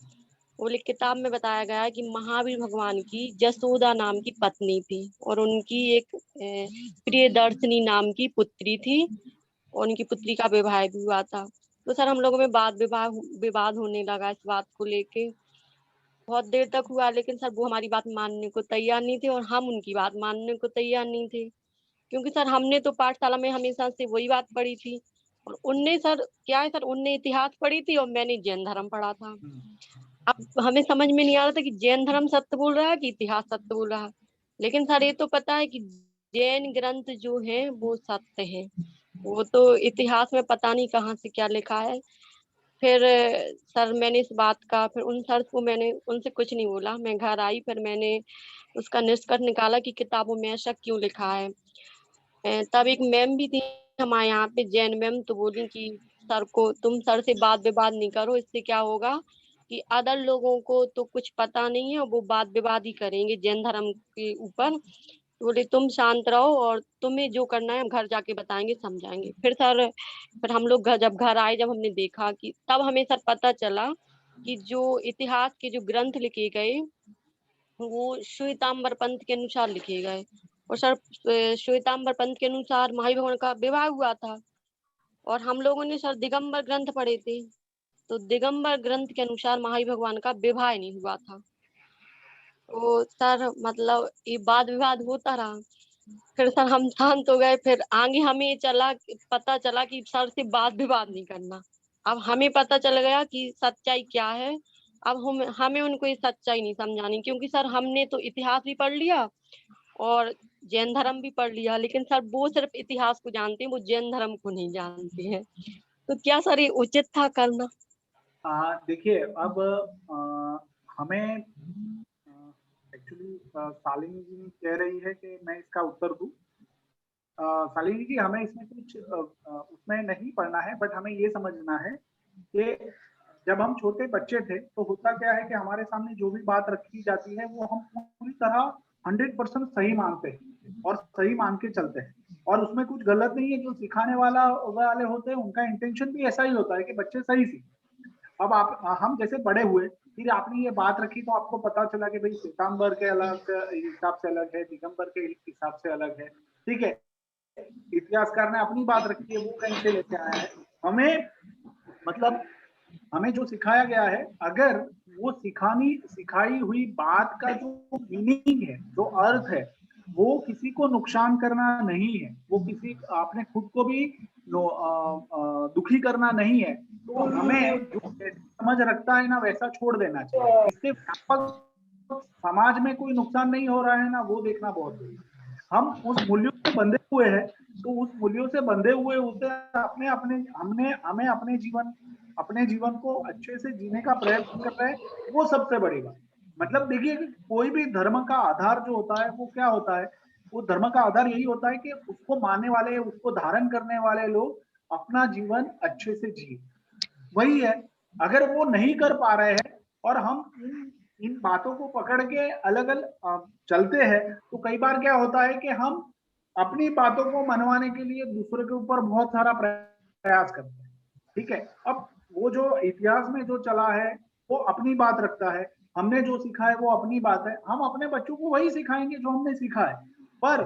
बोले किताब में बताया गया है कि महावीर भगवान की जसोदा नाम की पत्नी थी और उनकी एक प्रियदर्शनी नाम की पुत्री थी, और उनकी पुत्री का विवाह भी हुआ था। तो सर हम लोगों में विवाद होने लगा इस बात को लेके, बहुत देर तक हुआ, लेकिन सर वो हमारी बात मानने को तैयार नहीं थे और हम उनकी बात मानने को तैयार नहीं थे, क्योंकि सर हमने तो पाठशाला में हमेशा से वही बात पढ़ी थी, और उनने सर क्या है सर, उनने इतिहास पढ़ी थी और मैंने जैन धर्म पढ़ा था। अब हमें समझ में नहीं आ रहा था कि जैन धर्म सत्य बोल रहा है कि इतिहास सत्य बोल रहा है। लेकिन सर ये तो पता है कि जैन ग्रंथ जो है वो सत्य है। वो तो इतिहास में पता नहीं कहाँ से क्या लिखा है। फिर सर मैंने इस बात का, फिर उन सर को मैंने उनसे कुछ नहीं बोला। मैं घर आई, फिर मैंने उसका निष्कर्ष निकाला कि किताबों में ऐसा क्यों लिखा है। तब एक मैम भी थी हमारे यहाँ पे, जैन मैम, तो बोली कि सर को, तुम सर से वाद विवाद नहीं करो, इससे क्या होगा कि अदर लोगों को तो कुछ पता नहीं है, वो वाद विवाद ही करेंगे जैन धर्म के ऊपर। तो बोले तुम शांत रहो और तुम्हें जो करना है हम घर जाके बताएंगे, समझाएंगे। फिर हम लोग जब घर आए, जब हमने देखा कि, तब हमें सर पता चला कि जो इतिहास के जो ग्रंथ लिखे गए वो श्वेतांबर पंथ के अनुसार लिखे गए। और सर श्वेतांबर पंथ के अनुसार महावीर भगवान का विवाह हुआ था, और हम लोगों ने सर दिगंबर ग्रंथ पढ़े थे, तो दिगंबर ग्रंथ के अनुसार महावीर भगवान का विवाह नहीं हुआ था। तो सर मतलब ये वाद विवाद होता रहा। फिर सर हम शांत हो गए। फिर आगे हमें पता चला कि सर से वाद विवाद नहीं करना। अब हमें पता चल गया कि सच्चाई क्या है। अब हमें उनको ये सच्चाई नहीं समझानी, क्योंकि सर हमने तो इतिहास भी पढ़ लिया और जैन धर्म भी पढ़ लिया, लेकिन सर वो सिर्फ इतिहास को जानते हैं, वो जैन धर्म को नहीं जानते हैं। तो क्या सर ये उचित था करना? देखिए, अब हमें एक्चुअली शालिनी जी कह रही है कि मैं इसका उत्तर दूं। शालिनी जी, हमें इसमें कुछ उसमें नहीं पढ़ना है, बट हमें ये समझना है कि जब हम छोटे बच्चे थे तो होता क्या है कि हमारे सामने जो भी बात रखी जाती है वो हम पूरी तरह 100% सही मानते हैं और सही मान के चलते हैं, और उसमें कुछ गलत नहीं है। जो सिखाने वाले होते हैं उनका इंटेंशन भी ऐसा ही होता है कि बच्चे सही सीखें। अब हम जैसे बड़े हुए, फिर आपने ये बात रखी तो आपको पता चला कि भाई श्वेतांबर के अलग हिसाब से अलग है, दिगंबर के हिसाब से अलग है, ठीक है। इतिहासकार ने अपनी बात रखी है, वो कहीं से लेके आया है। हमें जो सिखाया गया है, अगर वो सिखाई हुई बात का जो मीनिंग है, जो अर्थ है, वो किसी को नुकसान करना नहीं है, वो आपने खुद को भी दुखी करना नहीं है, तो हमें जो समझ रखता है ना वैसा छोड़ देना चाहिए। इससे समाज में कोई नुकसान नहीं हो रहा है ना, वो देखना बहुत जरूरी है। हम उस मूल्यों से बंधे हुए हैं, तो उस मूल्यों से बंधे हुए उसे हमें अपने जीवन को अच्छे से जीने का प्रयत्न कर रहे हैं, वो सबसे बड़ी बात। मतलब देखिए, कोई भी धर्म का आधार जो होता है वो क्या होता है, वो धर्म का आधार यही होता है कि उसको मानने वाले, उसको धारण करने वाले लोग अपना जीवन अच्छे से जिए, वही है। अगर वो नहीं कर पा रहे हैं और हम इन बातों को पकड़ के अलग अलग चलते हैं, तो कई बार क्या होता है कि हम अपनी बातों को मनवाने के लिए दूसरे के ऊपर बहुत सारा प्रयास करते हैं, ठीक है। अब वो जो इतिहास में जो चला है वो अपनी बात रखता है, हमने जो सीखा है वो अपनी बात है, हम अपने बच्चों को वही सिखाएंगे जो हमने सीखा है। पर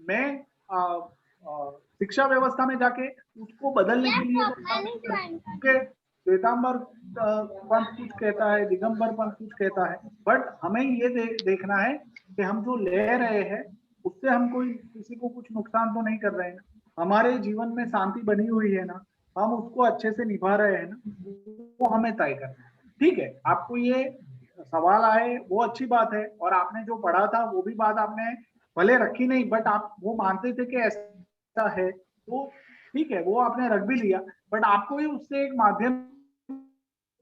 मैं शिक्षा व्यवस्था में जाके उसको बदलने के लिए श्वेतांबर पंथ कुछ कहता है, दिगंबर पंथ कुछ कहता है, बट हमें ये देखना है कि हम जो ले रहे हैं उससे हम किसी को कुछ नुकसान तो नहीं कर रहे हैं ना, हमारे जीवन में शांति बनी हुई है ना, हम उसको अच्छे से निभा रहे हैं ना, वो हमें तय करना है, ठीक है। आपको ये सवाल आए वो अच्छी बात है, और आपने जो पढ़ा था वो भी बात आपने भले रखी नहीं, बट आप वो मानते थे कि ऐसा है, तो ठीक है, वो आपने रख भी लिया, बट आपको भी उससे एक माध्यम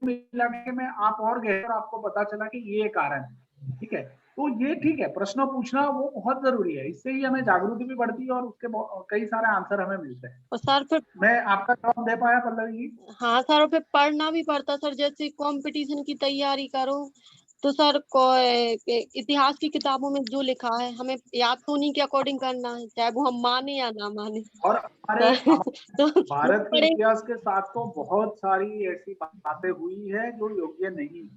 मिला के में आप और गए और आपको पता चला कि ये कारण है, ठीक है। तो ये ठीक है, प्रश्न पूछना वो बहुत जरूरी है, इससे ही हमें जागृति भी बढ़ती है और उसके कई सारे आंसर हमें मिलते हैं। और सर फिर मैं आपका जवाब दे पाया पल्लवी जी? हाँ सर, फिर पढ़ना भी पड़ता सर, जैसे कंपटीशन की तैयारी करो तो सर इतिहास की किताबों में जो लिखा है हमें याद तो उन्हीं के अकॉर्डिंग करना है, चाहे वो हम माने या ना माने। और हमारे तो भारत के इतिहास के साथ तो बहुत सारी ऐसी बातें हुई है जो योग्य नहीं है,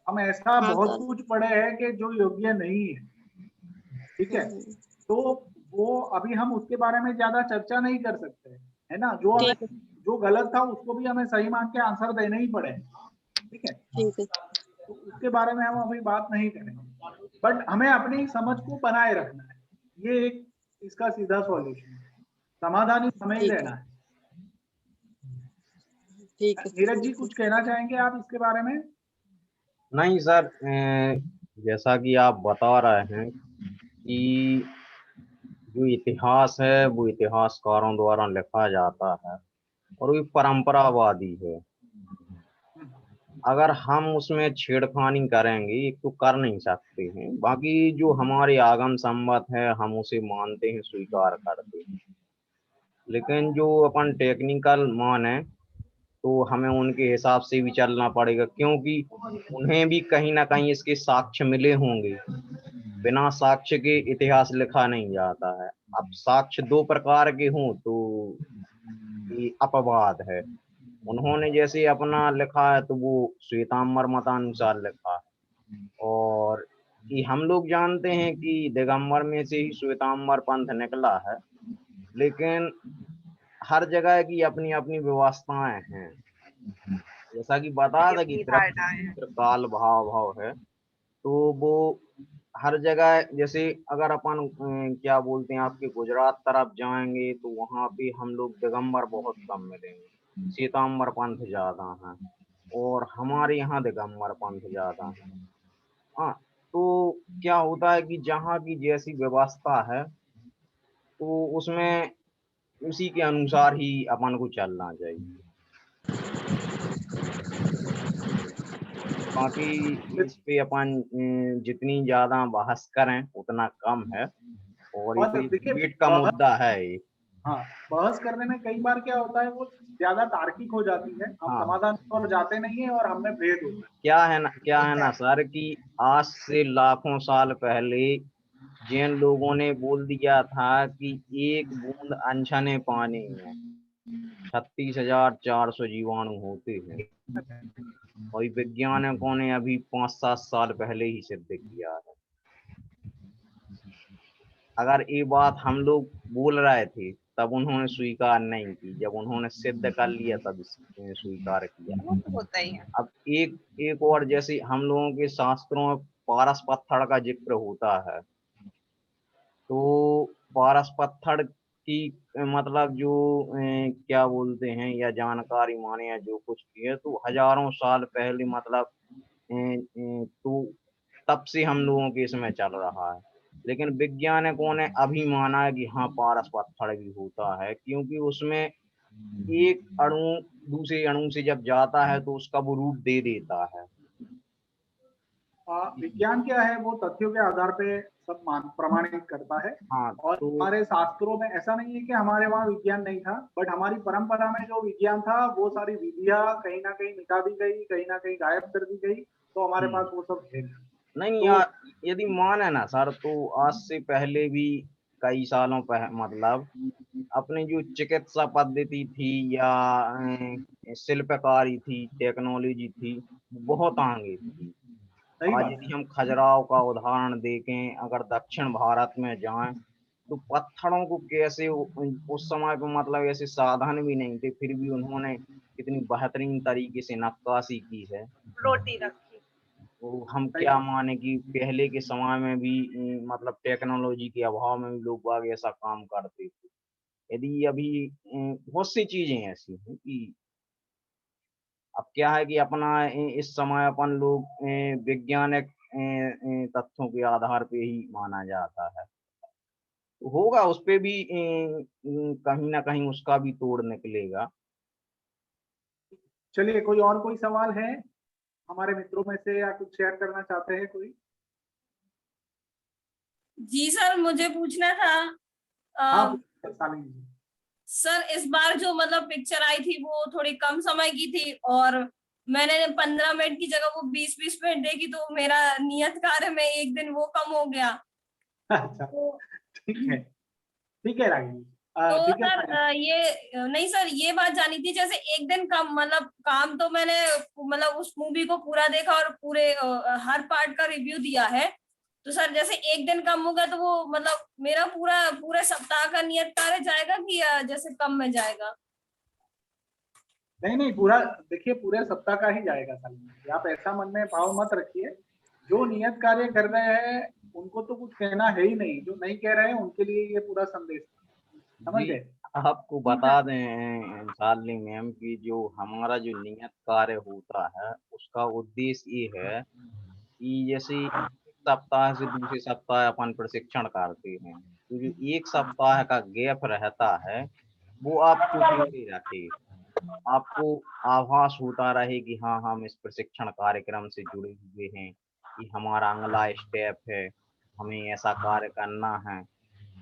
हम ऐसा बहुत कुछ पढ़े हैं कि जो योग्य नहीं है, ठीक है। तो वो अभी हम उसके बारे में ज्यादा चर्चा नहीं कर सकते, है ना। जो गलत था उसको भी हमें सही मान के आंसर देने ही पड़े, ठीक है। तो उसके बारे में हम अभी बात नहीं करेंगे, बट हमें अपनी समझ को बनाए रखना है, ये एक इसका सीधा सॉल्यूशन है, समाधान हमें ही देना है। नीरज जी, कुछ कहना चाहेंगे आप इसके बारे में? नहीं सर, जैसा कि आप बता रहे हैं कि जो इतिहास है वो इतिहासकारों द्वारा लिखा जाता है और वो परंपरावादी है। अगर हम उसमें छेड़खानी करेंगे, एक तो कर नहीं सकते हैं, बाकी जो हमारे आगम संवत है हम उसे मानते हैं, स्वीकार करते हैं, लेकिन जो अपन टेक्निकल माने तो हमें उनके हिसाब से भी चलना पड़ेगा, क्योंकि उन्हें भी कहीं ना कहीं इसके साक्ष्य मिले होंगे। बिना साक्ष्य के इतिहास लिखा नहीं जाता है। अब साक्ष्य दो प्रकार के हों तो ये अपवाद है। उन्होंने जैसे अपना लिखा है तो वो श्वेतांबर मतानुसार लिखा है, और ये हम लोग जानते हैं कि दिगंबर में से ही श्वेतांबर पंथ निकला है, लेकिन हर जगह की अपनी अपनी व्यवस्थाएं हैं। जैसा कि बता था कि काल भाव है, तो वो हर जगह, जैसे अगर अपन क्या बोलते हैं आपके गुजरात तरफ जाएंगे तो वहाँ पे हम लोग दिगंबर बहुत कम मिलेंगे, श्वेतांबर पंथ ज्यादा हैं, और हमारे यहाँ दिगंबर पंथ ज्यादा है। हाँ, तो क्या होता है कि जहाँ की जैसी व्यवस्था है तो उसमें उसी के अनुसार ही अपन को चलना चाहिए। बाकी इस पे अपन जितनी ज्यादा बहस करें उतना कम है, और और ये देखिए डिबेट का मुद्दा है ये। हाँ, बहस करने में कई बार क्या होता है वो ज्यादा तार्किक हो जाती है, हम हाँ, समाधान पर जाते नहीं है और हमें भेद होता है। क्या है ना सर कि आज से लाखों साल पहले जिन लोगों ने बोल दिया था कि एक बूंद अनछने पानी में 36,400 जीवाणु होते हैं, और वैज्ञानिकों ने अभी 5-7 साल पहले ही सिद्ध किया है। अगर ये बात हम लोग बोल रहे थे तब उन्होंने स्वीकार नहीं की, जब उन्होंने सिद्ध कर लिया तब स्वीकार किया। वो तो होता ही है। अब एक और, जैसे हम लोगों के शास्त्रों में पारस पत्थर का जिक्र होता है, तो पारस पत्थर की मतलब जो क्या बोलते हैं या जानकारी माने या जो कुछ भी है, तो हजारों साल पहले मतलब तो तब से हम लोगों के इसमें चल रहा है। लेकिन वैज्ञानिकों ने अभी माना है कि हाँ पारस पत्थर भी होता है, क्योंकि उसमें एक अणु दूसरे अणु से जब जाता है तो उसका वो रूप दे देता है। विज्ञान क्या है, वो तथ्यों के आधार पे सब प्रमाणित करता है। हाँ, और तो हमारे शास्त्रों में ऐसा नहीं है कि हमारे वहाँ विज्ञान नहीं था, बट हमारी परंपरा में जो विज्ञान था वो सारी विधियां कहीं ना कहीं मिटा दी गई, कहीं ना कहीं गायब कर दी गई, तो हमारे पास वो सब है नहीं तो यार, यदि माने ना सर, तो आज से पहले भी कई सालों मतलब अपनी जो चिकित्सा पद्धति थी या शिल्पकारी थी, टेक्नोलॉजी थी, बहुत आगे थी। सही आज बात यदि हम खजुराहो का उदाहरण देखें, अगर दक्षिण भारत में जाएं तो पत्थरों को कैसे उस समय पे मतलब ऐसे साधन भी नहीं थे, फिर भी उन्होंने कितनी बेहतरीन तरीके से नक्काशी की है। रोटी रखी। तो हम क्या माने कि पहले के समय में भी मतलब टेक्नोलॉजी के अभाव में भी लोग बाग ऐसा काम करते थे। यदि अभी बहुत सी चीजें ऐसी हैं कि अब क्या है कि अपना इस समय अपन लोग वैज्ञानिक तथ्यों के आधार पे ही माना जाता है। तो होगा उस पे भी कहीं ना कहीं उसका भी तोड़ निकलेगा। चलिए, कोई सवाल है हमारे मित्रों में से, या कुछ शेयर करना चाहते हैं कोई? जी सर, मुझे पूछना था हाँ शालिनी जी। सर, इस बार जो मतलब पिक्चर आई थी वो थोड़ी कम समय की थी, और मैंने 15 मिनट की जगह वो 20-20 मिनट देखी, तो मेरा नियत कार्य में एक दिन वो कम हो गया। अच्छा, ठीक है रागिनी। तो ठीक है सर ये नहीं सर, ये बात जानी थी, जैसे एक दिन कम मतलब काम तो मैंने मतलब उस मूवी को पूरा देखा और पूरे हर पार्ट का रिव्यू दिया है, तो सर जैसे एक दिन कम होगा तो वो मतलब मेरा पूरे सप्ताह का नियत कार्य जाएगा कि जैसे कम में जाएगा? नहीं, पूरा देखिए, पूरे सप्ताह का ही जाएगा शालिनी जी। आप ऐसा मन में भाव मत रखिए। जो नियत कार्य कर रहे हैं उनको तो कुछ कहना है ही नहीं, जो नहीं कह रहे हैं उनके लिए ये पूरा संदेश समझ जी, गए। आपको बता दें शालिनी मैम कि जो हमारा जो नियत कार्य होता है उसका उद्देश्य ये है कि जैसे सप्ताह से दूसरे सप्ताह अपन प्रशिक्षण करते हैं, तो जो एक सप्ताह का गैप रहता है वो आपको देते रखे, आपको आभास होता रहे कि हाँ हम इस प्रशिक्षण कार्यक्रम से जुड़े हुए हैं, ये हमारा अगला स्टेप है, हमें ऐसा कार्य करना है।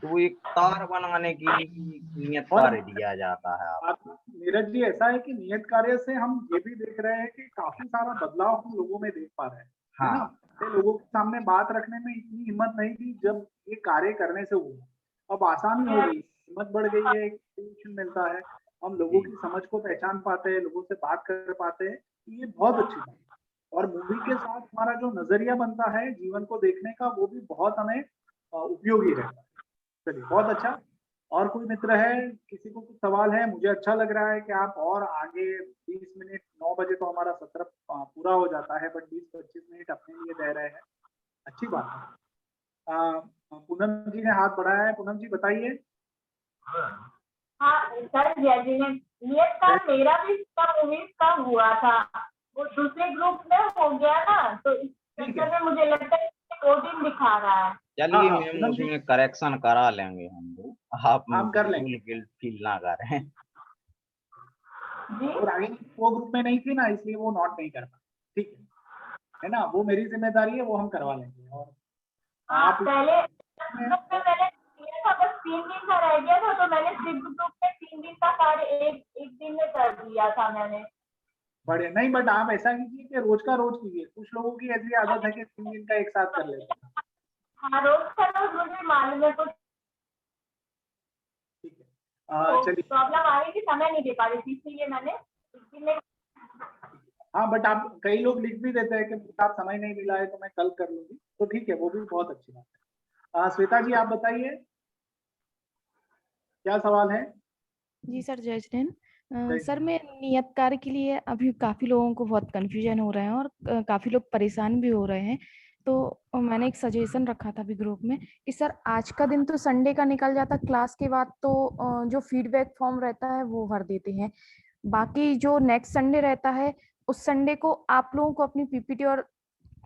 तो एक तार बनाने के लिए नियत और कार्य दिया जाता है। नीरज जी, ऐसा है कि नियत कार्य से हम ये भी देख रहे हैं कि काफी सारा बदलाव हम लोगों में देख पा रहे हैं, है ना? लोगों के सामने बात रखने में इतनी हिम्मत नहीं थी जब ये कार्य करने से हुआ, अब आसानी हो गई, हिम्मत बढ़ गई है, एक मिलता है, हम लोगों की समझ को पहचान पाते हैं, लोगों से बात कर पाते हैं, ये बहुत अच्छी बात है। और मूवी के साथ हमारा जो नजरिया बनता है जीवन को देखने का, वो भी बहुत हमें उपयोगी रहता है। चलिए, बहुत अच्छा। और कोई मित्र है, किसी को कुछ सवाल है? मुझे अच्छा लग रहा है कि आप और आगे 20 मिनट, 9 बजे तो हमारा सत्र पूरा हो जाता है, बट 20-25 मिनट अपने लिए दे रहे हैं, अच्छी बात है। पूनम जी ने हाथ बढ़ाया है, पूनम जी बताइए। हाँ सर, नियत का मेरा भी मूवीज का हुआ था, वो दूसरे ग्रुप में हो गया ना, तो इस चक्कर में मुझे लगता है 14 दिखा रहा है। चलिए मैम, उसमें करेक्शन करा लेंगे हम लोग, आप कर लेंगे, गिल्ट फील ना करें। वो ग्रुप में नहीं थी ना, इसलिए वो नोट नहीं कर पाए, ठीक है ना? वो मेरी जिम्मेदारी है, वो हम करवा लेंगे। और आप पहले मैंने किया था, बस 3 दिन का रह गया था, तो मैंने ग्रुप में 3 दिन का कार्य एक दिन में कर दिया था मैंने। बढ़िया। नहीं, बट आप ऐसा कीजिए कि रोज का रोज कीजिए, कुछ लोगों की ऐसी आदत है कि 3 दिन का एक साथ कर लेते हैं। हाँ, रोज का रोज मुझे मालूम है, तो ठीक है। चलिए, प्रॉब्लम आ रही थी, समय नहीं दे पा रही थी, इसलिए मैंने हाँ, बट आप, कई लोग लिख भी देते हैं कि आप समय नहीं मिला है तो मैं कल कर लूंगी, तो ठीक है, वो भी बहुत अच्छी बात है। श्वेता जी, आप बताइए क्या सवाल है? जी सर, जय श्री सर, मैं नियत कार्य के लिए अभी काफी लोगों को बहुत कंफ्यूजन हो रहे हैं और काफी लोग परेशान भी हो रहे हैं, तो मैंने एक सजेशन रखा था अभी ग्रुप में कि सर आज का दिन तो संडे का निकल जाता, क्लास के बाद तो जो फीडबैक फॉर्म रहता है वो भर देते हैं, बाकी जो नेक्स्ट संडे रहता है उस संडे को आप लोगों को अपनी पीपीटी और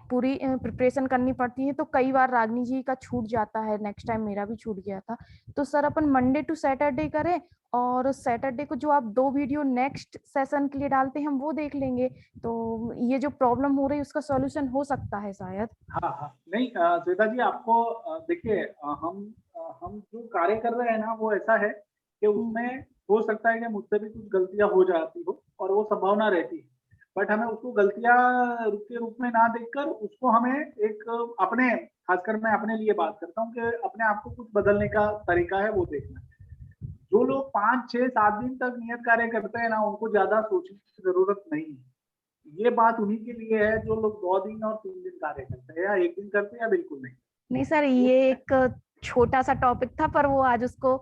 पूरी प्रिपरेशन करनी पड़ती है, तो कई बार रागनी जी का छूट जाता है, नेक्स्ट टाइम मेरा भी छूट गया था, तो सर अपन मंडे टू सैटरडे करें और सैटरडे को जो आप 2 वीडियो नेक्स्ट सेशन के लिए डालते हैं हम वो देख लेंगे, तो ये जो प्रॉब्लम हो रही है उसका सॉल्यूशन हो सकता है शायद। हाँ, नहीं श्वेता जी, आपको देखिए, हम जो कार्य कर रहे हैं ना, वो ऐसा है कि उसमें हो सकता है कि मुझसे भी कुछ गलतियां हो जाती हो, और वो संभावना रहती है, बट हमें उसको गलतियां के रूप में ना देखकर उसको हमें एक अपने, खासकर मैं अपने लिए बात करता हूँ कि अपने आप को कुछ बदलने का तरीका है वो देखना। जो लोग 5, 6, 7 दिन तक नियत कार्य करते हैं ना, उनको ज्यादा सोचने की जरूरत नहीं है। ये बात उन्हीं के लिए है जो लोग 2 दिन और 3 दिन कार्य करते हैं, या 1 दिन करते हैं, या बिल्कुल नहीं सर, ये एक छोटा सा टॉपिक था, पर वो आज उसको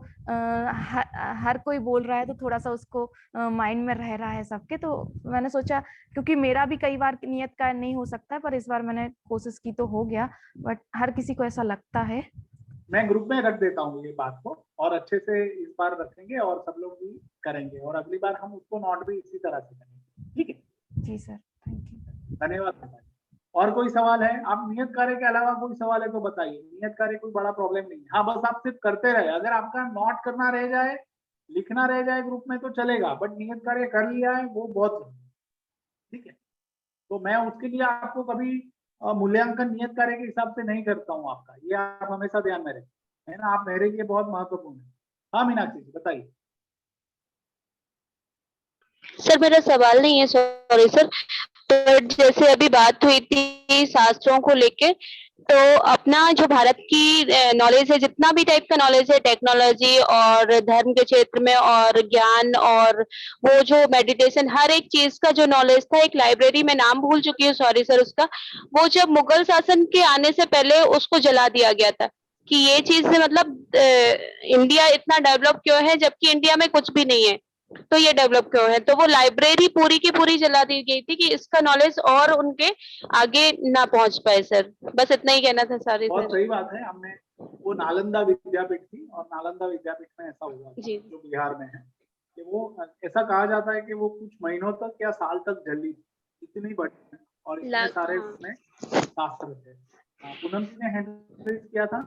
हर कोई बोल रहा है, तो थोड़ा सा उसको माइंड में रह रहा है सबके, तो मैंने सोचा, क्योंकि मेरा भी कई बार नियत कार्य नहीं हो सकता है, पर इस बार मैंने कोशिश की तो हो गया, बट हर किसी को ऐसा लगता है। मैं ग्रुप में रख देता हूँ ये बात को, और अच्छे से इस बार रखेंगे और सब लोग भी करेंगे, और अगली बार हम उसको नोट भी इसी तरह से करेंगे, ठीक है? जी सर, थैंक यू। धन्यवाद। और कोई सवाल है? आप नियत कार्य के अलावा कोई सवाल है तो बताइए। नियत कार्य कोई बड़ा प्रॉब्लम नहीं है, हाँ, बस आप सिर्फ करते रहे, अगर आपका नोट करना रह जाए, लिखना रह जाए ग्रुप में तो चलेगा, बट नियत कार्य कर लिया है वो बहुत, ठीक है? तो मैं उसके लिए आपको कभी मूल्यांकन नियत कार्य के हिसाब से नहीं करता हूँ आपका, ये आप हमेशा ध्यान में रखें, है ना? आप मेरे लिए बहुत महत्वपूर्ण है। हाँ मीनाक्षी जी, बताइए। सर, मेरा सवाल नहीं है, सॉरी सर, तो जैसे अभी बात हुई थी शास्त्रों को लेके, तो अपना जो भारत की नॉलेज है, जितना भी टाइप का नॉलेज है, टेक्नोलॉजी और धर्म के क्षेत्र में और ज्ञान और वो जो मेडिटेशन, हर एक चीज का जो नॉलेज था, एक लाइब्रेरी में नाम भूल चुकी हूँ, सॉरी सर उसका, वो जब मुगल शासन के आने से पहले उसको जला दिया गया था, कि ये चीज मतलब इंडिया इतना डेवलप क्यों है जबकि इंडिया में कुछ भी नहीं है, तो ये डेवलप क्यों है, तो वो लाइब्रेरी पूरी की पूरी जला दी गई थी कि इसका नॉलेज और उनके आगे ना पहुंच पाए। सर, बस इतना ही कहना था। सॉरी बहुत सर। सही बात है। हमने, वो नालंदा विद्यापीठ थी, और नालंदा विद्यापीठ में ऐसा हुआ था, जो बिहार में है, कि वो ऐसा कहा जाता है कि वो कुछ महीनों तक या साल तक जली, इतनी बड़ी, और इतने सारे उसमें शास्त्र थे, पूनम जी ने हैंड रेज किया था।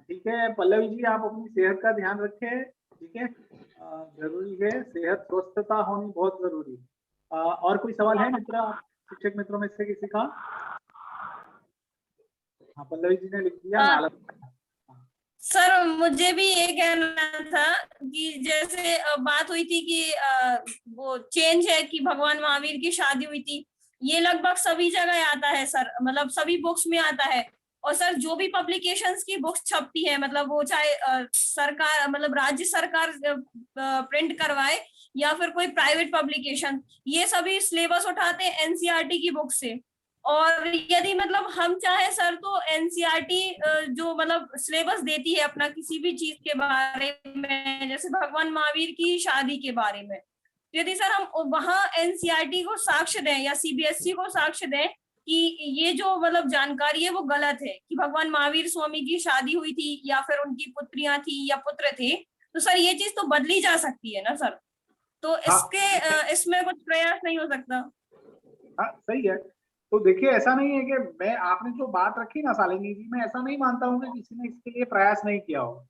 ठीक है पल्लवी जी, आप अपनी सेहत का ध्यान रखें। ठीक है, जरूरी है, सेहत स्वस्थता होनी बहुत जरूरी है। और कोई सवाल है मित्र, शिक्षक मित्रों में से किसी का? हाँ पल्लवी जी ने लिख दिया नालंदा। सर मुझे भी ये कहना था कि जैसे बात हुई थी कि वो चेंज है कि भगवान महावीर की शादी हुई थी, ये लगभग सभी जगह आता है सर, मतलब सभी बुक्स में आता है। और सर जो भी पब्लिकेशंस की बुक्स छपती है, मतलब वो चाहे सरकार मतलब राज्य सरकार प्रिंट करवाए या फिर कोई प्राइवेट पब्लिकेशन, ये सभी सिलेबस उठाते हैं एनसीईआरटी की बुक से। और यदि मतलब हम चाहे सर तो एनसीईआरटी जो मतलब सिलेबस देती है अपना किसी भी चीज के बारे में, जैसे भगवान महावीर की शादी के बारे में, यदि सर हम वहां एनसीईआरटी को साक्ष्य दें या सीबीएसई को साक्ष्य दें कि ये जो मतलब जानकारी है वो गलत है कि भगवान महावीर स्वामी की शादी हुई थी या फिर उनकी पुत्रियां थी या पुत्र थे, तो सर ये चीज तो बदली जा सकती है ना सर। तो इसके इसमें कुछ प्रयास नहीं हो सकता? हाँ सही है। तो देखिए ऐसा नहीं है कि मैं, आपने जो बात रखी ना शालिनी जी, मैं ऐसा नहीं मानता हूँ कि किसी ने इसके लिए प्रयास नहीं किया हो।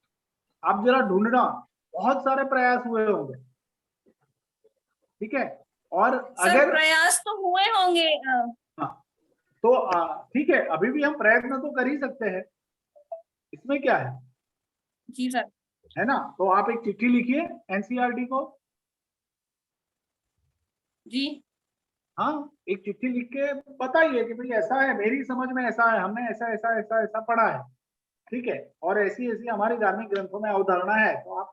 आप जरा ढूंढना, बहुत सारे प्रयास हुए होंगे। ठीक है, और सर अगर प्रयास तो हुए होंगे। हाँ तो ठीक है, अभी भी हम प्रयत्न तो कर ही सकते हैं, इसमें क्या है। जी सर। है ना, तो आप एक चिट्ठी लिखिए एनसीईआरटी को। जी हाँ, एक चिट्ठी लिख के बताइए कि भाई ऐसा है, मेरी समझ में ऐसा है, हमने ऐसा ऐसा ऐसा ऐसा पढ़ा है। ठीक है, और ऐसी ऐसी हमारी धार्मिक ग्रंथों में अवधारणा है, तो आप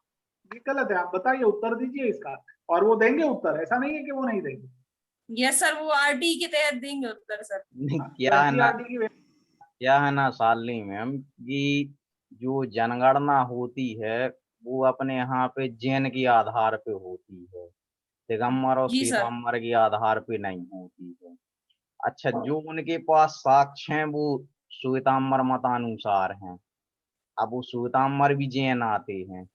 ये गलत है, आप बताइए, उत्तर दीजिए इसका, और वो देंगे उत्तर, ऐसा नहीं है कि वो नहीं देंगे। यस सर, वो आरटी के तहत देंगे उत्तर सर। क्या है ना शालिनी मैम, कि जो जनगणना होती है वो अपने यहाँ पे जैन के आधार पे होती है, दिगंबर और जी सर। श्वेतांबर के आधार पे नहीं होती है। अच्छा, जो उनके पास साक्ष्य हैं वो श्वेतांबर मतानुसार हैं। अब वो श्वेतांबर भी जैन आते हैं,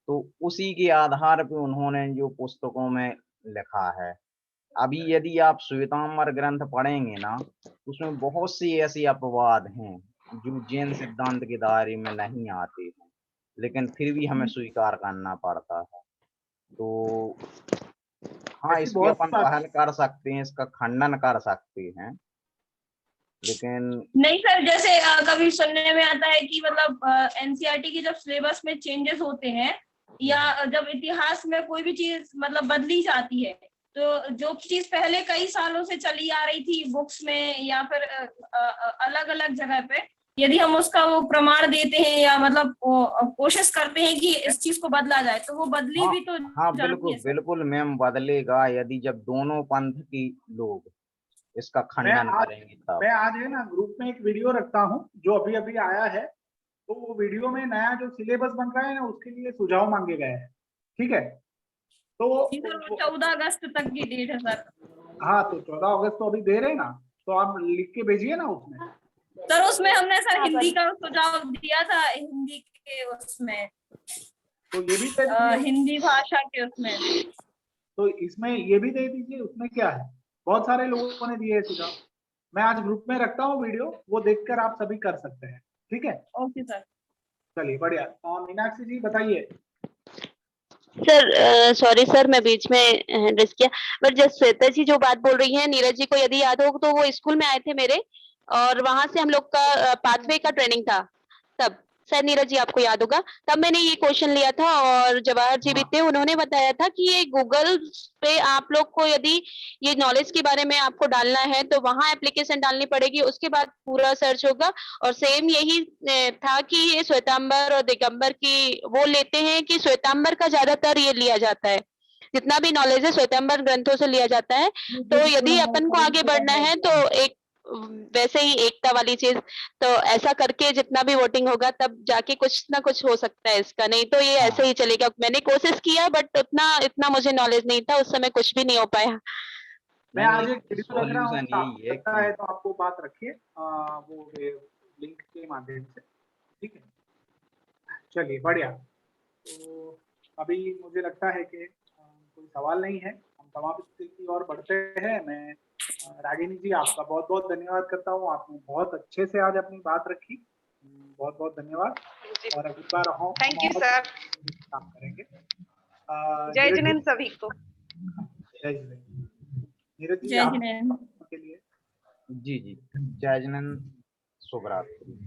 तो उसी के आधार पे उन्होंने जो पुस्तकों में लिखा है। अभी यदि आप श्वेतांबर ग्रंथ पढ़ेंगे ना, उसमें बहुत सी ऐसी अपवाद हैं जो जैन सिद्धांत के दायरे में नहीं आते हैं, लेकिन फिर भी हमें स्वीकार करना पड़ता है। तो हाँ, इसकी अपन पहल कर सकते हैं, इसका खंडन कर सकते हैं, लेकिन नहीं सर, जैसे कभी सुनने में आता है कि मतलब एनसीईआरटी की जब सिलेबस में चेंजेस होते हैं या जब इतिहास में कोई भी चीज मतलब बदली जाती है, तो जो चीज पहले कई सालों से चली आ रही थी बुक्स में या फिर अलग अलग जगह पे, यदि हम उसका वो प्रमाण देते हैं या मतलब कोशिश करते हैं कि इस चीज को बदला जाए, तो वो बदली भी तो हाँ जाती बिल्कुल है सर। बिल्कुल मैम, बदलेगा यदि जब दोनों पंथ की लोग इसका खंडन करेंगे तब। मैं आज है ना ग्रुप में एक वीडियो रखता हूँ जो अभी अभी आया है, तो वो वीडियो में नया जो सिलेबस बन रहा है ना, उसके लिए सुझाव मांगे गए हैं। ठीक है, तो 14 अगस्त तक की डेट है सर। हाँ, तो 14 अगस्त तो अभी दे रहे हैं ना, तो आप लिख के भेजिए ना उसमें। सर उसमें हमने सर हिंदी का सुझाव दिया था, हिंदी के उसमें, तो ये भी हिंदी भाषा के उसमें, तो इसमें ये भी दे दीजिए, उसमें क्या है, बहुत सारे लोगों ने दिए सुझाव। मैं आज ग्रुप में रखता हूँ वीडियो, वो देखकर आप सभी कर सकते हैं। ठीक है, ओके सर। चलिए बढ़िया। मीनाक्षी जी बताइए। सर सॉरी सर, मैं बीच में हैंड किया, बट जब श्वेता जी जो बात बोल रही है, नीरज जी को यदि याद हो तो वो स्कूल में आए थे मेरे, और वहां से हम लोग का पाथवे का ट्रेनिंग था तब, शायद नीरज जी आपको याद होगा, तब मैंने ये क्वेश्चन लिया था, और जवाहर जी भी थे, उन्होंने बताया था कि ये गूगल पे आप लोग को यदि ये नॉलेज के बारे में आपको डालना है तो वहां एप्लीकेशन डालनी पड़ेगी, उसके बाद पूरा सर्च होगा। और सेम यही था कि ये श्वेतांबर और दिगंबर की वो लेते हैं कि श्वेतांबर का ज्यादातर ये लिया जाता है, जितना भी नॉलेज है श्वेतांबर ग्रंथों से लिया जाता है। तो यदि अपन को आगे बढ़ना है तो एक वैसे ही एकता वाली चीज, तो ऐसा करके जितना भी वोटिंग होगा तब जाके कुछ ना कुछ हो सकता है इसका, नहीं तो ये ऐसे ही चलेगा। मैंने कोशिश किया बट इतना मुझे नॉलेज नहीं था, उस समय कुछ भी नहीं हो पाया। मैं आज एक वीडियो देख रहा हूँ, सॉल्यूशन यही है लगता है तो आपको बात रखिए वो लिंक के माध्यम से। ठीक है, चलिए बढ़िया। तो अभी मुझे लगता है कि कोई सवाल नहीं है, हम समाप्ति की ओर बढ़ते हैं। मैं रागिनी जी आपका बहुत बहुत धन्यवाद करता हूँ, आपने बहुत अच्छे से आज अपनी बात रखी, बहुत बहुत धन्यवाद। और अगली बार हम थैंक यू सर, काम करेंगे। जय जिनेंद्र सभी को। जय जिनेंद्र। नीरज जी जय आप जिनेंद्र। के लिए। जी जी, जय जिनेंद्र, शुभ रात्रि।